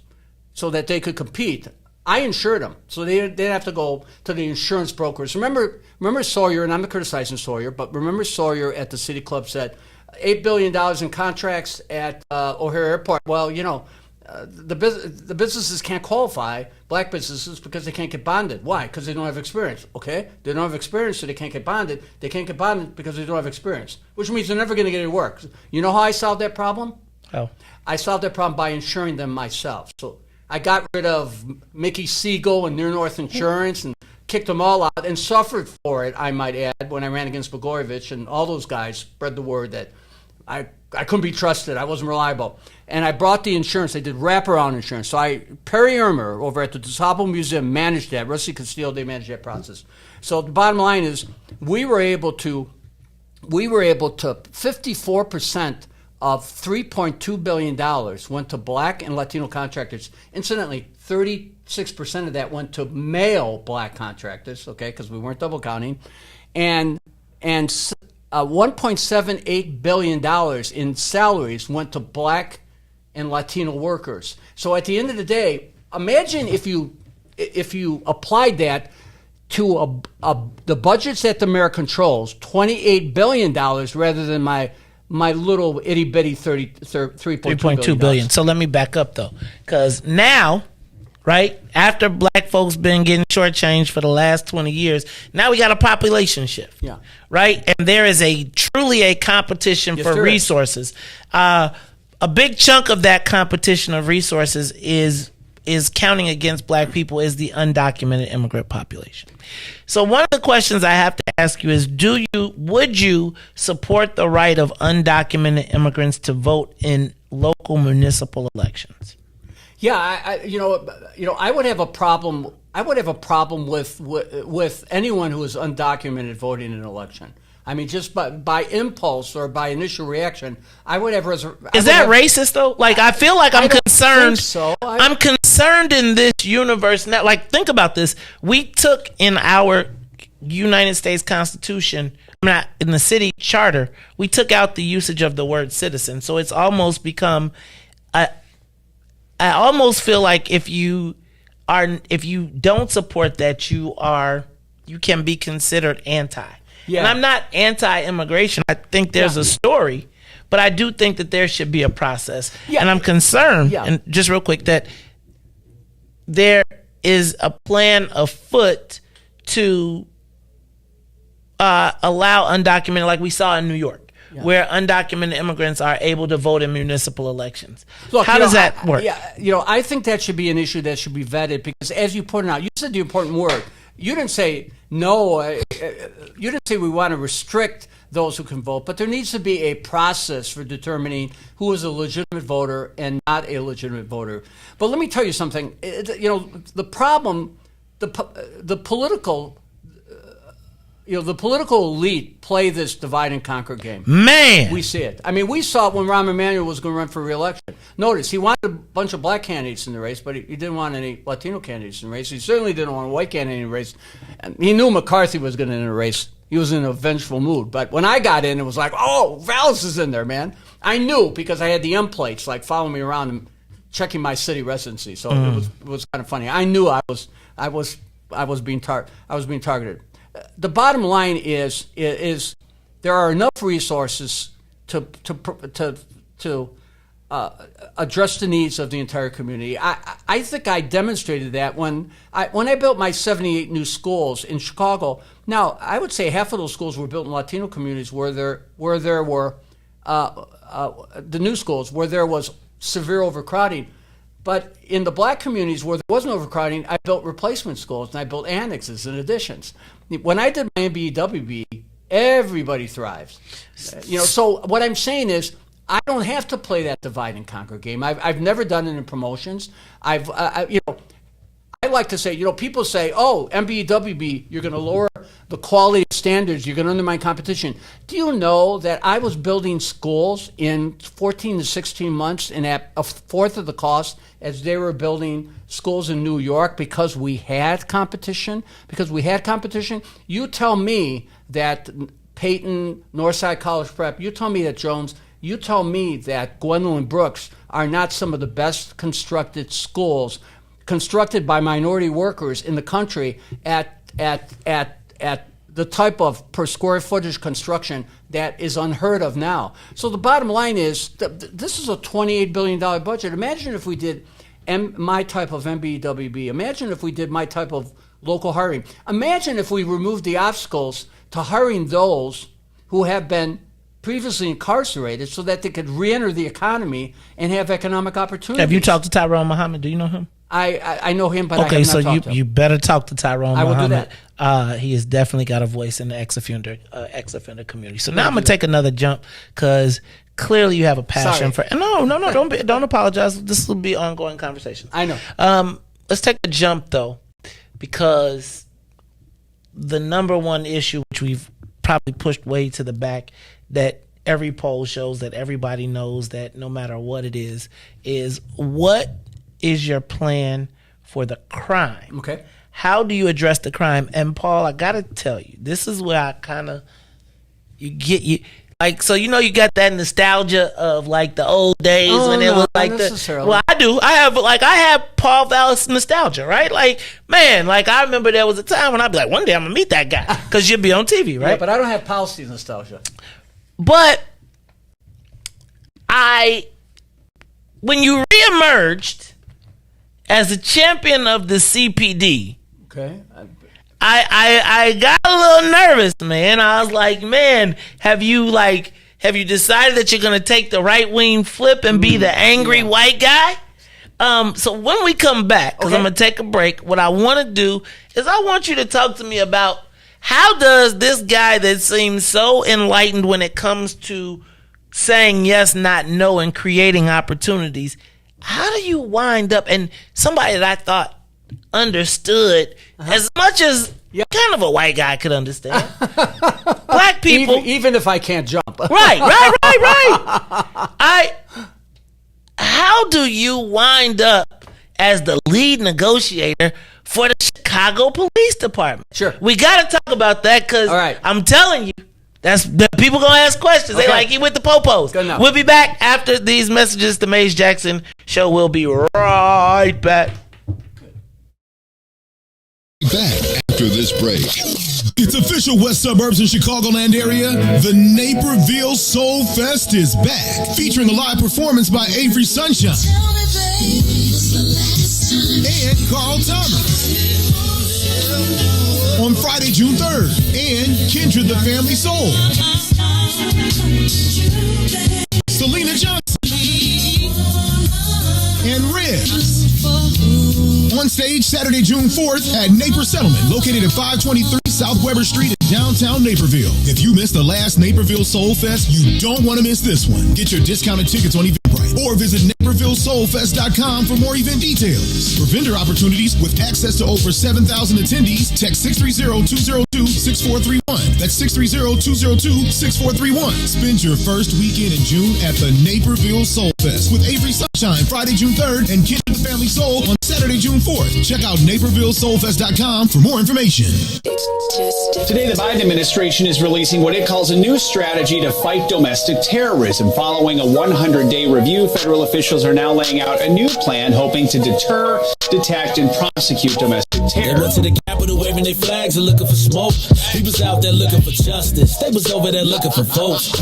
so that they could compete, I insured them. So they'd have to go to the insurance brokers. Remember Sawyer, and I'm not criticizing Sawyer, but remember Sawyer at the City Club said $8 billion in contracts at O'Hare Airport. Well, the businesses can't qualify, black businesses, because they can't get bonded. Why? Because they don't have experience. Okay? They don't have experience, so they can't get bonded. They can't get bonded because they don't have experience, which means they're never going to get any work. You know how I solved that problem? How? I solved that problem by insuring them myself. So I got rid of Mickey Siegel and Near North Insurance and kicked them all out and suffered for it, I might add, when I ran against Blagojevich, and all those guys spread the word that I couldn't be trusted. I wasn't reliable. And I brought the insurance. They did wraparound insurance. So Perry Ermer over at the DeSable Museum managed that. Rusty Castillo, they managed that process. So the bottom line is we were able to 54% of $3.2 billion went to black and Latino contractors. Incidentally, 36% of that went to male black contractors, okay, because we weren't double counting. And $1.78 billion in salaries went to black and Latino workers. So at the end of the day, imagine if you applied that to the budgets that the mayor controls, $28 billion rather than my little itty bitty $3.2 billion. So let me back up though, because now, right after black folks been getting shortchanged for the last 20 years, now we got a population shift. Yeah. Right, and there is truly a competition for resources. A big chunk of that competition of resources is counting against black people is the undocumented immigrant population. So one of the questions I have to ask you is, would you support the right of undocumented immigrants to vote in local municipal elections? Yeah, I would have a problem. I would have a problem with anyone who is undocumented voting in an election. I mean, just by impulse or by initial reaction, I would have. Is that racist though? Like, I feel like I'm concerned. So. I'm concerned in this universe now. Like, think about this. We took in our United States Constitution, not in the city charter, we took out the usage of the word citizen. So it's almost become. I almost feel like if you don't support that, you can be considered anti. Yeah. And I'm not anti-immigration. I think there's a story, but I do think that there should be a process. Yeah. And I'm concerned, and just real quick, that there is a plan afoot to allow undocumented, like we saw in New York, where undocumented immigrants are able to vote in municipal elections. Look, how does that work? I think that should be an issue that should be vetted, because as you pointed out, you said the important word. You didn't say no. You didn't say we want to restrict those who can vote, but there needs to be a process for determining who is a legitimate voter and not a legitimate voter. But let me tell you something. The problem, the political elite play this divide and conquer game. Man, we see it. I mean, we saw it when Rahm Emanuel was going to run for re-election. Notice he wanted a bunch of black candidates in the race, but he didn't want any Latino candidates in the race. He certainly didn't want a white candidate in the race. And he knew McCarthy was going to enter the race. He was in a vengeful mood. But when I got in, it was like, oh, Vallas is in there, man. I knew because I had the M plates like following me around and checking my city residency. So it was kind of funny. I knew I was being targeted. The bottom line is there are enough resources address the needs of the entire community. I think I demonstrated that when I built my 78 new schools in Chicago. Now, I would say half of those schools were built in Latino communities where there were the new schools where there was severe overcrowding. But in the black communities where there wasn't overcrowding, I built replacement schools and I built annexes and additions. When I did my MBWB, everybody thrives. So what I'm saying is, I don't have to play that divide and conquer game. I've never done it in promotions. I like to say, people say, oh, MBWB, you're going to lower the quality standards, you're going to undermine competition. Do you know that I was building schools in 14 to 16 months and at a fourth of the cost as they were building schools in New York because we had competition? You tell me that Peyton, Northside College Prep, you tell me that Jones, you tell me that Gwendolyn Brooks are not some of the best constructed schools constructed by minority workers in the country at the type of per square footage construction that is unheard of now. So the bottom line is, this is a $28 billion budget. Imagine if we did my type of MBWB. Imagine if we did my type of local hiring. Imagine if we removed the obstacles to hiring those who have been previously incarcerated so that they could re-enter the economy and have economic opportunities. Have you talked to Tyrone Muhammad? Do you know him? I know him, but okay, I have not talked to him. You better talk to Tyrone Muhammad. I will do that. He has definitely got a voice in the ex-offender community. So now I'm going to take another jump because clearly you have a passion for... No, don't apologize. This will be an ongoing conversation. I know. Let's take a jump, though, because the number one issue, which we've probably pushed way to the back, that every poll shows, that everybody knows, that no matter what it is what is your plan for the crime? Okay. How do you address the crime? And Paul, I gotta tell you, this is where I kind of you you got that nostalgia of like the old days when it was like the. Well, I do. I have Paul Vallas nostalgia, right? Like, man, like I remember there was a time when I'd be like, one day I'm gonna meet that guy because you'd be on TV, right? Yeah, but I don't have policy nostalgia. But when you reemerged as a champion of the CPD, okay, I got a little nervous, man. I was like, man, have you decided that you're gonna take the right wing flip and be the angry white guy? So when we come back, because I'm gonna take a break, what I want to do is I want you to talk to me about how does this guy that seems so enlightened when it comes to saying yes, not no, and creating opportunities, how do you wind up, and somebody that I thought understood as much as kind of a white guy could understand. Black people, even if I can't jump. Right. How do you wind up as the lead negotiator for the Chicago Police Department? Sure. We got to talk about that because I'm telling you, the people going to ask questions. They like, he with the popos. We'll be back after these messages. The Maze Jackson Show will be right back. Back after this break. It's official, West Suburbs and Chicagoland area. The Naperville Soul Fest is back, featuring a live performance by Avery Sunshine and Carl Thomas on Friday, June 3rd, and Kindred the Family Soul, Selena Johnson, and Riis. On stage Saturday, June 4th at Naper Settlement, located at 523 South Weber Street in downtown Naperville. If you missed the last Naperville Soul Fest, you don't want to miss this one. Get your discounted tickets on Eventbrite or visit NapervilleSoulFest.com for more event details. For vendor opportunities with access to over 7,000 attendees, text 630-202-6431. That's 630-202-6431. Spend your first weekend in June at the Naperville Soul Fest with Avery Sunshine Friday, June 3rd, and Kindred the Family Soul on Saturday, June 4th. Check out NapervilleSoulFest.com for more information. Today, the Biden administration is releasing what it calls a new strategy to fight domestic terrorism. Following a 100-day review, federal officials are now laying out a new plan hoping to deter, detect, and prosecute domestic terror. They went to the Capitol waving their flags and looking for smoke. He was out there looking for justice. They was over there looking for votes.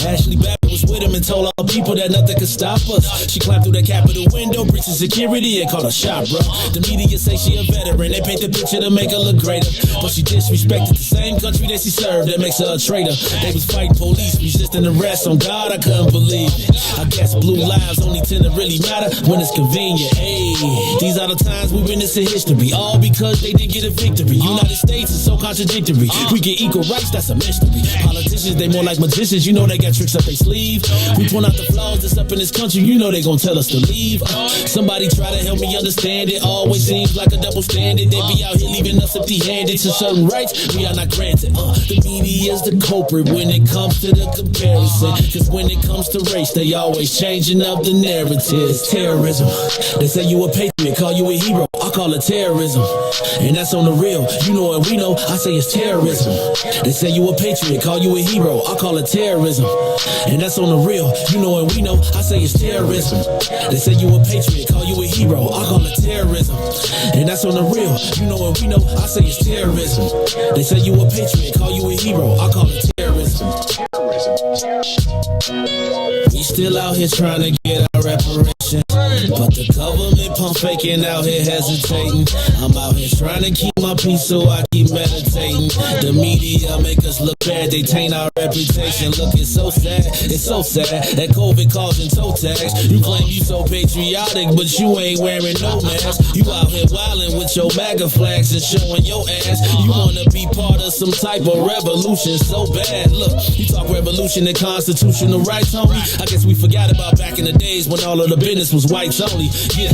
Ashley Babbitt was with him and told all people that nothing could stop us. She climbed through the Capitol window, breaching security, and called a shot, bro. The media say she a veteran, they paint the picture to make her look greater. But she disrespected the same country that she served, that makes her a traitor. They was fighting police, resisting arrest. On God, I couldn't believe it. I guess blue lives only tend to really matter when it's convenient. Hey, these are the times we witness in history, all because they didn't get a victory. United States is so contradictory. We get equal rights, that's a mystery. Politicians, they more like magicians, you know they got tricks up their sleeve. We point out the flaws that's up in this country, you know they gon' tell us to leave. Somebody try to help me understand it. Always seems like a double standard. They be out here leaving us empty-handed. To certain rights, we are not granted. The media is the culprit when it comes to the comparison. Cause when it comes to race, they always changing up the narratives. Terrorism. They say you a patriot, call you a hero. I call it terrorism. And that's on the real. You know what we know, I say it's terrorism. They say you a patriot, call you a hero. I call it terrorism. And that's on the real. You know what we know, I say it's terrorism. They say you a patriot, call you a hero. I call it terrorism. And that's on the real. You know what we know, I say it's terrorism. They say you a patriot, call you a hero. I call it terrorism. We still out here trying to get our reparation, but the government pump faking out here hesitating. I'm out here trying to keep my peace, so I keep meditating. The media make us look bad, they taint our reputation. Look, it's so sad that COVID causing toe tags. You claim you so patriotic, but you ain't wearing no mask. You out here wildin' with your MAGA flags and showing your ass. You wanna be part of some type of revolution so bad. Look, you talk revolution and constitutional rights, homie. I guess we forgot about back in the days when all of the business was whites only. Yeah.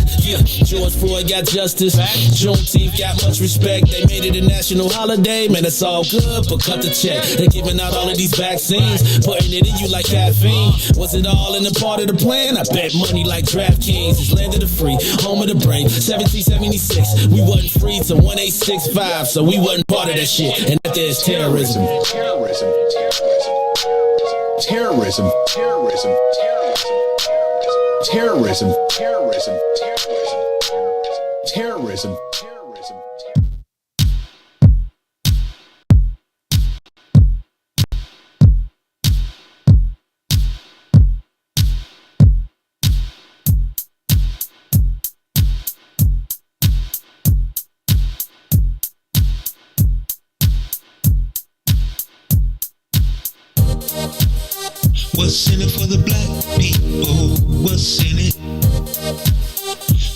George Floyd got justice. Juneteenth got much respect. They made it a national holiday. Man, it's all good, but cut the check. They giving out all of these vaccines, putting it in you like caffeine. Was it all in the part of the plan? I bet money like DraftKings. It's land of the free, home of the brave. 1776, we wasn't free till 1865, so we wasn't part of that shit. And that there's terrorism. Terrorism. Terrorism. Terrorism. Terrorism. Terrorism. Terrorism. Terrorism. What's in it for the black people? What's in it?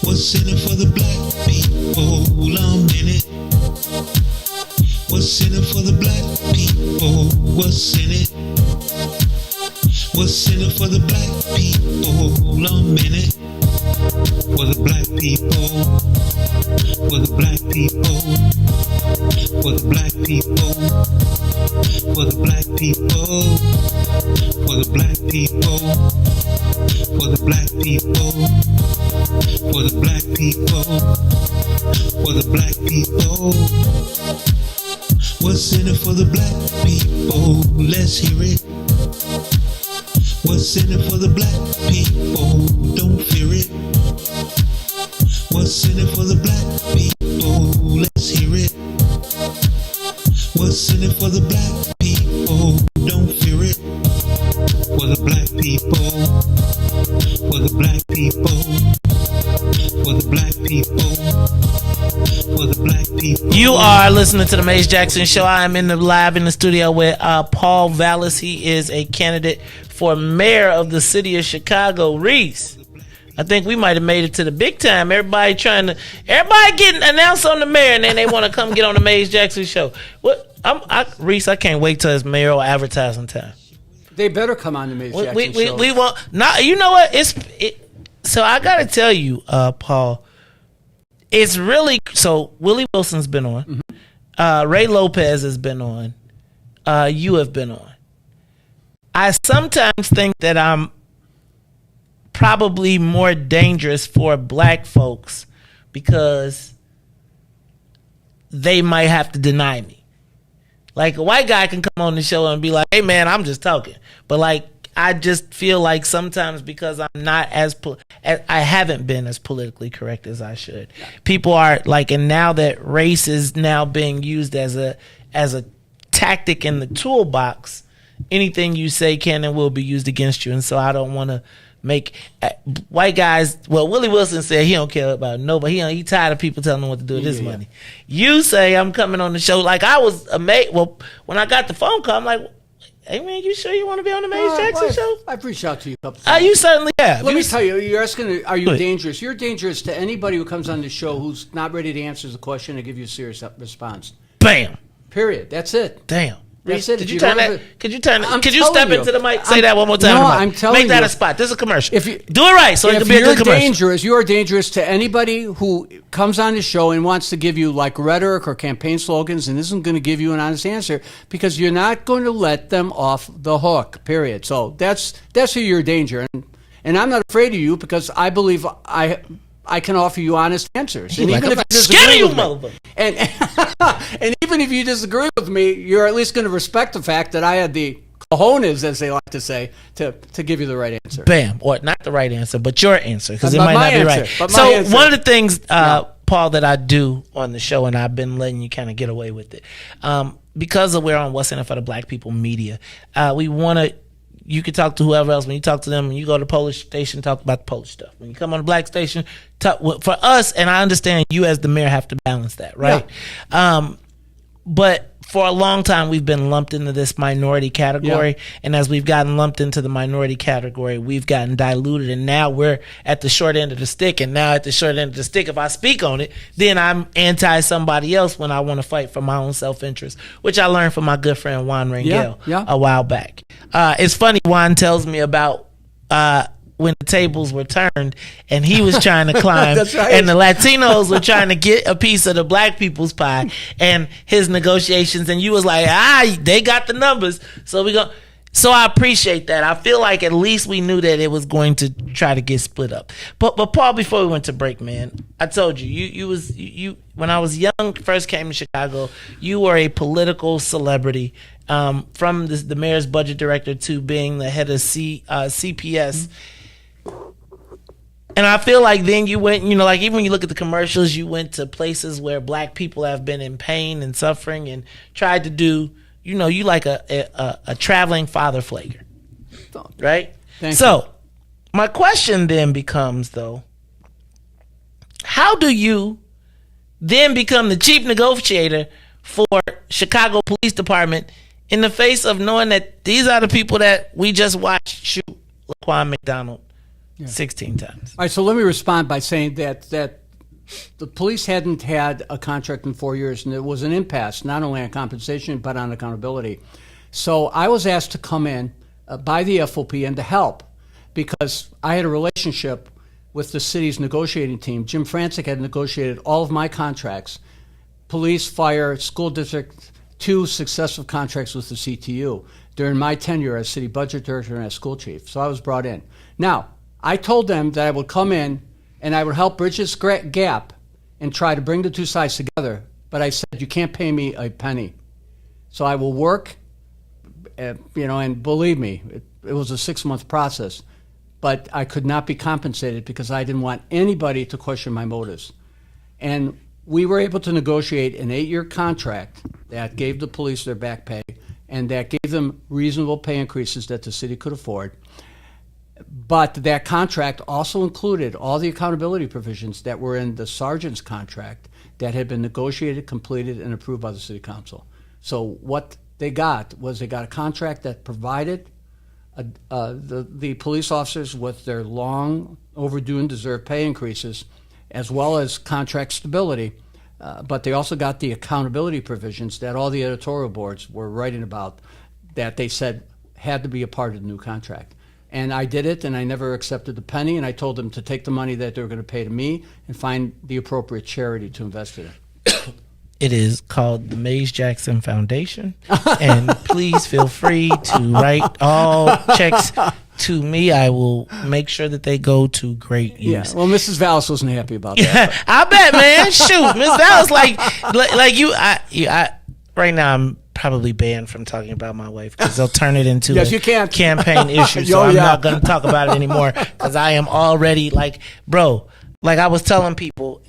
What's in it for the black people? I'm in it. What's in it for the black people? What's in it? What's in it for the black people? I'm in it. For the black people. For the black people. For the black people. For the black people. For the black people, for the black people, for the black people, for the black people. What's in it for the black people? Let's hear it. What's in it for the black people? Don't fear it. What's in it for the black people? Let's hear it. What's in it for the black people? Don't fear it. For the black people, for the black people, for the black people, for the black people. You are listening to the Maze Jackson Show. I am live in the studio with Paul Vallas. He is a candidate for mayor of the city of Chicago. Riis, I think we might have made it to the big time. Everybody getting announced on the mayor, and then they want to come get on the Maze Jackson Show. Riis, I can't wait till it's mayoral advertising time. They better come on the Maze Jackson Show. We want not. You know what? So I gotta tell you, Paul. It's really so. Willie Wilson's been on. Mm-hmm. Ray Lopez has been on. You have been on. I sometimes think that I'm probably more dangerous for black folks because they might have to deny me. Like a white guy can come on the show and be like, "Hey man, I'm just talking," but like I just feel like sometimes because I'm not I haven't been as politically correct as I should. People are like, and now that race is now being used as a tactic in the toolbox, anything you say can and will be used against you. And so I don't want to make white guys. Well, Willie Wilson said he don't care about nobody. He tired of people telling him what to do with his money. You say I'm coming on the show. Like, I was amazed. Well, when I got the phone call, I'm like, hey man, you sure you want to be on the Maze Jackson show? I've reached out to you a couple times. You certainly have. Let me tell you, you're asking, are you dangerous? You're dangerous to anybody who comes on the show who's not ready to answer the question and give you a serious response. Bam. Period. That's it. Damn. That's it. Did you turn that? Could you turn? Could you step into the mic? Say that one more time. No, I'm telling you. Make that a spot. This is a commercial. If you do it right, so it can be a good commercial. You are dangerous to anybody who comes on the show and wants to give you like rhetoric or campaign slogans and isn't going to give you an honest answer, because you're not going to let them off the hook. Period. So that's who you're a danger, and I'm not afraid of you because I believe I can offer you honest answers. And even if you disagree with me, and even if you disagree with me, you're at least going to respect the fact that I had the cojones, as they like to say, to give you the right answer. Bam. Or not the right answer, but your answer, because it might not be right. So one of the things, Paul, that I do on the show, and I've been letting you kind of get away with it, because we're on What's In It for the Black People Media, we want to. You can talk to whoever else. When you talk to them, when you go to the Polish station, talk about the Polish stuff. When you come on the black station, for us, and I understand you as the mayor have to balance that, right? Yeah. But for a long time, we've been lumped into this minority category. Yeah. And as we've gotten lumped into the minority category, we've gotten diluted. And now we're at the short end of the stick. And now at the short end of the stick, if I speak on it, then I'm anti somebody else when I want to fight for my own self-interest, which I learned from my good friend Juan Rangel a while back. It's funny, Juan tells me about when the tables were turned and he was trying to climb right. And the Latinos were trying to get a piece of the black people's pie and his negotiations, and you was like, they got the numbers, so we go. So I appreciate that. I feel like at least we knew that it was going to try to get split up. But Paul, before we went to break, man, I told you when I was young, first came to Chicago, you were a political celebrity, from the mayor's budget director to being the head of CPS. And I feel like then you went, like even when you look at the commercials, you went to places where black people have been in pain and suffering and tried to do, you like a traveling father flaker, right? So my question then becomes, though, how do you then become the chief negotiator for Chicago Police Department in the face of knowing that these are the people that we just watched shoot Laquan McDonald 16 times? All right, so let me respond by saying that the police hadn't had a contract in 4 years, and it was an impasse, not only on compensation, but on accountability. So I was asked to come in by the FOP and to help, because I had a relationship with the city's negotiating team. Jim Francis had negotiated all of my contracts, police, fire, school district, 2 successive contracts with the CTU during my tenure as city budget director and as school chief. So I was brought in. Now, I told them that I would come in and I would help bridge this gap and try to bring the two sides together. But I said, you can't pay me a penny. So I will work, and believe me, it was a 6-month process. But I could not be compensated because I didn't want anybody to question my motives. And we were able to negotiate an 8-year contract that gave the police their back pay and that gave them reasonable pay increases that the city could afford. But that contract also included all the accountability provisions that were in the sergeant's contract that had been negotiated, completed, and approved by the city council. So what they got was a contract that provided the police officers with their long overdue and deserved pay increases, as well as contract stability. But they also got the accountability provisions that all the editorial boards were writing about, that they said had to be a part of the new contract. And I did it, and I never accepted a penny, and I told them to take the money that they were going to pay to me and find the appropriate charity to invest in it. It is called the Maze Jackson Foundation, and please feel free to write all checks to me. I will make sure that they go to great use. Yeah, well, Mrs. Vallas wasn't happy about that. I bet, man. Shoot, Miss Vallas, like you, right now I'm probably banned from talking about my wife because they'll turn it into a campaign issue. So I'm not going to talk about it anymore because I am already bro, I was telling people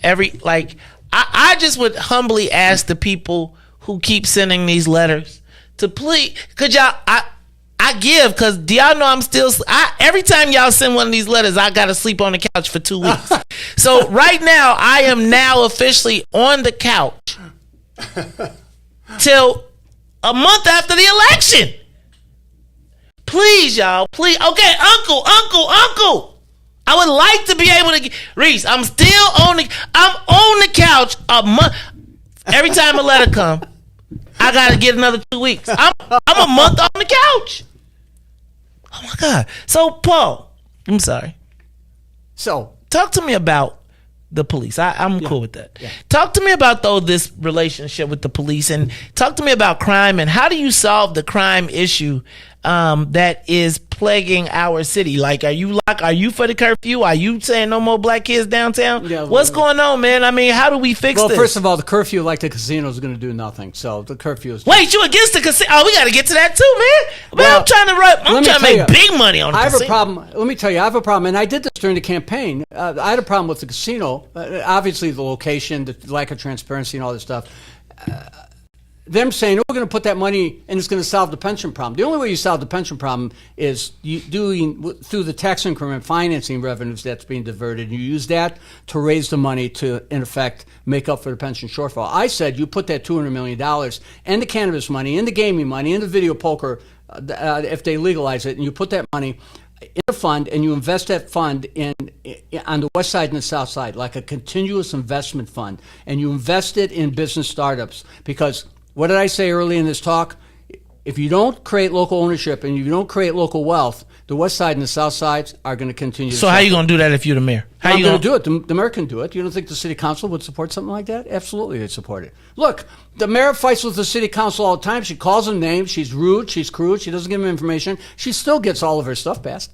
I just would humbly ask the people who keep sending these letters to please, could y'all, I give because do y'all know I'm still. Every time y'all send one of these letters, I gotta sleep on the couch for 2 weeks. So right now, I am now officially on the couch till a month after the election. Please, y'all, please. Okay, uncle. I would like to be able to. Riis, I'm on the couch a month. Every time a letter come, I gotta get another 2 weeks. I'm a month on the couch. Oh my God. So Paul, I'm sorry. So talk to me about the police. I'm cool with that. Yeah. Talk to me about this relationship with the police, and talk to me about crime, and how do you solve the crime issue that is plaguing our city? Like, are you for the curfew? Are you saying no more black kids downtown? Yeah, what's going on, man? I mean, how do we fix this? Well, first of all, the curfew, like the casino, is going to do nothing. So the curfew is. Wait, you against the casino? Oh, we got to get to that too, man. Well, I'm trying to make big money on the casino. I have a problem. Let me tell you, I have a problem, and I did this during the campaign. I had a problem with the casino. Obviously, the location, the lack of transparency, and all this stuff. Them saying, we're going to put that money and it's going to solve the pension problem. The only way you solve the pension problem is through the tax increment financing revenues that's being diverted. And you use that to raise the money to, in effect, make up for the pension shortfall. I said you put that $200 million and the cannabis money, and the gaming money, and the video poker, if they legalize it, and you put that money in a fund, and you invest that fund on the west side and the south side, like a continuous investment fund, and you invest it in business startups. Because what did I say early in this talk? If you don't create local ownership and you don't create local wealth, the west side and the south sides are going to continue. So how are you going to do that if you're the mayor? How you going to do it? The mayor can do it. You don't think the city council would support something like that? Absolutely, they'd support it. Look, the mayor fights with the city council all the time. She calls them names. She's rude. She's crude. She doesn't give them information. She still gets all of her stuff passed.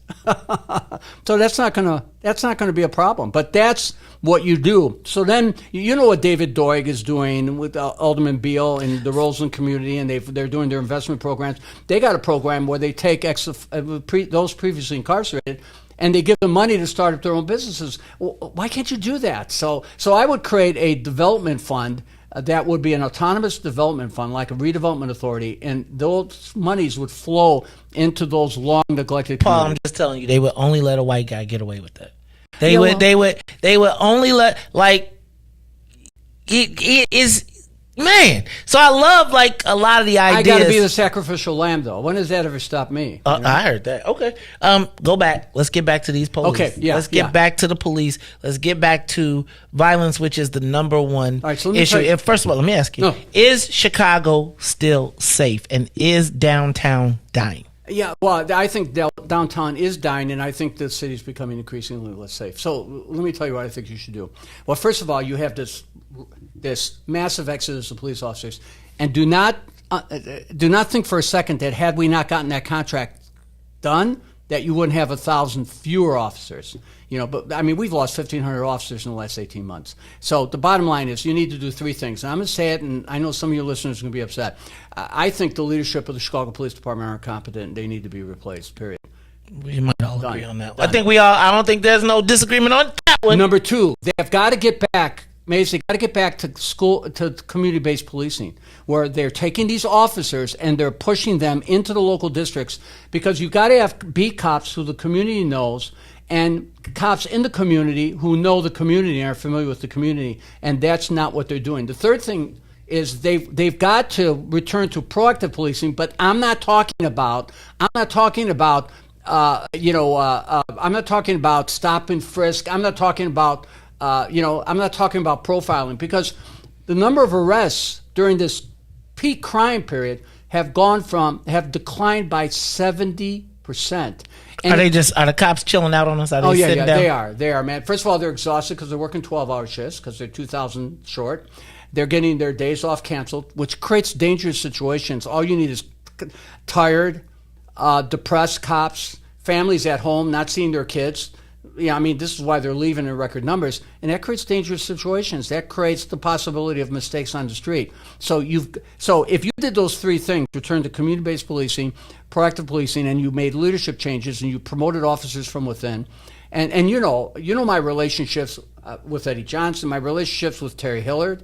So that's not going to be a problem. But that's what you do. So then, you know what David Doig is doing with Alderman Beale and the Roseland community, and they're doing their investment programs. They got a program where they take those previously incarcerated, and they give them money to start up their own businesses. Well, why can't you do that? So I would create a development fund that would be an autonomous development fund, like a redevelopment authority, and those monies would flow into those long neglected Paul, communities. I'm just telling you, they would only let a white guy get away with that. They would only let, like, it is, man. So I love, like, a lot of the ideas. I got to be the sacrificial lamb, though. When does that ever stop me? I heard that. Okay. Go back. Let's get back to these police. Okay, yeah. Let's get back to the police. Let's get back to violence, which is the number one issue. First of all, let me ask you, is Chicago still safe, and is downtown dying? Yeah, well, I think downtown is dying, and I think the city's becoming increasingly less safe. So let me tell you what I think you should do. Well, first of all, you have this massive exodus of police officers, and do not think for a second that had we not gotten that contract done, that you wouldn't have 1,000 fewer officers. You know, but I mean, we've lost 1,500 officers in the last 18 months. So the bottom line is you need to do three things. And I'm going to say it, and I know some of your listeners are going to be upset. I think the leadership of the Chicago Police Department are incompetent. They need to be replaced, period. We might all agree on that. I think I don't think there's no disagreement on that one. Number two, they have got to get back, Maze, they got to get back to school, to community-based policing, where they're taking these officers and they're pushing them into the local districts, because you've got to have beat cops who the community knows, and cops in the community who know the community and are familiar with the community, and that's not what they're doing. The third thing is they've got to return to proactive policing, but I'm not talking about I'm not talking about stop and frisk. I'm not talking about profiling, because the number of arrests during this peak crime period have declined by 70%. Are the cops chilling out on us? Are they sitting down? They are, man. First of all, they're exhausted because they're working 12-hour shifts because they're 2,000 short. They're getting their days off canceled, which creates dangerous situations. All you need is tired, depressed cops, families at home not seeing their kids. Yeah, I mean, this is why they're leaving in record numbers, and that creates dangerous situations. That creates the possibility of mistakes on the street. So if you did those three things, return to community-based policing, proactive policing, and you made leadership changes and you promoted officers from within, and you know my relationships with Eddie Johnson, my relationships with Terry Hillard,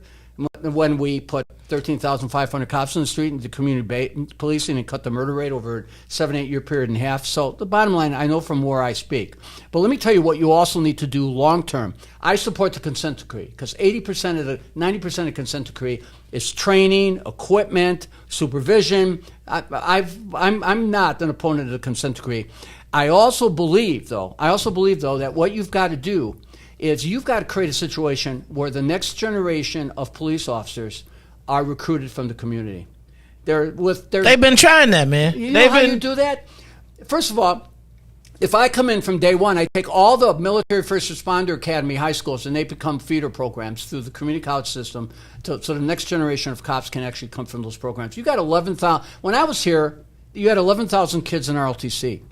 when we put 13,500 cops in the street into community policing and cut the murder rate over a 7-8 year period in half. So the bottom line, I know from where I speak. But let me tell you what you also need to do long term. I support the consent decree because 90% of consent decree is training, equipment, supervision. I'm not an opponent of the consent decree. I also believe though that what you've got to do is you've got to create a situation where the next generation of police officers are recruited from the community. They've been trying that, man. You know how you do that? First of all, if I come in from day one, I take all the military first responder academy high schools and they become feeder programs through the community college system so the next generation of cops can actually come from those programs. You got 11,000. When I was here, you had 11,000 kids in RLTC.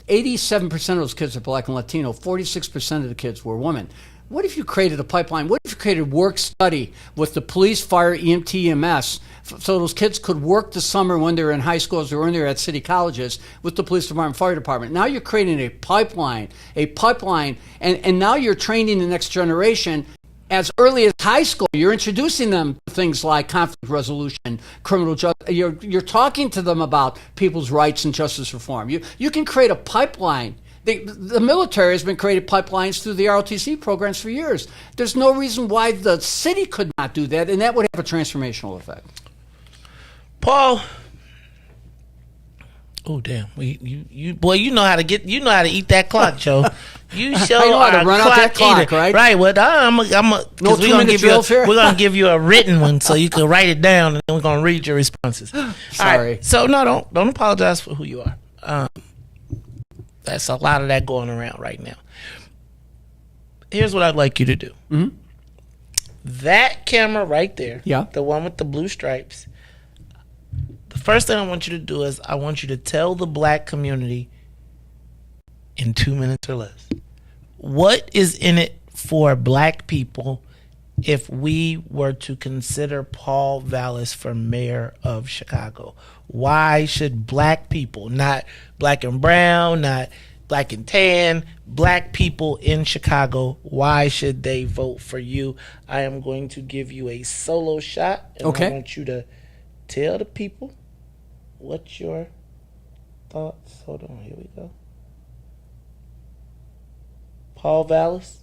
87% of those kids are black and Latino. 46% of the kids were women. What if you created a pipeline? What if you created work study with the police, fire, EMT, EMS, so those kids could work the summer when they're in high schools or when they're at city colleges with the police department, fire department? Now you're creating a pipeline, and now you're training the next generation. As early as high school, you're introducing them to things like conflict resolution, criminal justice. You're talking to them about people's rights and justice reform. You can create a pipeline. The military has been creating pipelines through the ROTC programs for years. There's no reason why the city could not do that, and that would have a transformational effect. Paul. Oh damn! You know how to eat that clock, Joe. You show I know how to run out that clock, right? Right. Well, we're gonna give you a written one so you can write it down, and then we're gonna read your responses. Sorry. All right, so no, don't apologize for who you are. That's a lot of that going around right now. Here's what I'd like you to do. Mm-hmm. That camera right there, yeah, the one with the blue stripes. The first thing I want you to do is I want you to tell the black community in 2 minutes or less what is in it for black people if we were to consider Paul Vallas for mayor of Chicago. Why should black people, not black and brown, not black and tan, black people in Chicago, why should they vote for you? I am going to give you a solo shot, and okay. I want you to tell the people what's your thoughts. Hold on, here we go. Paul Vallas,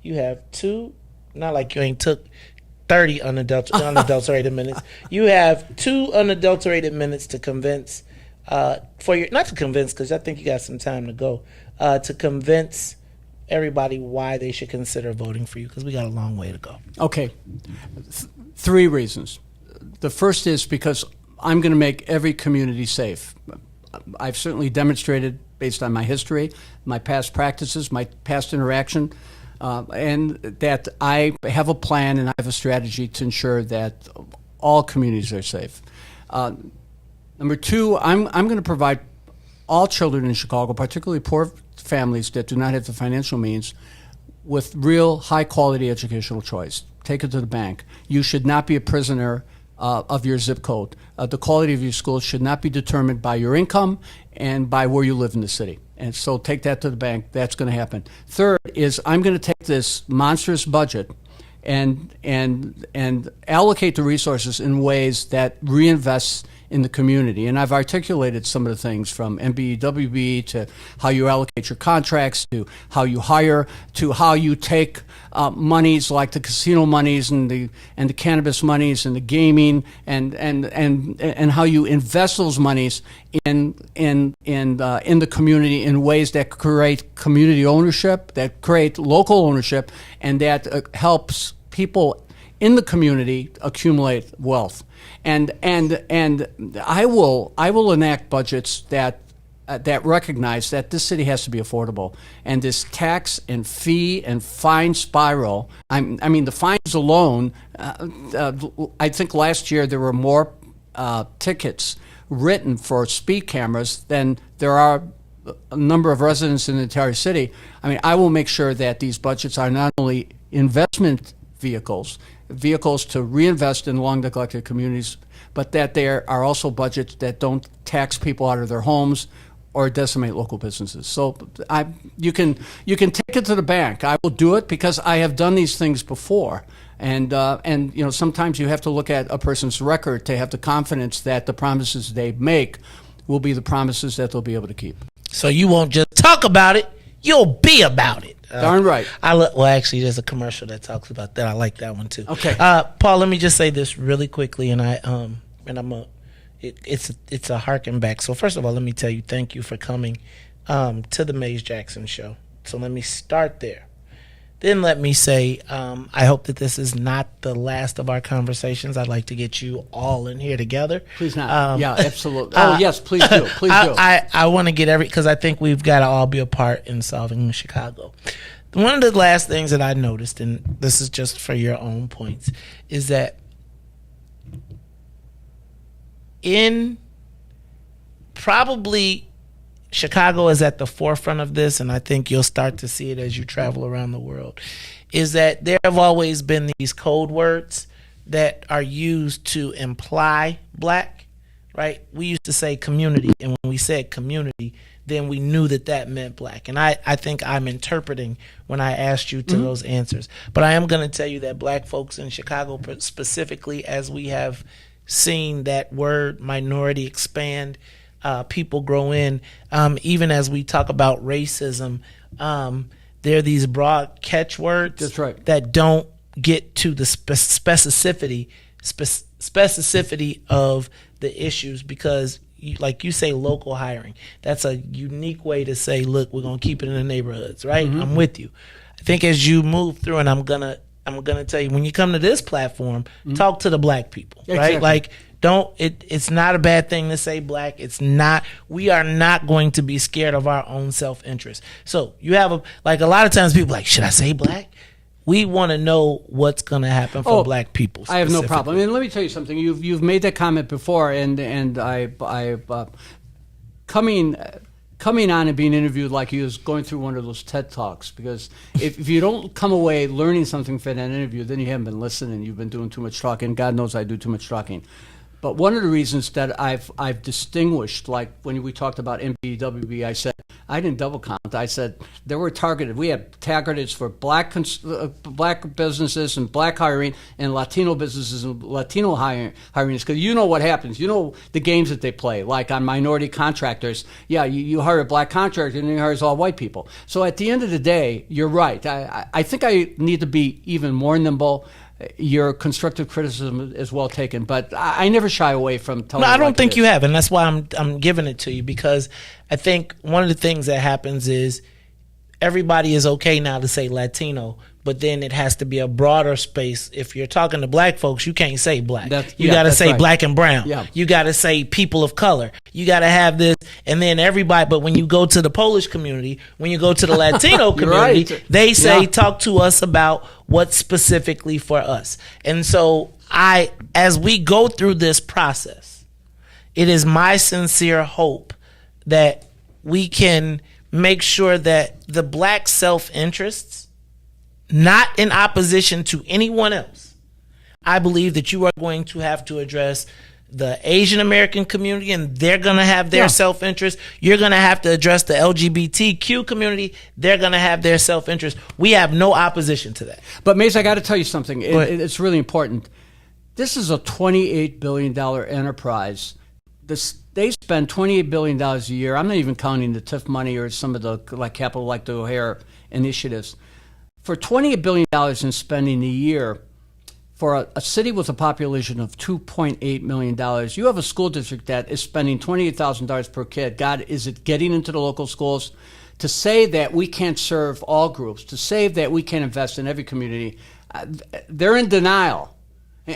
you have two, not like you ain't took 30 unadulterated minutes. You have 2 unadulterated minutes to convince, not to convince, because I think you got some time to go, to convince everybody why they should consider voting for you, because we got a long way to go. Okay. 3 reasons. The first is because I'm going to make every community safe. I've certainly demonstrated, based on my history, my past practices, my past interaction, and that I have a plan and I have a strategy to ensure that all communities are safe. Number 2, I'm going to provide all children in Chicago, particularly poor families that do not have the financial means, with real high-quality educational choice. Take it to the bank. You should not be a prisoner of your zip code. The quality of your school should not be determined by your income and by where you live in the city. And so take that to the bank. That's going to happen. Third is I'm going to take this monstrous budget and allocate the resources in ways that reinvest in the community. And I've articulated some of the things from MBE, WBE, to how you allocate your contracts, to how you hire, to how you take monies like the casino monies and the cannabis monies and the gaming and how you invest those monies in the community in ways that create community ownership, that create local ownership, and that helps people in the community accumulate wealth. And I will enact budgets that recognize that this city has to be affordable. And this tax and fee and fine spiral, I mean the fines alone, I think last year there were more tickets written for speed cameras than there are a number of residents in the entire city. I mean, I will make sure that these budgets are not only investment vehicles to reinvest in long-neglected communities, but that there are also budgets that don't tax people out of their homes or decimate local businesses. So you can take it to the bank. I will do it because I have done these things before. And sometimes you have to look at a person's record to have the confidence that the promises they make will be the promises that they'll be able to keep. So you won't just talk about it, you'll be about it. Darn right. Well, actually, there's a commercial that talks about that. I like that one too. Okay. Paul, let me just say this really quickly, it's a harken back. So first of all, let me tell you, thank you for coming to the Mays Jackson Show. So let me start there. Then let me say, I hope that this is not the last of our conversations. I'd like to get you all in here together. Please not. Yeah, absolutely. Yes, please do. Please do. I want to get because I think we've got to all be a part in solving Chicago. One of the last things that I noticed, and this is just for your own points, is that in probably Chicago is at the forefront of this, and I think you'll start to see it as you travel around the world, is that there have always been these code words that are used to imply black, right? We used to say community, and when we said community, then we knew that meant black. And I think I'm interpreting when I asked you to those answers. But I am going to tell you that black folks in Chicago specifically, as we have seen that word minority expand, people grow in, even as we talk about racism, there are these broad catchwords That's right. that don't get to the specificity of the issues, because like you say, local hiring, that's a unique way to say, look, we're going to keep it in the neighborhoods, right? I'm with you. I think as you move through, and I'm gonna tell you, when you come to this platform, talk to the black people, Exactly. right? Like, it's not a bad thing to say black. We are not going to be scared of our own self-interest. So you have a lot of times people are like, should I say black? We want to know what's going to happen for black people. I have no problem. And let me tell you something. You've made that comment before, and I coming on and being interviewed like you is going through one of those TED Talks, because if you don't come away learning something from that interview, then you haven't been listening. You've been doing too much talking. God knows I do too much talking. But one of the reasons that I've distinguished, like when we talked about MBWB, I said I didn't double count. I said there were targeted. We had targeted for black businesses and black hiring, and Latino businesses and Latino hiring. Because you know what happens. You know the games that they play. Like on minority contractors, you hire a black contractor and you hire all white people. So at the end of the day, you're right. I think I need to be even more nimble. Your constructive criticism is well taken, but I never shy away from telling you. No, I don't think you have, and that's why I'm giving it to you, because I think one of the things that happens is everybody is okay now to say Latino, but then it has to be a broader space. If you're talking to black folks, you can't say black. You got to say right. Black and brown. Yeah. You got to say people of color. You got to have this, and then everybody. But when you go to the Polish community, when you go to the Latino community, right. they say, talk to us about what's specifically for us. And so as we go through this process, it is my sincere hope that we can make sure that the black self-interests, not in opposition to anyone else. I believe that you are going to have to address the Asian American community, and they're going to have their self-interest. You're going to have to address the LGBTQ community. They're going to have their self-interest. We have no opposition to that. But Mace, I got to tell you something. It's really important. This is a $28 billion enterprise. They spend $28 billion a year. I'm not even counting the TIF money or some of the capital like the O'Hare initiatives. For $28 billion in spending a year for a city with a population of $2.8 million, you have a school district that is spending $28,000 per kid. God, is it getting into the local schools? To say that we can't serve all groups, to say that we can't invest in every community, they're in denial.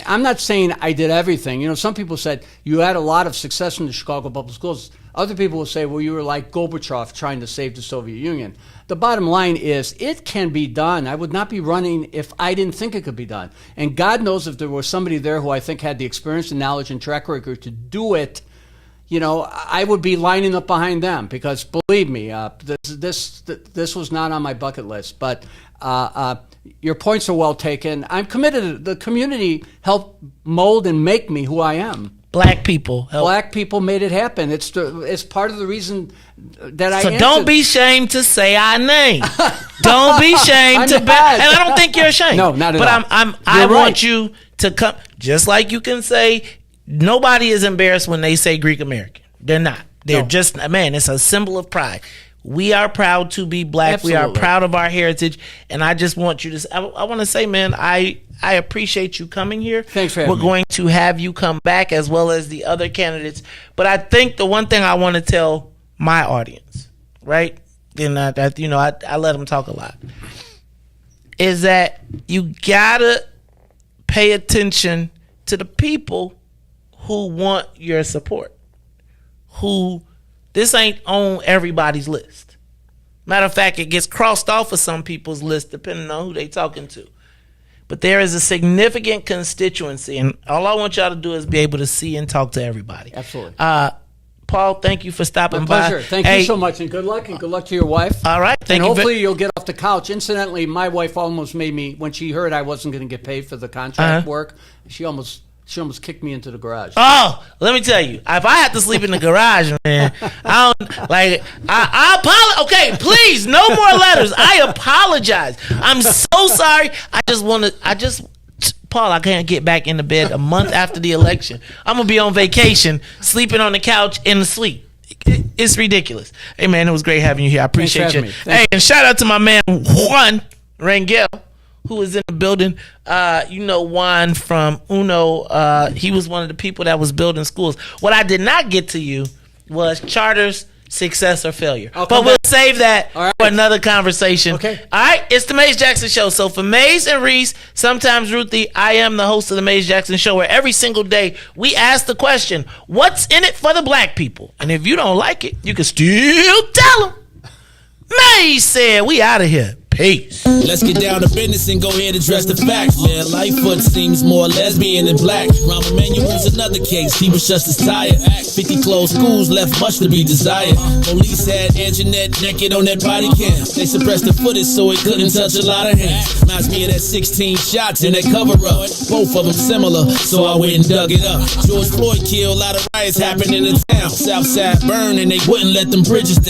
I'm not saying I did everything. You know, some people said you had a lot of success in the Chicago public schools. Other people will say, well, you were like Gorbachev trying to save the Soviet Union. The bottom line is it can be done. I would not be running if I didn't think it could be done. And God knows if there was somebody there who I think had the experience and knowledge and track record to do it, you know, I would be lining up behind them, because believe me, this was not on my bucket list. But your points are well taken. I'm committed. The community helped mold and make me who I am. Black people help. Black people made it happen. It's part of the reason that I. So don't be ashamed to say our name. Don't be ashamed to back. And I don't think you're ashamed. No, not at all. But I want you to come. Just like you can say, nobody is embarrassed when they say Greek American. They're not. They're just, man, it's a symbol of pride. We are proud to be black. Absolutely. We are proud of our heritage. And I just want you to, I want to say, man, I appreciate you coming here. Thanks for having me. We're going to have you come back as well as the other candidates. But I think the one thing I want to tell my audience, right? And I let them talk a lot, is that you gotta pay attention to the people who want your support. Who this ain't on everybody's list. Matter of fact, it gets crossed off of some people's list depending on who they talking to. But there is a significant constituency, and all I want y'all to do is be able to see and talk to everybody. Absolutely. Paul, thank you for stopping My by. pleasure. Thank you so much, and good luck to your wife. All right. And hopefully you'll get off the couch. Incidentally, my wife almost made me, when she heard I wasn't going to get paid for the contract work, she almost kicked me into the garage. Oh, let me tell you, if I had to sleep in the garage, man, I apologize. Okay, please, no more letters. I apologize. I'm so sorry. Paul, I can't get back into bed a month after the election. I'm going to be on vacation, sleeping on the couch in the sleep. It's ridiculous. Hey, man, it was great having you here. I appreciate you. Hey, and shout out to my man, Juan Rangel, who is in the building. You know Juan from Uno. He was one of the people that was building schools. What I did not get to you was charters, success or failure. But we'll save that for another conversation. Okay. All right, it's the Maze Jackson Show. So for Maze and Riis, sometimes Ruthie, I am the host of the Maze Jackson Show, where every single day we ask the question, what's in it for the black people? And if you don't like it, you can still tell them. Maze said, we out of here. Peace. Let's get down to business and go ahead and address the facts, man. Lightfoot seems more lesbian than black. Rahm Emanuel's another case. He was just as tired. 50 closed schools left much to be desired. Police had Anjanette naked on that body cam. They suppressed the footage so it couldn't touch a lot of hands. Reminds me of that 16 shots in that cover up. Both of them similar, so I went and dug it up. George Floyd killed, a lot of riots happened in the town. Southside burned and they wouldn't let them bridges down.